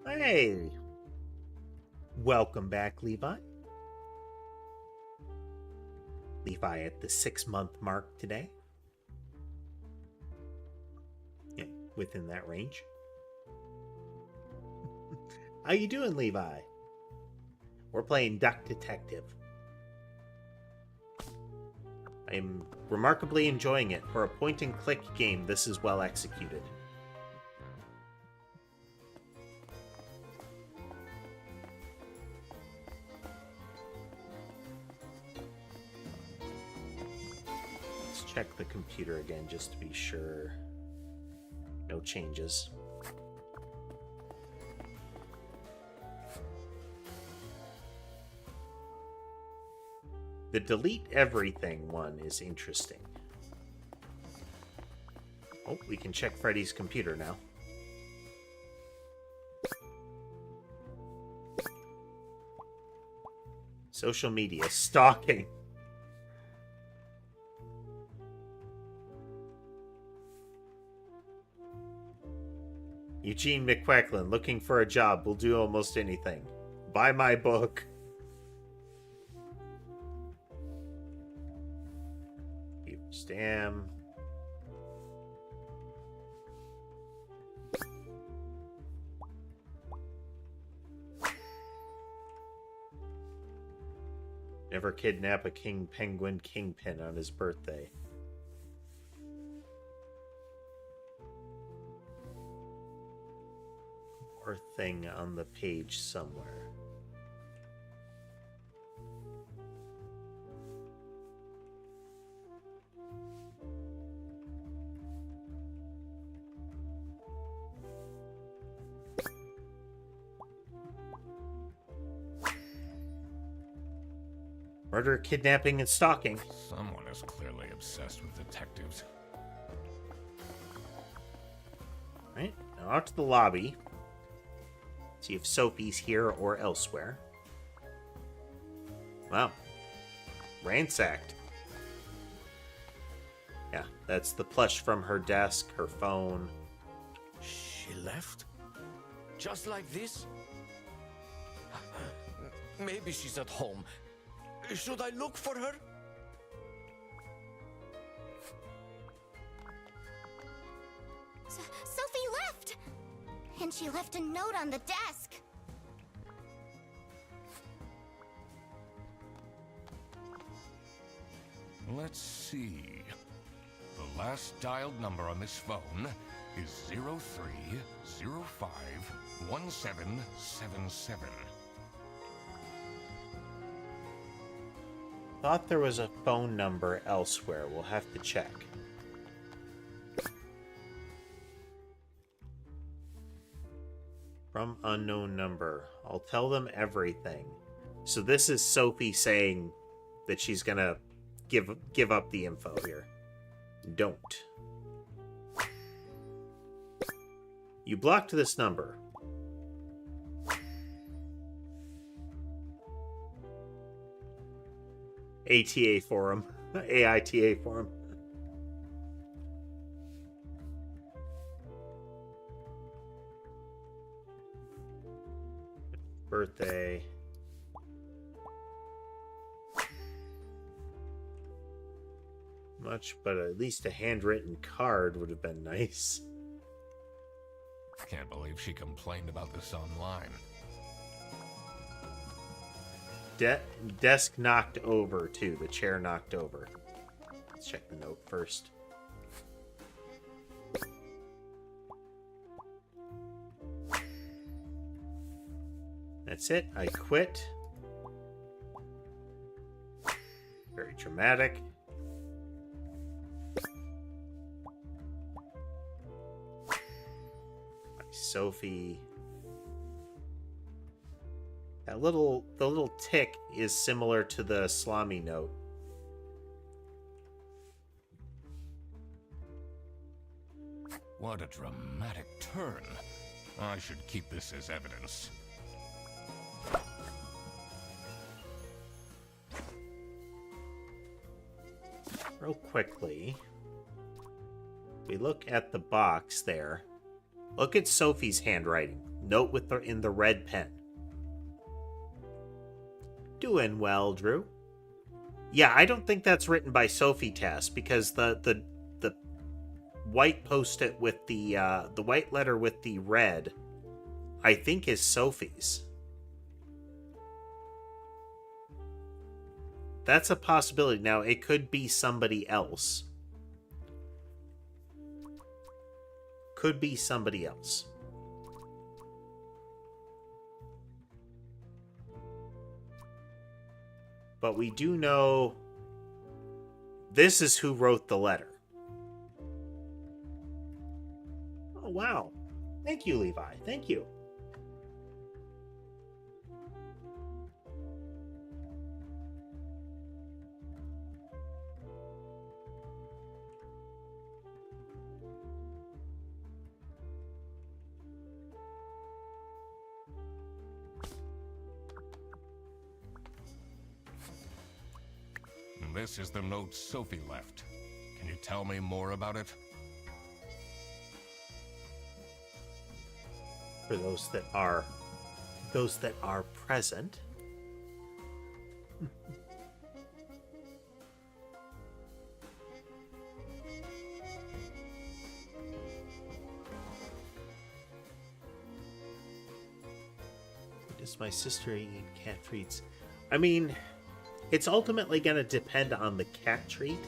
Hey! Welcome back, Levi. Levi at the 6-month mark today. Yeah, within that range. How you doing, Levi? We're playing Duck Detective. I'm remarkably enjoying it. For a point-and-click game, this is well executed. Check the computer again just to be sure. No changes. The delete everything one is interesting. Oh, we can check Freddy's computer now. Social media stalking. Eugene McQuacklin, looking for a job, will do almost anything. Buy my book. Stam. Never kidnap a king penguin kingpin on his birthday. Or thing on the page somewhere. Murder, kidnapping, and stalking. Someone is clearly obsessed with detectives. Right, now out to the lobby. See if Sophie's here or elsewhere. Wow. Ransacked. Yeah, that's the plush from her desk, her phone. She left? Just like this? Maybe she's at home. Should I look for her? Sophie left! And she left a note on the desk. Let's see. The last dialed number on this phone is 03051777. thought there was a phone number elsewhere. We'll have to check. From unknown number. I'll tell them everything. So this is Sophie saying that she's gonna give up the info here. Don't. You blocked this number. ATA forum. AITA forum. Birthday. Much, but at least a handwritten card would have been nice. Can't believe she complained about this online. Desk knocked over, too. The chair knocked over. Let's check the note first. That's it. I quit. Very dramatic. Sophie. The little tick is similar to the Salami note. What a dramatic turn. I should keep this as evidence. Real quickly, we look at the box there. Look at Sophie's handwriting. Note in the red pen. Doing well, Drew. Yeah, I don't think that's written by Sophie Tess because the white post-it with the white letter with the red, I think is Sophie's. That's a possibility. Now, it could be somebody else. Could be somebody else. But we do know this is who wrote the letter. Oh, wow. Thank you, Levi. Thank you. This is the note Sophie left. Can you tell me more about it? For those that are present. Does my sister eat cat treats? I mean, it's ultimately going to depend on the cat treat.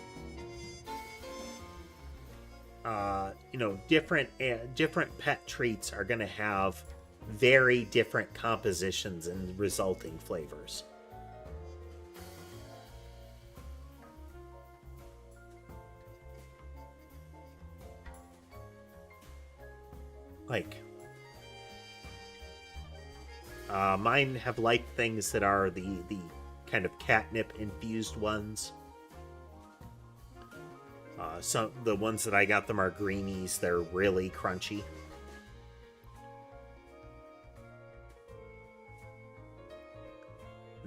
Different pet treats are going to have very different compositions and resulting flavors. Mine have liked things that are the kind of catnip infused ones. Some the ones that I got them are greenies. They're really crunchy.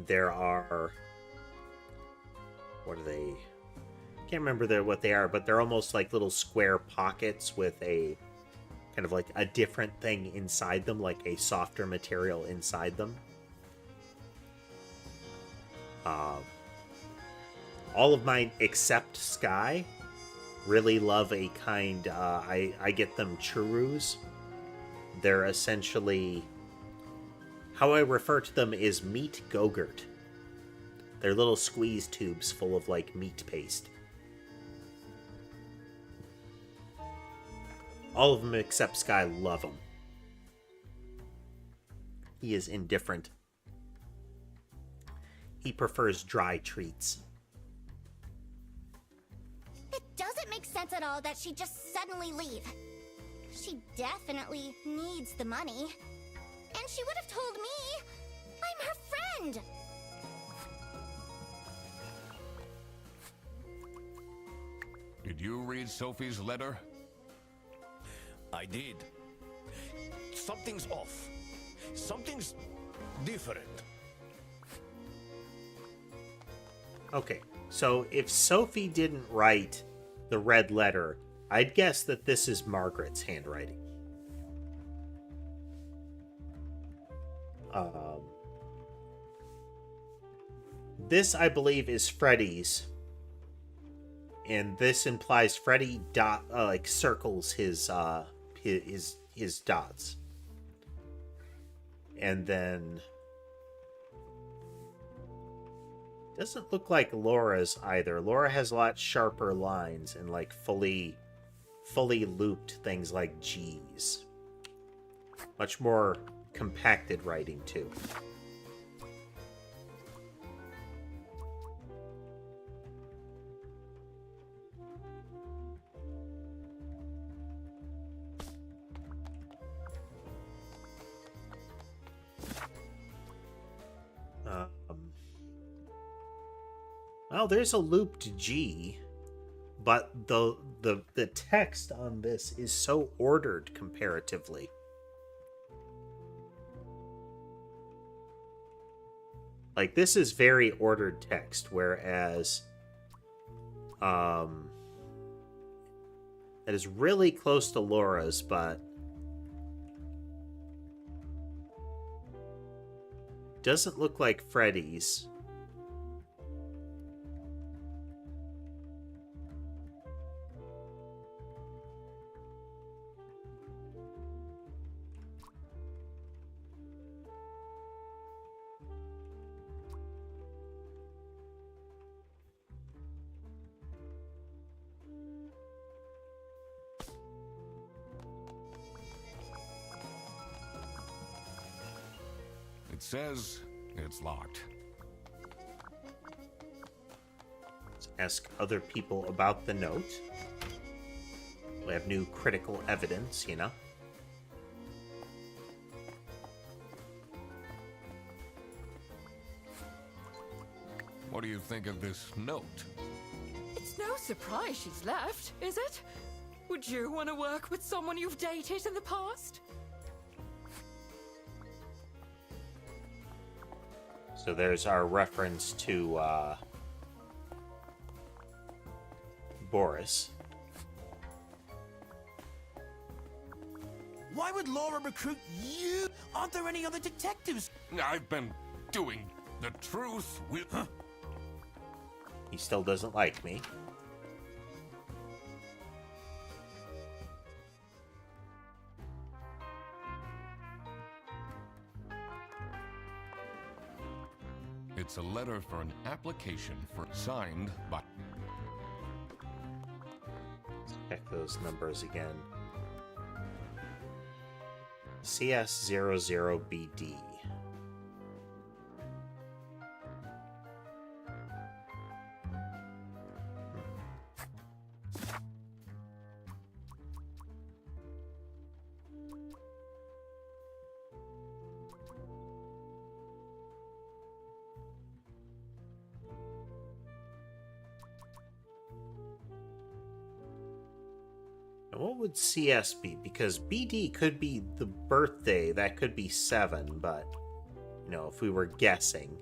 There are, what are they? Can't remember what they are, but they're almost like little square pockets with a kind of like a different thing inside them, like a softer material inside them. All of mine except Sky really love a kind, I get them churros. They're essentially, how I refer to them is meat Go-Gurt. They're little squeeze tubes full of like meat paste. All of them except Sky love them. He is indifferent. He prefers dry treats. sense at all that she'd just suddenly leave. She definitely needs the money. And she would have told me. I'm her friend. Did you read Sophie's letter? I did. Something's off. Something's different. Okay, so if Sophie didn't write the red letter, I'd guess that this is Margaret's handwriting. This, I believe, is Freddy's, and this implies Freddy circles his dots, and then doesn't look like Laura's either. Laura has a lot sharper lines and like fully looped things like G's. Much more compacted writing too. Well, there's a looped G, but the text on this is so ordered comparatively. Like, this is very ordered text, whereas it is really close to Laura's, but doesn't look like Freddy's. It says it's locked. Let's ask other people about the note. We have new critical evidence, you know? What do you think of this note? It's no surprise she's left, is it? Would you want to work with someone you've dated in the past? So there's our reference to Boris. Why would Laura recruit you? Aren't there any other detectives? I've been doing the truth with... Huh? He still doesn't like me. It's a letter for an application signed by... Check those numbers again. CS00BD. What would CS be? Because BD could be the birthday. That could be 7, but, you know, if we were guessing.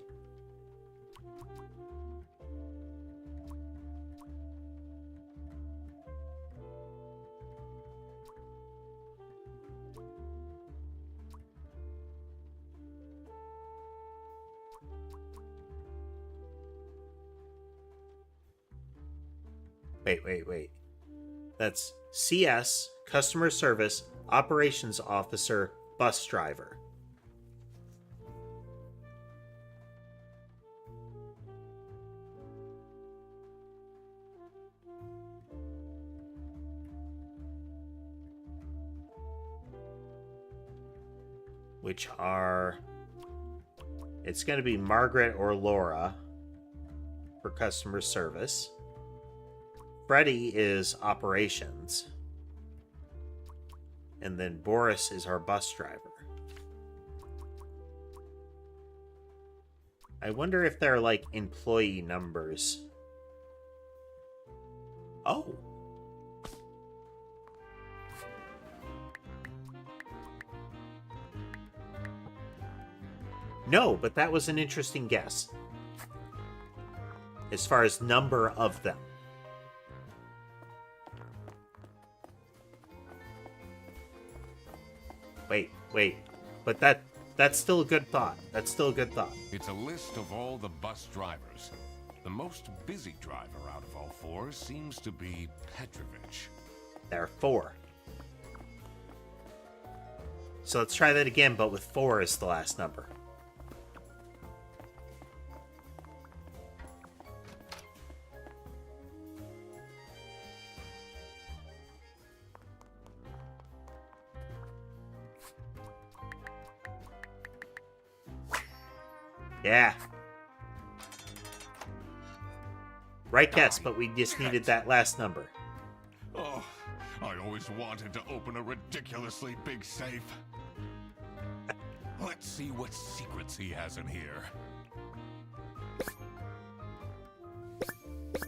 Wait. That's CS, Customer Service, Operations Officer, Bus Driver. Which are... It's going to be Margaret or Laura for Customer Service. Freddy is operations. And then Boris is our bus driver. I wonder if they're like employee numbers. Oh. No, but that was an interesting guess. As far as number of them. Wait. But that's still a good thought. That's still a good thought. It's a list of all the bus drivers. The most busy driver out of all four seems to be Petrovich. There are 4. So let's try that again, but with 4 as the last number. Yeah. Right guess, but we just needed that last number. Oh, I always wanted to open a ridiculously big safe. Let's see what secrets he has in here.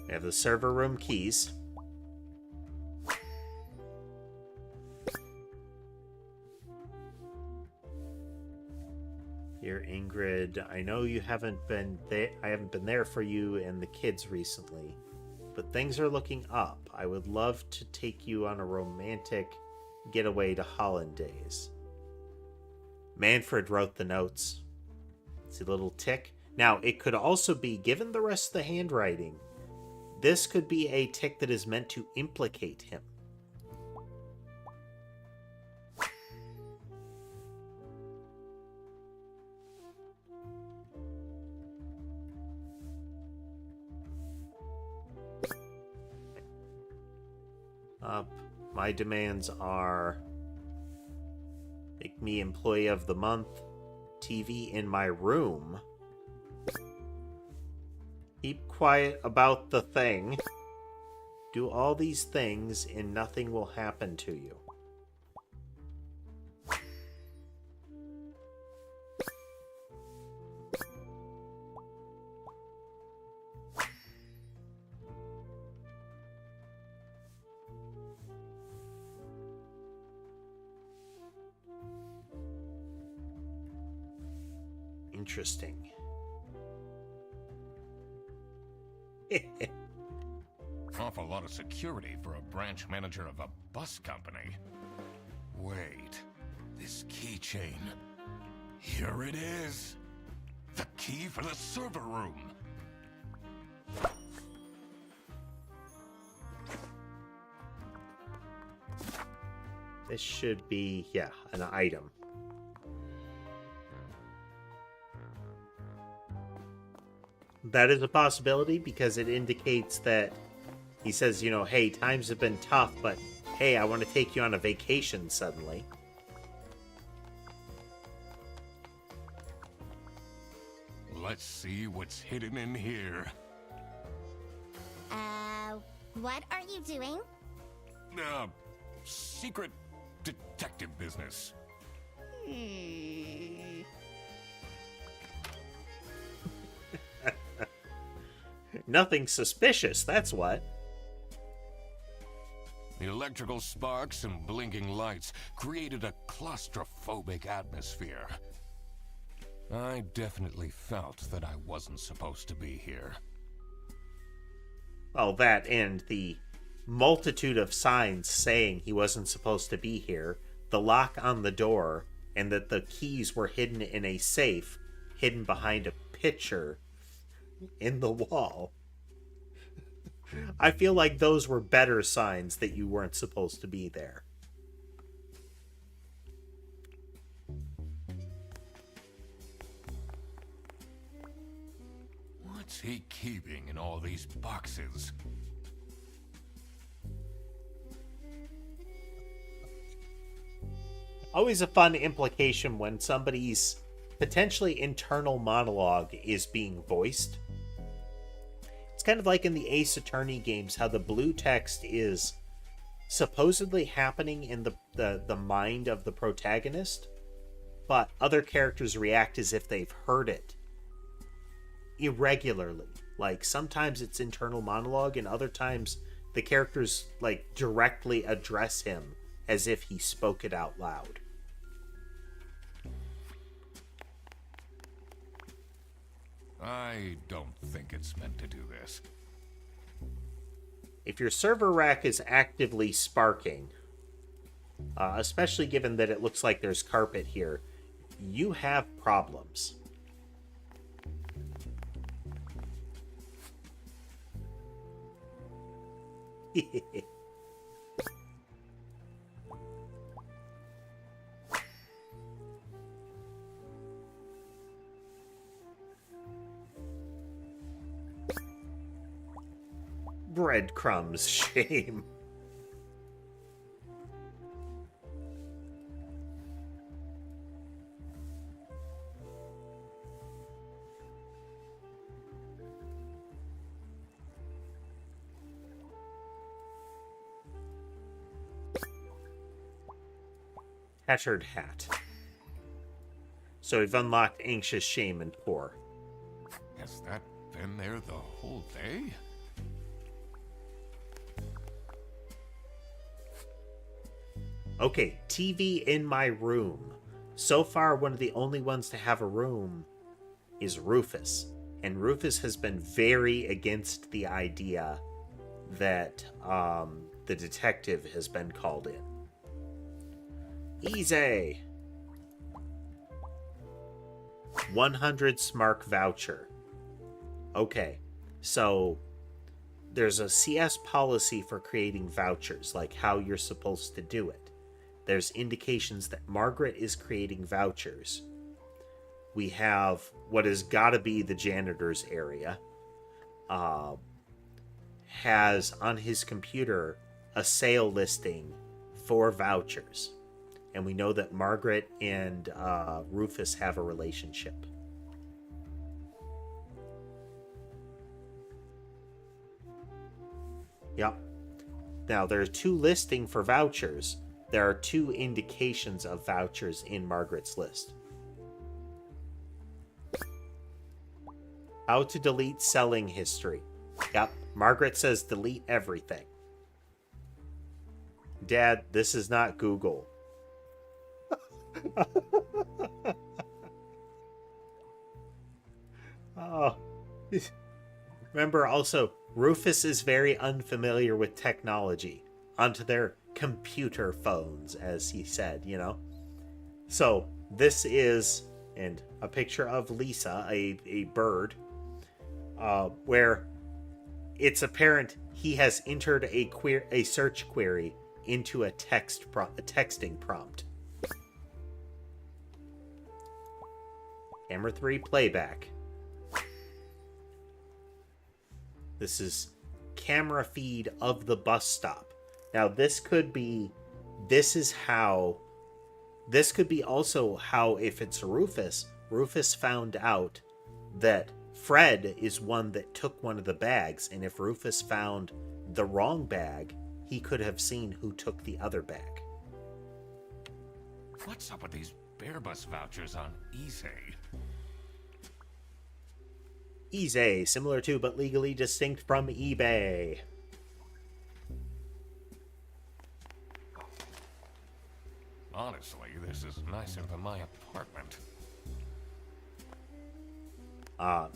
We have the server room keys. Dear Ingrid, I know you haven't been there. I haven't been there for you and the kids recently, but things are looking up. I would love to take you on a romantic getaway to Hollandaise. Manfred wrote the notes. See a little tick? Now, it could also be, given the rest of the handwriting, this could be a tick that is meant to implicate him. My demands are make me employee of the month, TV in my room, keep quiet about the thing, do all these things and nothing will happen to you. Interesting. Awful lot of security for a branch manager of a bus company. Wait, this keychain. Here it is. The key for the server room. This should be, yeah, an item. That is a possibility because it indicates that he says, you know, hey, times have been tough, but hey, I want to take you on a vacation suddenly. Let's see what's hidden in here. What are you doing? Secret detective business. Nothing suspicious, that's what. The electrical sparks and blinking lights created a claustrophobic atmosphere. I definitely felt that I wasn't supposed to be here. Well, that and the multitude of signs saying he wasn't supposed to be here, the lock on the door, and that the keys were hidden in a safe, hidden behind a picture in the wall. I feel like those were better signs that you weren't supposed to be there. What's he keeping in all these boxes? Always a fun implication when somebody's potentially internal monologue is being voiced. It's kind of like in the Ace Attorney games, how the blue text is supposedly happening in the mind of the protagonist, but other characters react as if they've heard it irregularly. Like, sometimes it's internal monologue, and other times the characters, like, directly address him as if he spoke it out loud. I don't think it's meant to do this. If your server rack is actively sparking, especially given that it looks like there's carpet here, you have problems. Breadcrumbs, shame. Hatchered hat. So we've unlocked anxious, shame, and poor. Has that been there the whole day? Okay, TV in my room. So far, one of the only ones to have a room is Rufus. And Rufus has been very against the idea that the detective has been called in. Easy! 100 Smark voucher. Okay, so there's a CS policy for creating vouchers, like how you're supposed to do it. There's indications that Margaret is creating vouchers. We have what has got to be the janitor's area. Has on his computer a sale listing for vouchers. And we know that Margaret and Rufus have a relationship. Yep. Now, there are 2 listings for vouchers. There are 2 indications of vouchers in Margaret's list. How to delete selling history. Yep, Margaret says delete everything. Dad, this is not Google. Oh. Remember also, Rufus is very unfamiliar with technology. Onto their computer phones, as he said, you know? So, this is, and a picture of Lisa, a bird, where it's apparent he has entered a search query into a texting prompt. Camera 3 playback. This is camera feed of the bus stop. Now this could be also how, if it's Rufus found out that Fred is one that took one of the bags, and if Rufus found the wrong bag, he could have seen who took the other bag. What's up with these Bearbus vouchers on eBay? eBay, similar to but legally distinct from eBay. Honestly, this is nicer than my apartment.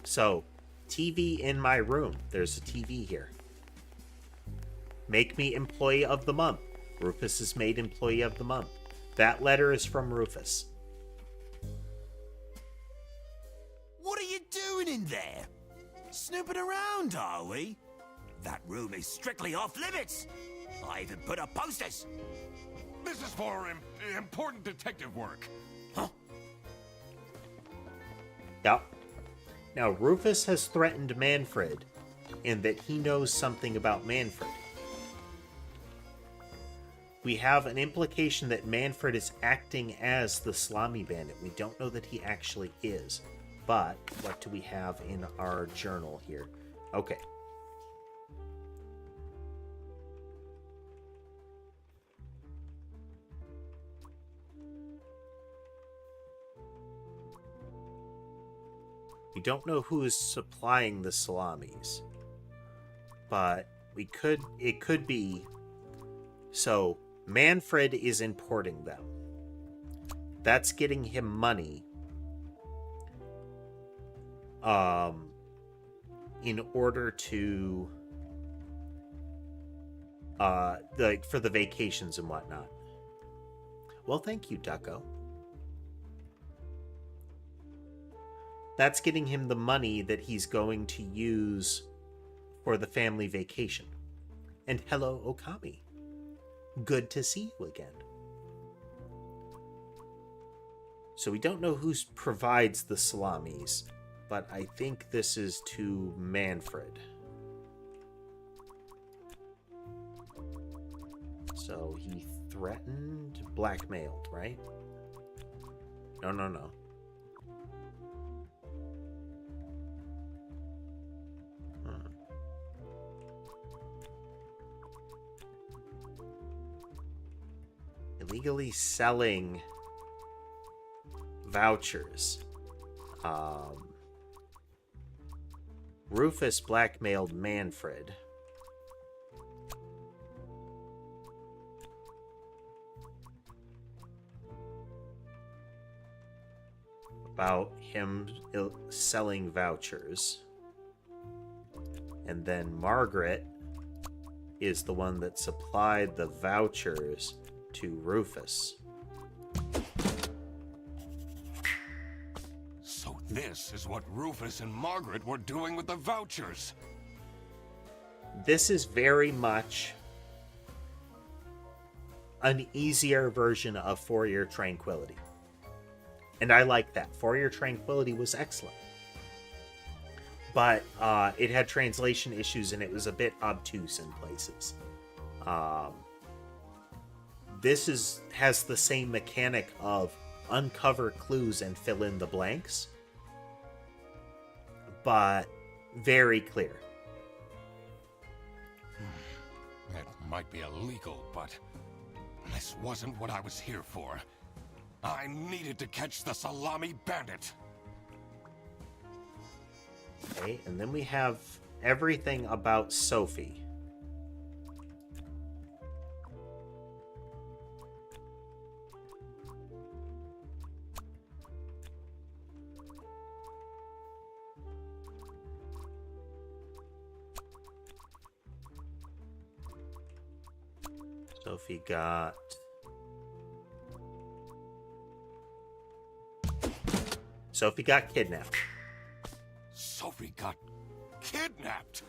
So, TV in my room. There's a TV here. Make me employee of the month. Rufus is made employee of the month. That letter is from Rufus. What are you doing in there? Snooping around, are we? That room is strictly off limits. I even put up posters. This is for important detective work. Huh? Yep. Now, Rufus has threatened Manfred in that he knows something about Manfred. We have an implication that Manfred is acting as the Salami bandit. We don't know that he actually is. But what do we have in our journal here? Okay. We don't know who is supplying the salamis, but it could be. So Manfred is importing them. That's getting him money. In order to like for the vacations and whatnot. Well, thank you, Ducko. That's getting him the money that he's going to use for the family vacation. And hello, Okami. Good to see you again. So we don't know who provides the salamis, but I think this is to Manfred. So he threatened, blackmailed, right? No. Illegally selling vouchers. Rufus blackmailed Manfred. About him selling vouchers. And then Margaret is the one that supplied the vouchers to Rufus. So this is what Rufus and Margaret were doing with the vouchers. This is very much an easier version of For Your Tranquility. And I like that. For Your Tranquility was excellent. But it had translation issues and it was a bit obtuse in places. This has the same mechanic of uncover clues and fill in the blanks, but very clear. It might be illegal, but this wasn't what I was here for. I needed to catch the Salami bandit. Okay, and then we have everything about Sophie. Sophie got... Sophie got kidnapped. Sophie got kidnapped?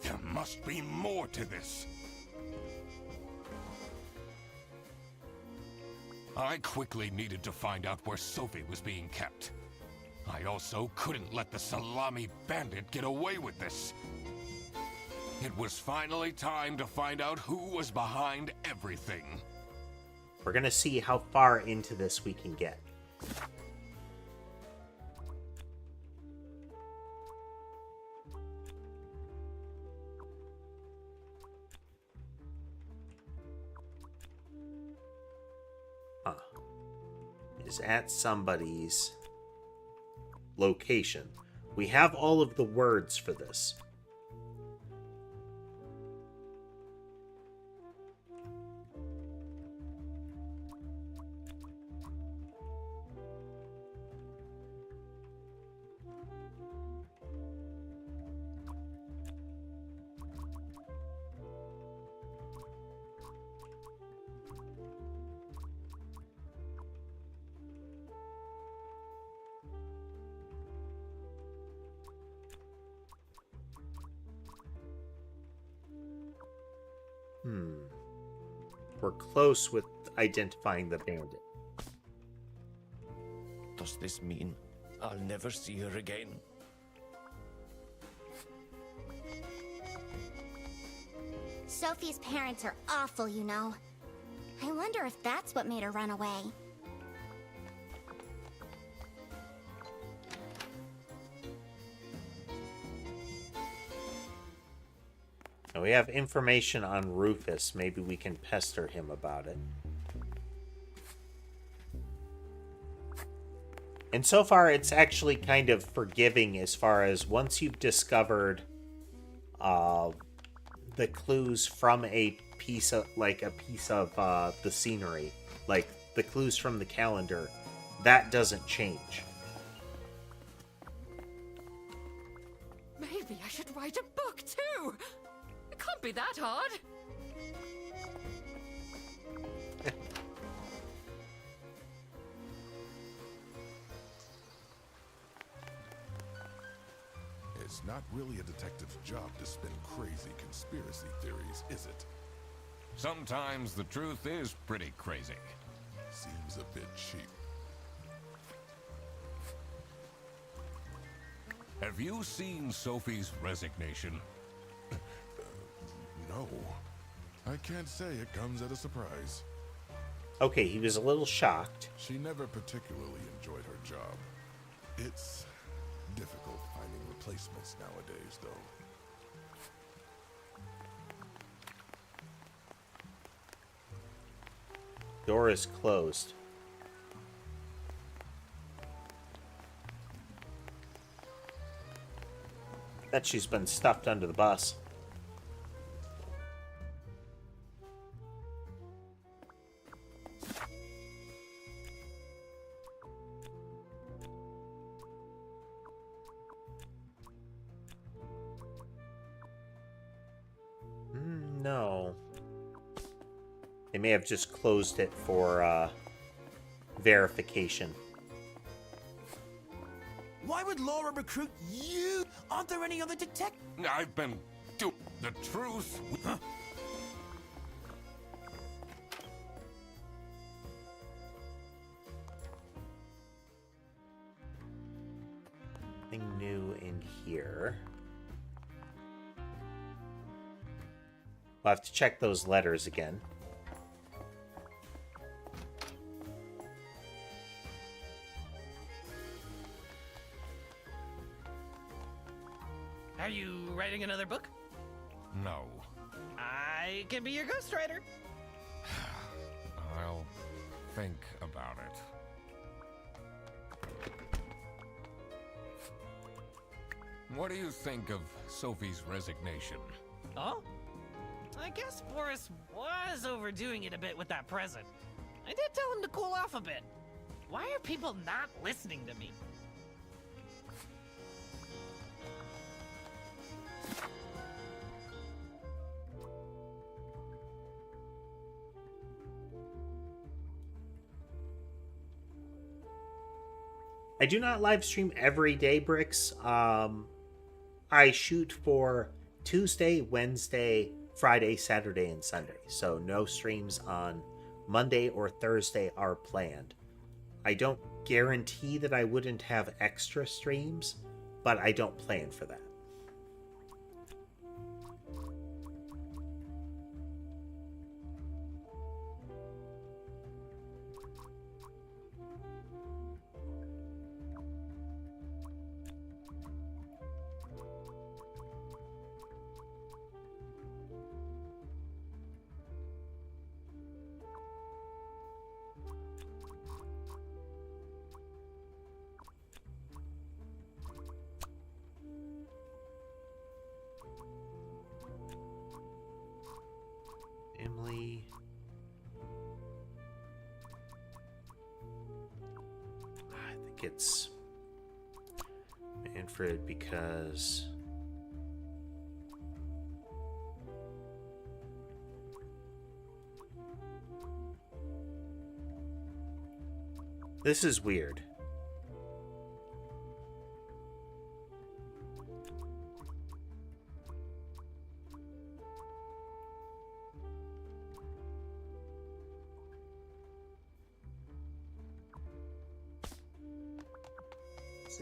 There must be more to this. I quickly needed to find out where Sophie was being kept. I also couldn't let the Salami bandit get away with this. It was finally time to find out who was behind everything. We're gonna see how far into this we can get. Is at somebody's location. We have all of the words for this. We're close with identifying the bandit. Does this mean I'll never see her again? Sophie's parents are awful, you know. I wonder if that's what made her run away. Now we have information on Rufus. Maybe we can pester him about it. And so far, it's actually kind of forgiving as far as once you've discovered the clues from a piece of the scenery, like the clues from the calendar, that doesn't change. Maybe I should write a book too. It can't be that hard. It's not really a detective's job to spin crazy conspiracy theories, is it? Sometimes the truth is pretty crazy. Seems a bit cheap. Have you seen Sophie's resignation? No. I can't say it comes at a surprise. Okay, he was a little shocked. She never particularly enjoyed her job. It's difficult finding replacements nowadays, though. Door is closed. Bet she's been stuffed under the bus. No. They may have just closed it for verification. Why would Laura recruit you? Aren't there any other detectives? I've been the truth. Huh? Nothing new in here. We'll have to check those letters again. Are you writing another book? No. I can be your ghostwriter. I'll think about it. What do you think of Sophie's resignation? Oh? I guess Boris was overdoing it a bit with that present. I did tell him to cool off a bit. Why are people not listening to me? I do not live stream every day, Bricks. I shoot for Tuesday, Wednesday, Friday, Saturday, and Sunday. So no streams on Monday or Thursday are planned. I don't guarantee that I wouldn't have extra streams, but I don't plan for that. Emily. I think it's Manfred because this is weird.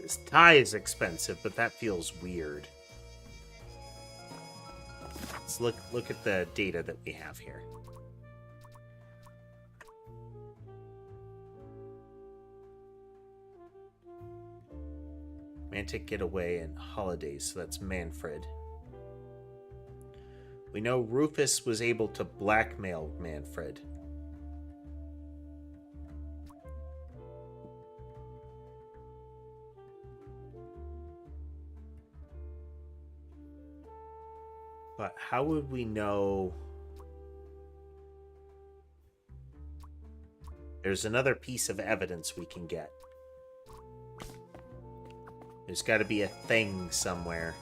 This tie is expensive, but that feels weird. Let's look at the data that we have here. Romantic Getaway and Holidays, so that's Manfred. We know Rufus was able to blackmail Manfred. But how would we know? There's another piece of evidence we can get. There's got to be a thing somewhere.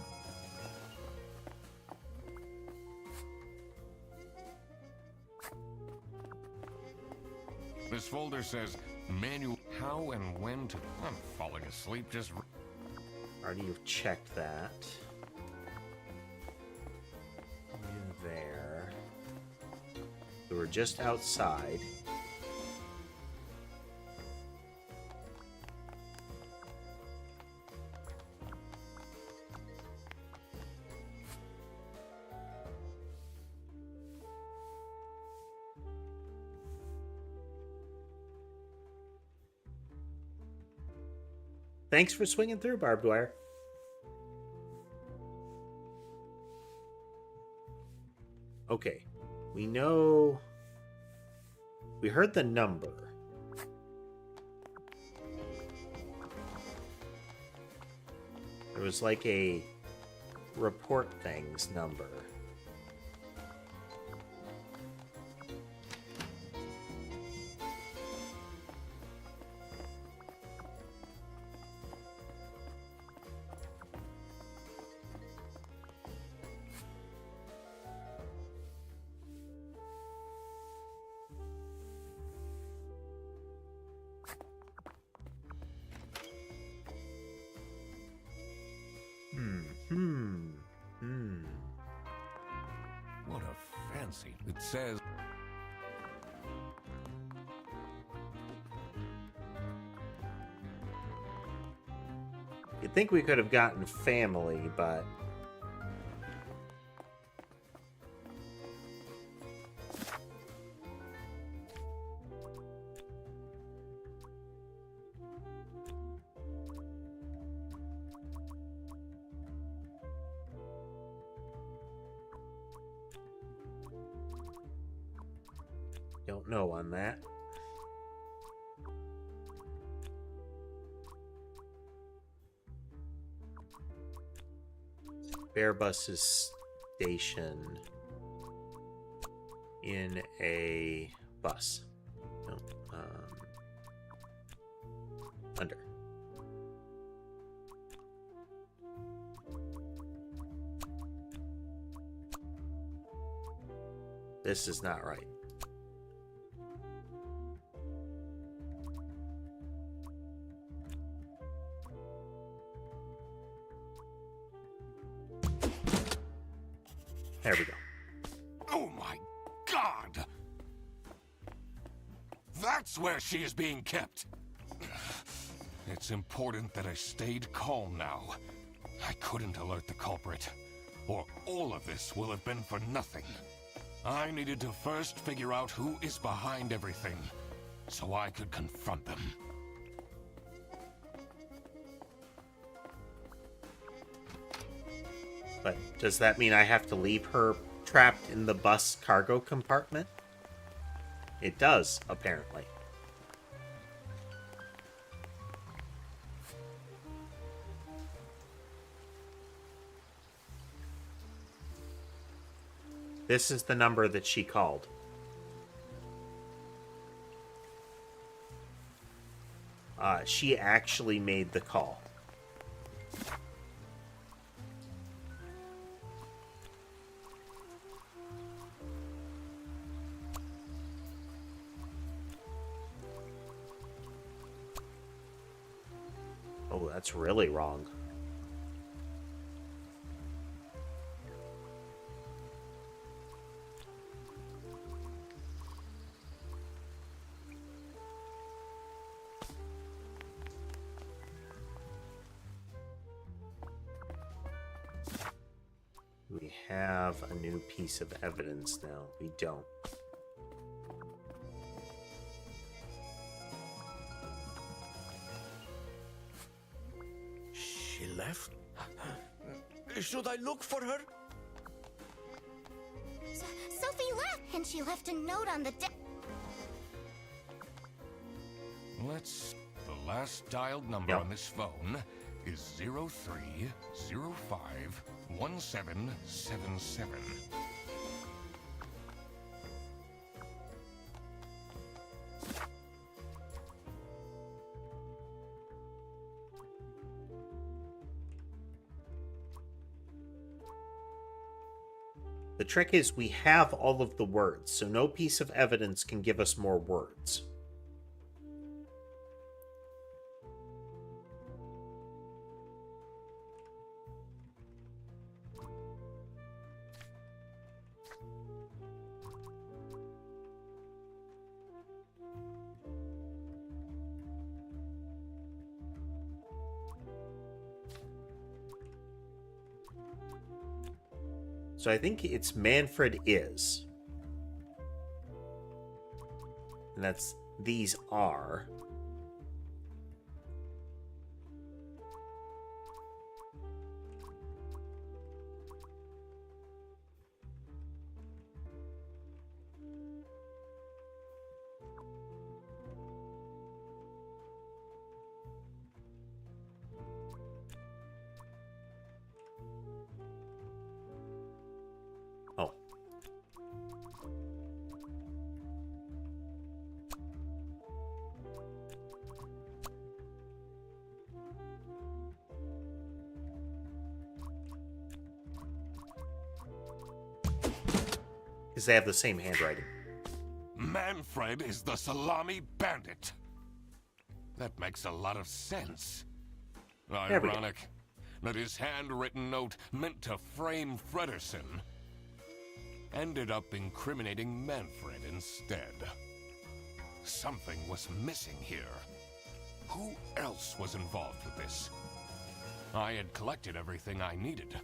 This folder says manual how and when to. I'm falling asleep just. Already have checked that. In there. We were just outside. Thanks for swinging through, Barbed Wire. Okay, we know... We heard the number. There was like a report things number. What a fancy. It says. You'd think we could have gotten family, but... Don't know on that. Bear bus is stationed in a bus. No, under. This is not right. There we go. Oh my God! That's where she is being kept. It's important that I stayed calm now. I couldn't alert the culprit, or all of this will have been for nothing. I needed to first figure out who is behind everything, so I could confront them. But does that mean I have to leave her trapped in the bus cargo compartment? It does, apparently. This is the number that she called. She actually made the call. Oh, that's really wrong. We have a new piece of evidence now. We don't. She left? Should I look for her? Sophie left, and she left a note on the desk. The last dialed number on this phone is 03051777. The trick is we have all of the words, so no piece of evidence can give us more words. So I think it's Manfred is. And that's these are. Oh. Because they have the same handwriting. Manfred is the Salami bandit. That makes a lot of sense. There we go. Ironic that his handwritten note meant to frame Frederson ended up incriminating Manfred instead. Something was missing here. Who else was involved with this? I had collected everything I needed.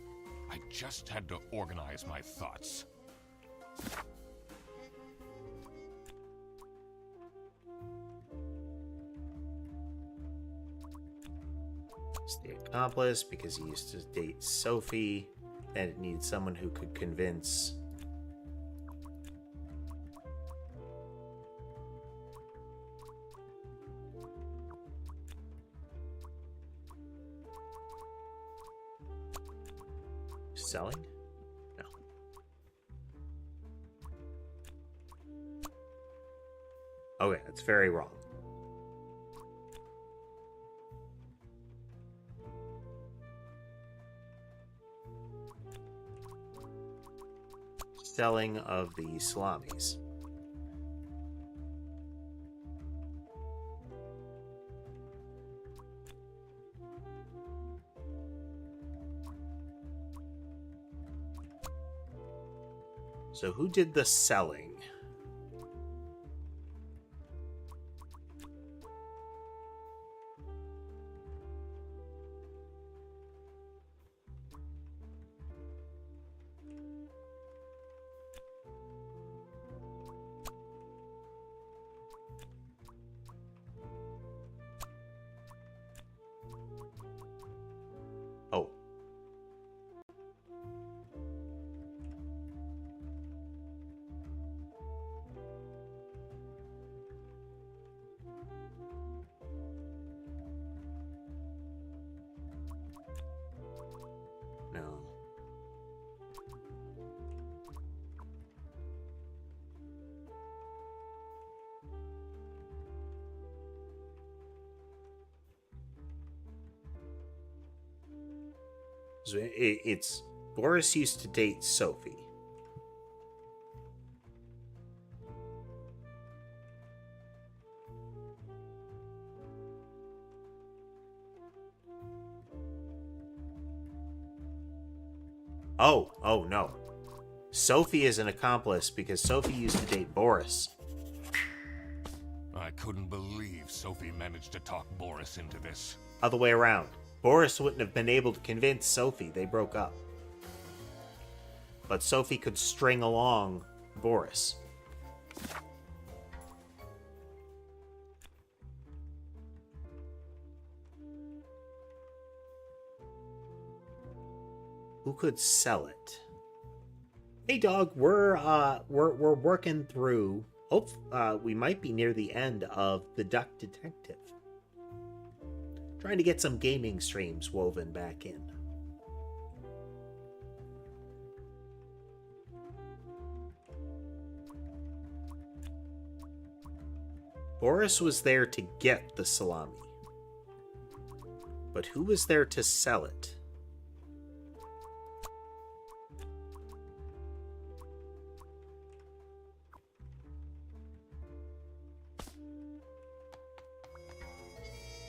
I just had to organize my thoughts. It's the accomplice because he used to date Sophie, and it needed someone who could convince. Selling? No. Okay, that's very wrong. Selling of the salamis. So who did the selling? Oh. No. So it's Boris used to date Sophie. Oh no. Sophie is an accomplice because Sophie used to date Boris. I couldn't believe Sophie managed to talk Boris into this. Other way around. Boris wouldn't have been able to convince Sophie. They broke up. But Sophie could string along Boris. Who could sell it? Hey, dog, we're working through. We might be near the end of the Duck Detective. Trying to get some gaming streams woven back in. Boris was there to get the salami. But who was there to sell it?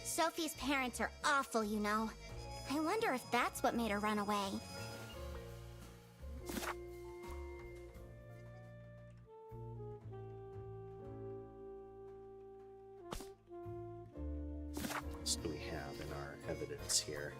Sophie's parents are awful, you know. I wonder if that's what made her run away. What do we have in our evidence here?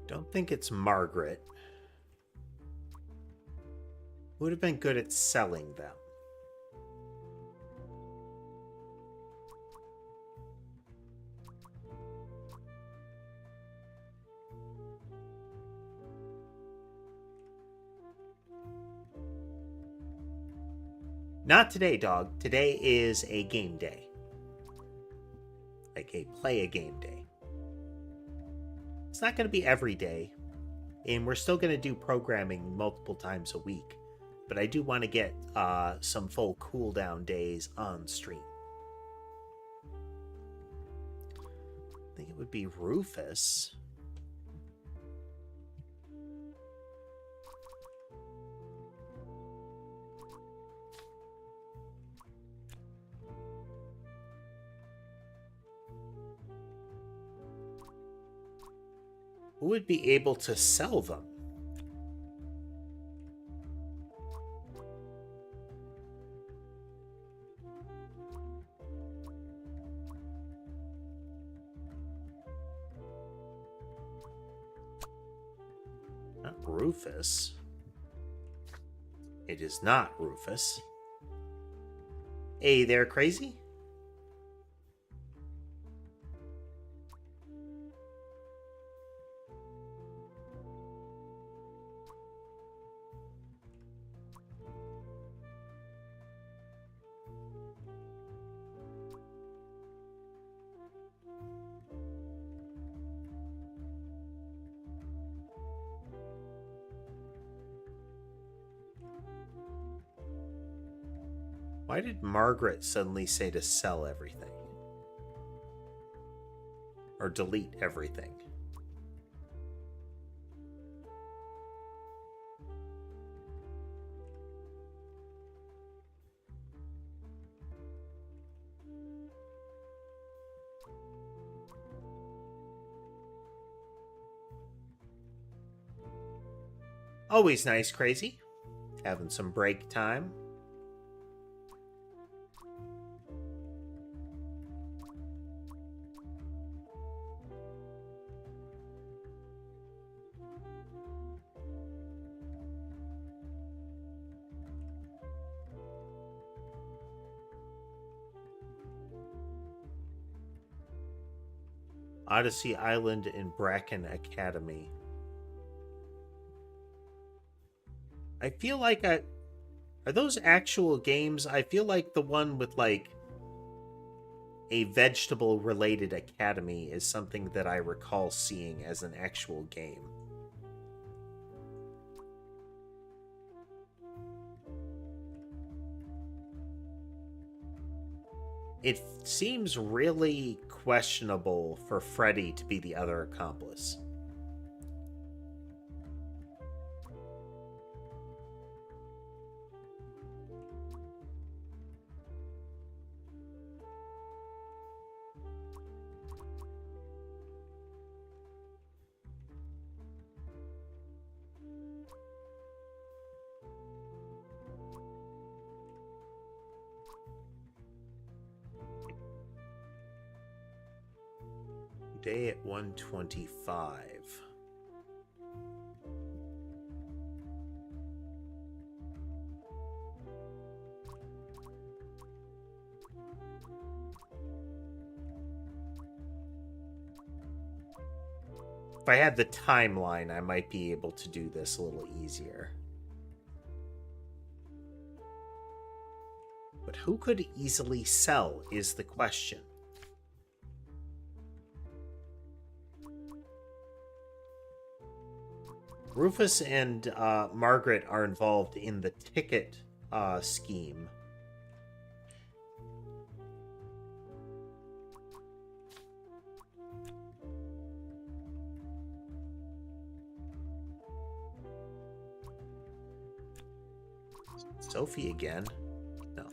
Don't think it's Margaret. Would have been good at selling them. Not today, dog. Today is a game day. Like a play a game day. It's not going to be every day. And we're still going to do programming multiple times a week. But I do want to get some full cooldown days on stream. I think it would be Rufus. Who would be able to sell them? Not Rufus. It is not Rufus. Hey there, Crazy? Why did Margaret suddenly say to sell everything? Or delete everything? Always nice, Crazy. Having some break time. Odyssey Island and Bracken Academy. I feel like are those actual games? I feel like the one with like a vegetable related academy is something that I recall seeing as an actual game. It seems really questionable for Freddy to be the other accomplice. Day at 125. If I had the timeline, I might be able to do this a little easier. But who could easily sell is the question. Rufus and Margaret are involved in the ticket scheme. Sophie again? No.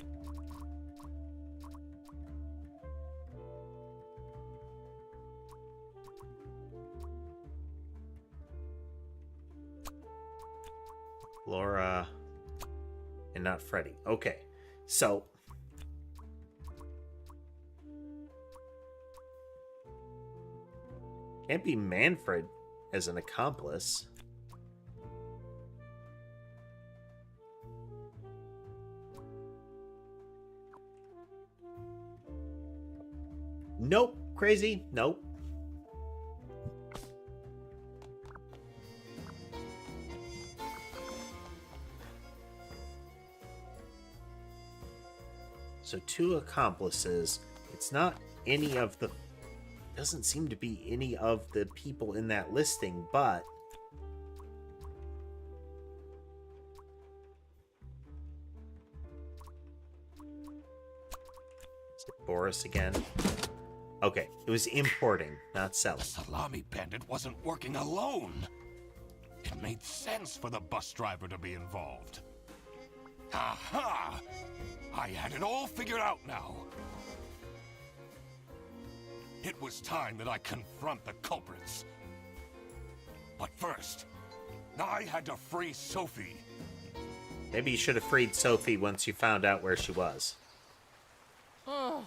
Laura and not Freddy. Okay, so can't be Manfred as an accomplice. Nope. Crazy. Nope. So 2 accomplices. It's not any of the... Doesn't seem to be any of the people in that listing, but... Is it Boris again? Okay, it was importing, not selling. The Salami bandit wasn't working alone. It made sense for the bus driver to be involved. Aha! I had it all figured out now. It was time that I confront the culprits. But first, I had to free Sophie. Maybe you should have freed Sophie once you found out where she was. Oh.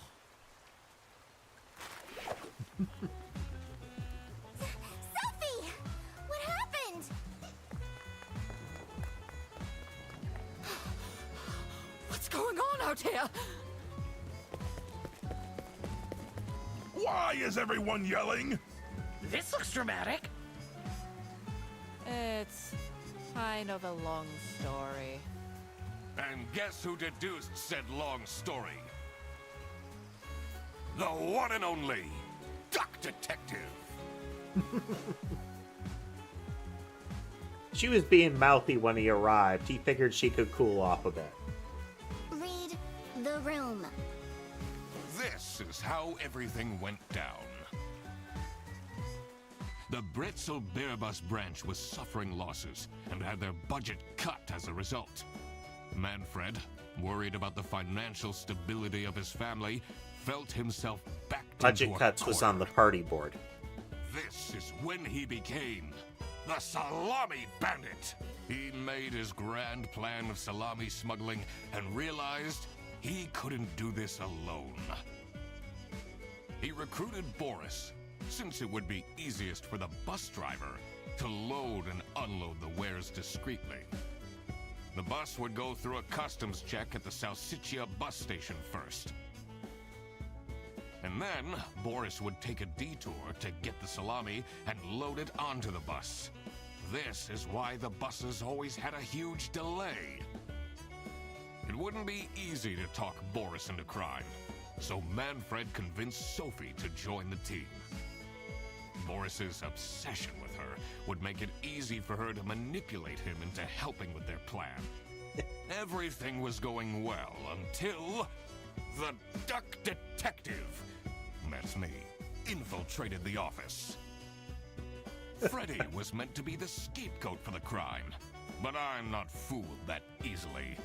Sophie! What happened? What's going on out here? Why is everyone yelling? This looks dramatic. It's kind of a long story. And guess who deduced said long story? The one and only Duck Detective. She was being mouthy when he arrived. He figured she could cool off a bit. Read the room. This is how everything went down. The Britzel Beerbus branch was suffering losses and had their budget cut as a result. Manfred, worried about the financial stability of his family, felt himself backed Budget into a cuts was corner. on the party board. This is when he became the Salami Bandit. He made his grand plan of salami smuggling and realized he couldn't do this alone. He recruited Boris, since it would be easiest for the bus driver to load and unload the wares discreetly. The bus would go through a customs check at the Salsiccia bus station first. And then, Boris would take a detour to get the salami and load it onto the bus. This is why the buses always had a huge delay. It wouldn't be easy to talk Boris into crime, so Manfred convinced Sophie to join the team. Boris's obsession with her would make it easy for her to manipulate him into helping with their plan. Everything was going well until the Duck Detective, that's me, infiltrated the office. Freddy was meant to be the scapegoat for the crime, but I'm not fooled that easily.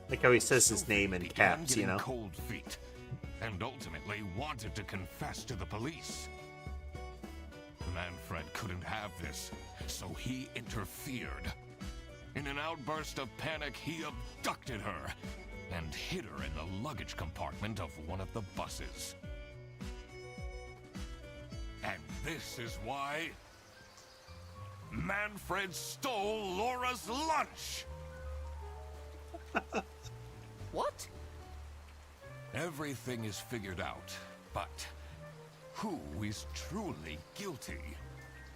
Like how he says his Sophie name in began caps, you getting know? cold feet, and ultimately wanted to confess to the police. Manfred couldn't have this, so he interfered. In an outburst of panic, he abducted her and hid her in the luggage compartment of one of the buses. And this is why Manfred stole Laura's lunch! What? Everything is figured out, but who is truly guilty?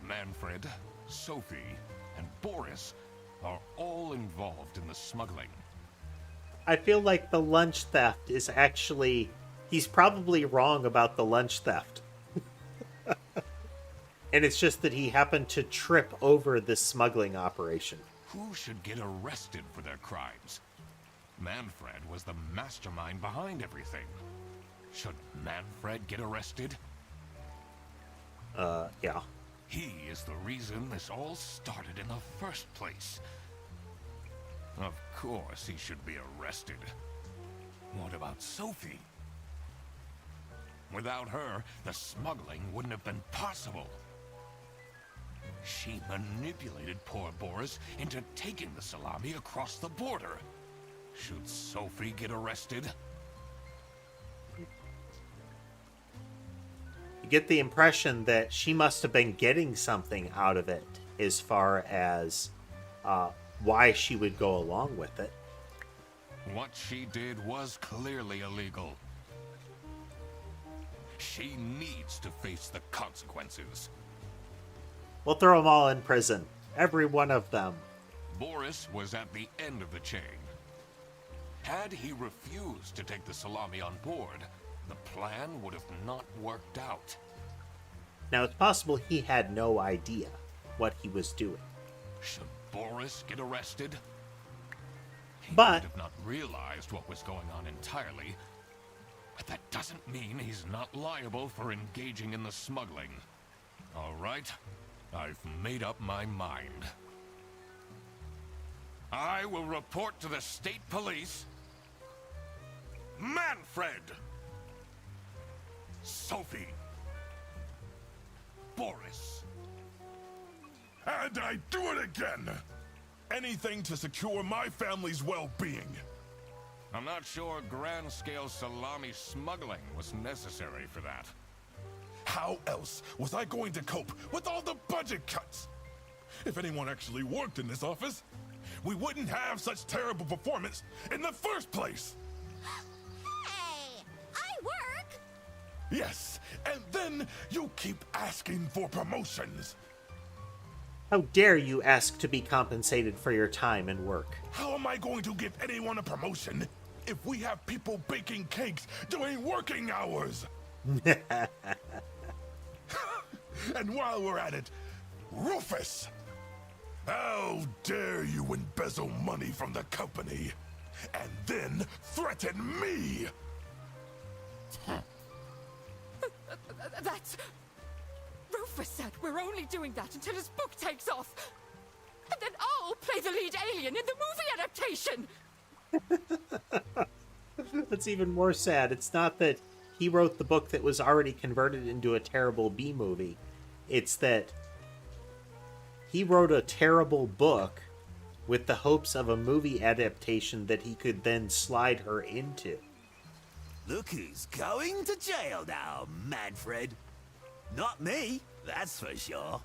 Manfred, Sophie, and Boris are all involved in the smuggling. I feel like the lunch theft is actually... He's probably wrong about the lunch theft. And it's just that he happened to trip over this smuggling operation. Who should get arrested for their crimes? Manfred was the mastermind behind everything. Should Manfred get arrested? Yeah. He is the reason this all started in the first place. Of course he should be arrested. What about Sophie? Without her, the smuggling wouldn't have been possible. She manipulated poor Boris into taking the Salami across the border. Should Sophie get arrested? You get the impression that she must have been getting something out of it as far as why she would go along with it. What she did was clearly illegal. She needs to face the consequences. We'll throw them all in prison. Every one of them. Boris was at the end of the chain. Had he refused to take the Salami on board, the plan would have not worked out. Now, it's possible he had no idea what he was doing. Should Boris get arrested? He But- might have not realized what was going on entirely, but that doesn't mean he's not liable for engaging in the smuggling. All right, I've made up my mind. I will report to the state police. Manfred! Sophie! Boris! And I do it again! Anything to secure my family's well-being. I'm not sure grand-scale Salami smuggling was necessary for that. How else was I going to cope with all the budget cuts? If anyone actually worked in this office, we wouldn't have such terrible performance in the first place. Hey, I work. Yes, and then you keep asking for promotions. How dare you ask to be compensated for your time and work? How am I going to give anyone a promotion if we have people baking cakes during working hours? And while we're at it, Rufus! How dare you embezzle money from the company and then threaten me? That's... Rufus said we're only doing that until his book takes off. And then I'll play the lead alien in the movie adaptation. That's even more sad. It's not that he wrote the book that was already converted into a terrible B movie. It's that he wrote a terrible book with the hopes of a movie adaptation that he could then slide her into. Look who's going to jail now, Manfred. Not me, that's for sure.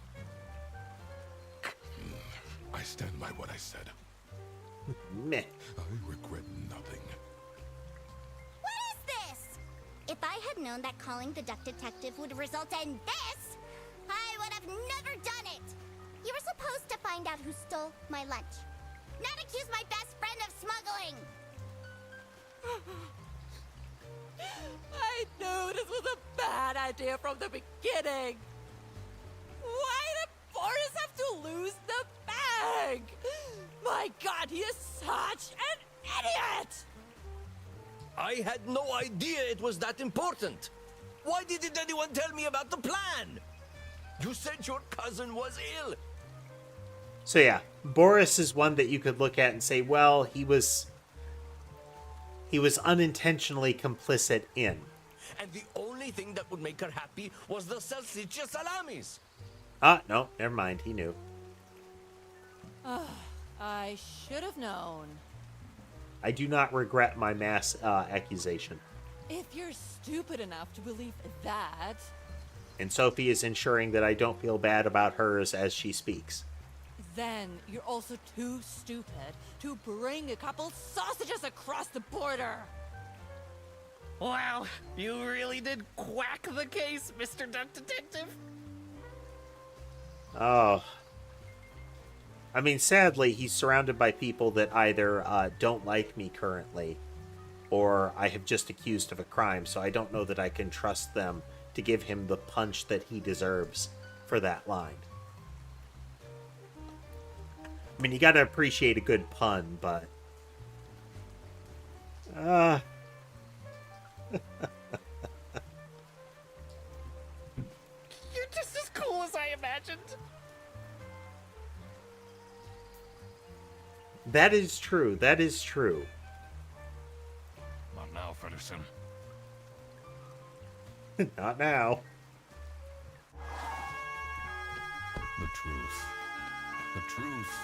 I stand by what I said. Meh. I regret nothing. What is this? If I had known that calling the duck detective would result in this, I would have never done it. You were supposed to find out who stole my lunch, not accuse my best friend of smuggling. I knew this was a bad idea from the beginning. Why did Boris have to lose the bag? My God, he is such an idiot! I had no idea it was that important. Why didn't anyone tell me about the plan? You said your cousin was ill. So yeah, Boris is one that you could look at and say, well, he was unintentionally complicit in. And the only thing that would make her happy was the salsiccia salamis. No, never mind, he knew. I should have known. I do not regret my mass accusation. If you're stupid enough to believe that, And Sophie is ensuring that I don't feel bad about hers as she speaks. then you're also too stupid to bring a couple sausages across the border. Wow, you really did quack the case, Mr. Duck Detective. Oh. I mean, sadly, he's surrounded by people that either don't like me currently, or I have just accused of a crime, so I don't know that I can trust them to give him the punch that he deserves for that line. I mean, you gotta appreciate a good pun, but... You're just as cool as I imagined. That is true. That is true. Not now, Fredderson. Not now. The truth. The truth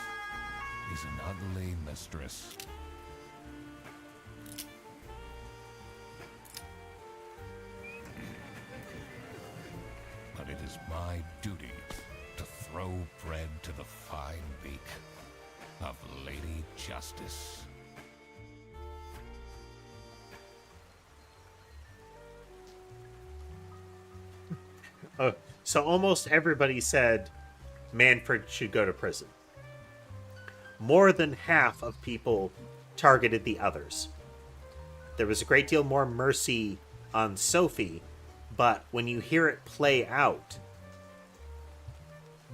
is an ugly mistress. But it is my duty to throw bread to the fine beak of Lady Justice. Oh, so almost everybody said Manfred should go to prison. More than half of people targeted the others. There was a great deal more mercy on Sophie, but when you hear it play out,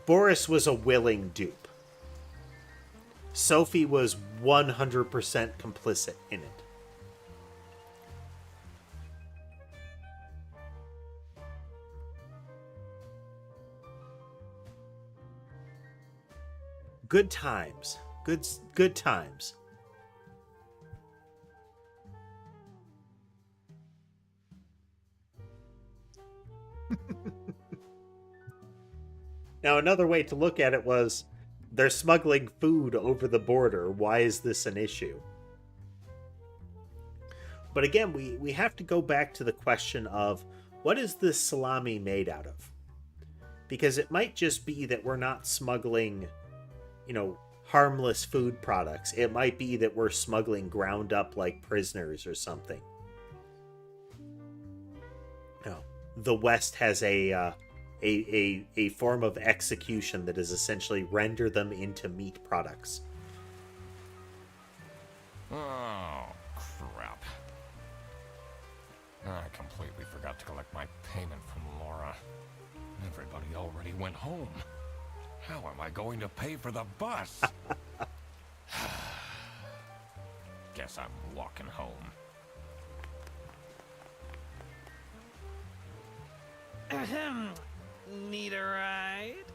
Boris was a willing dupe. Sophie was 100% complicit in it. Good times. Good times. Now, another way to look at it was, they're smuggling food over the border. Why is this an issue? But again, we have to go back to the question of, what is this salami made out of? Because it might just be that we're not smuggling, harmless food products. It might be that we're smuggling ground up like prisoners or something. The West has a form of execution that is essentially render them into meat products. Oh, crap. I completely forgot to collect my payment from Laura. Everybody already went home. How am I going to pay for the bus? Guess I'm walking home. Ahem. Need a ride?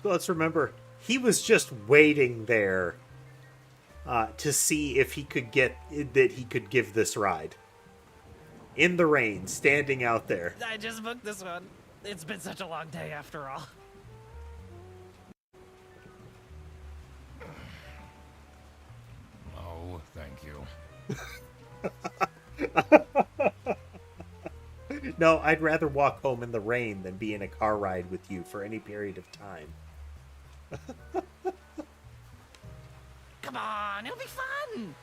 So let's remember, he was just waiting there to see if he could give this ride. In the rain, standing out there. I just booked this one. It's been such a long day after all. No, thank you. No, I'd rather walk home in the rain than be in a car ride with you for any period of time. Come on, it'll be fun!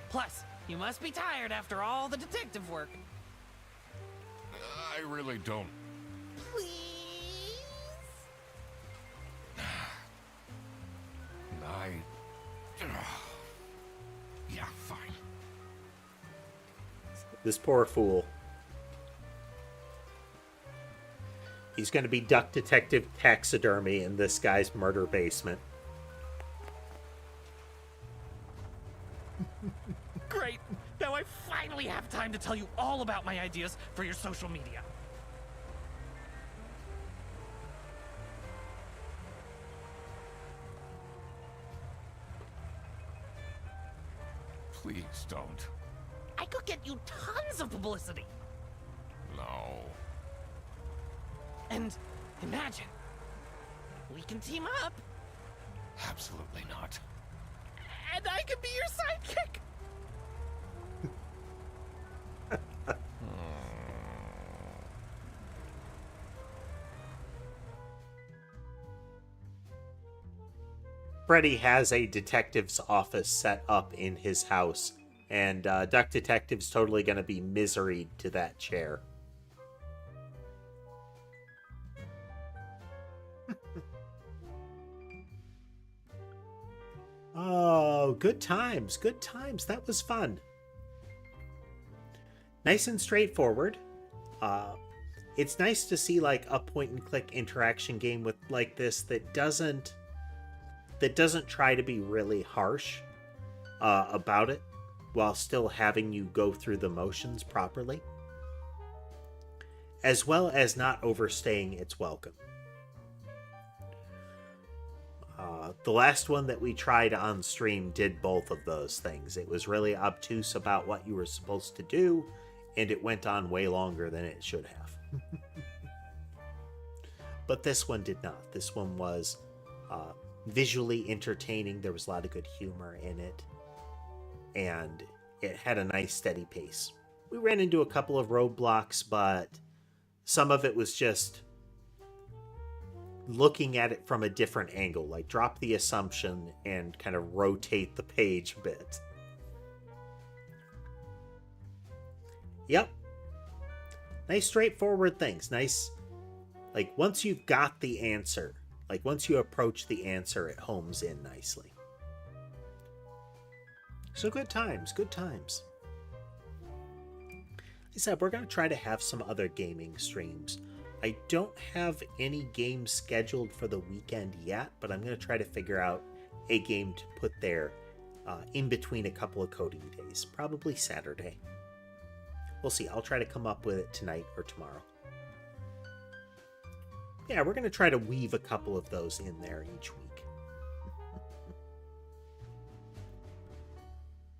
Plus, you must be tired after all the detective work. I really don't. Please? Yeah, fine. This poor fool. He's going to be Duck Detective Taxidermy in this guy's murder basement. Great! Now I finally have time to tell you all about my ideas for your social media. Please don't. I could get you tons of publicity. No. And imagine, we can team up, Absolutely not. and I could be your sidekick. Freddy has a detective's office set up in his house, and Duck Detective's totally going to be miseried to that chair. Oh, good times, good times. That was fun. Nice and straightforward. It's nice to see like a point and click interaction game with like this that doesn't try to be really harsh about it while still having you go through the motions properly, as well as not overstaying its welcome. The last one that we tried on stream did both of those things. It was really obtuse about what you were supposed to do, and it went on way longer than it should have. But this one did not. This one was visually entertaining. There was a lot of good humor in it, and it had a nice steady pace. We ran into a couple of roadblocks, but some of it was just looking at it from a different angle, like drop the assumption and kind of rotate the page a bit. Yep. Nice straightforward things. Nice, like once you've got the answer, like once you approach the answer, it homes in nicely. So good times, good times. Like I said, we're going to try to have some other gaming streams. I don't have any games scheduled for the weekend yet, but I'm going to try to figure out a game to put there in between a couple of coding days, probably Saturday. We'll see. I'll try to come up with it tonight or tomorrow. Yeah, we're going to try to weave a couple of those in there each week.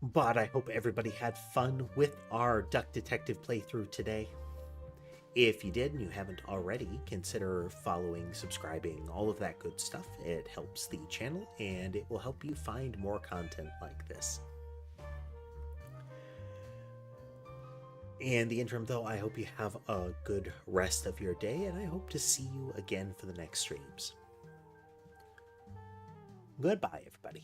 But I hope everybody had fun with our Duck Detective playthrough today. If you did and you haven't already, consider following, subscribing, all of that good stuff. It helps the channel and it will help you find more content like this. In the interim, though, I hope you have a good rest of your day, and I hope to see you again for the next streams. Goodbye, everybody.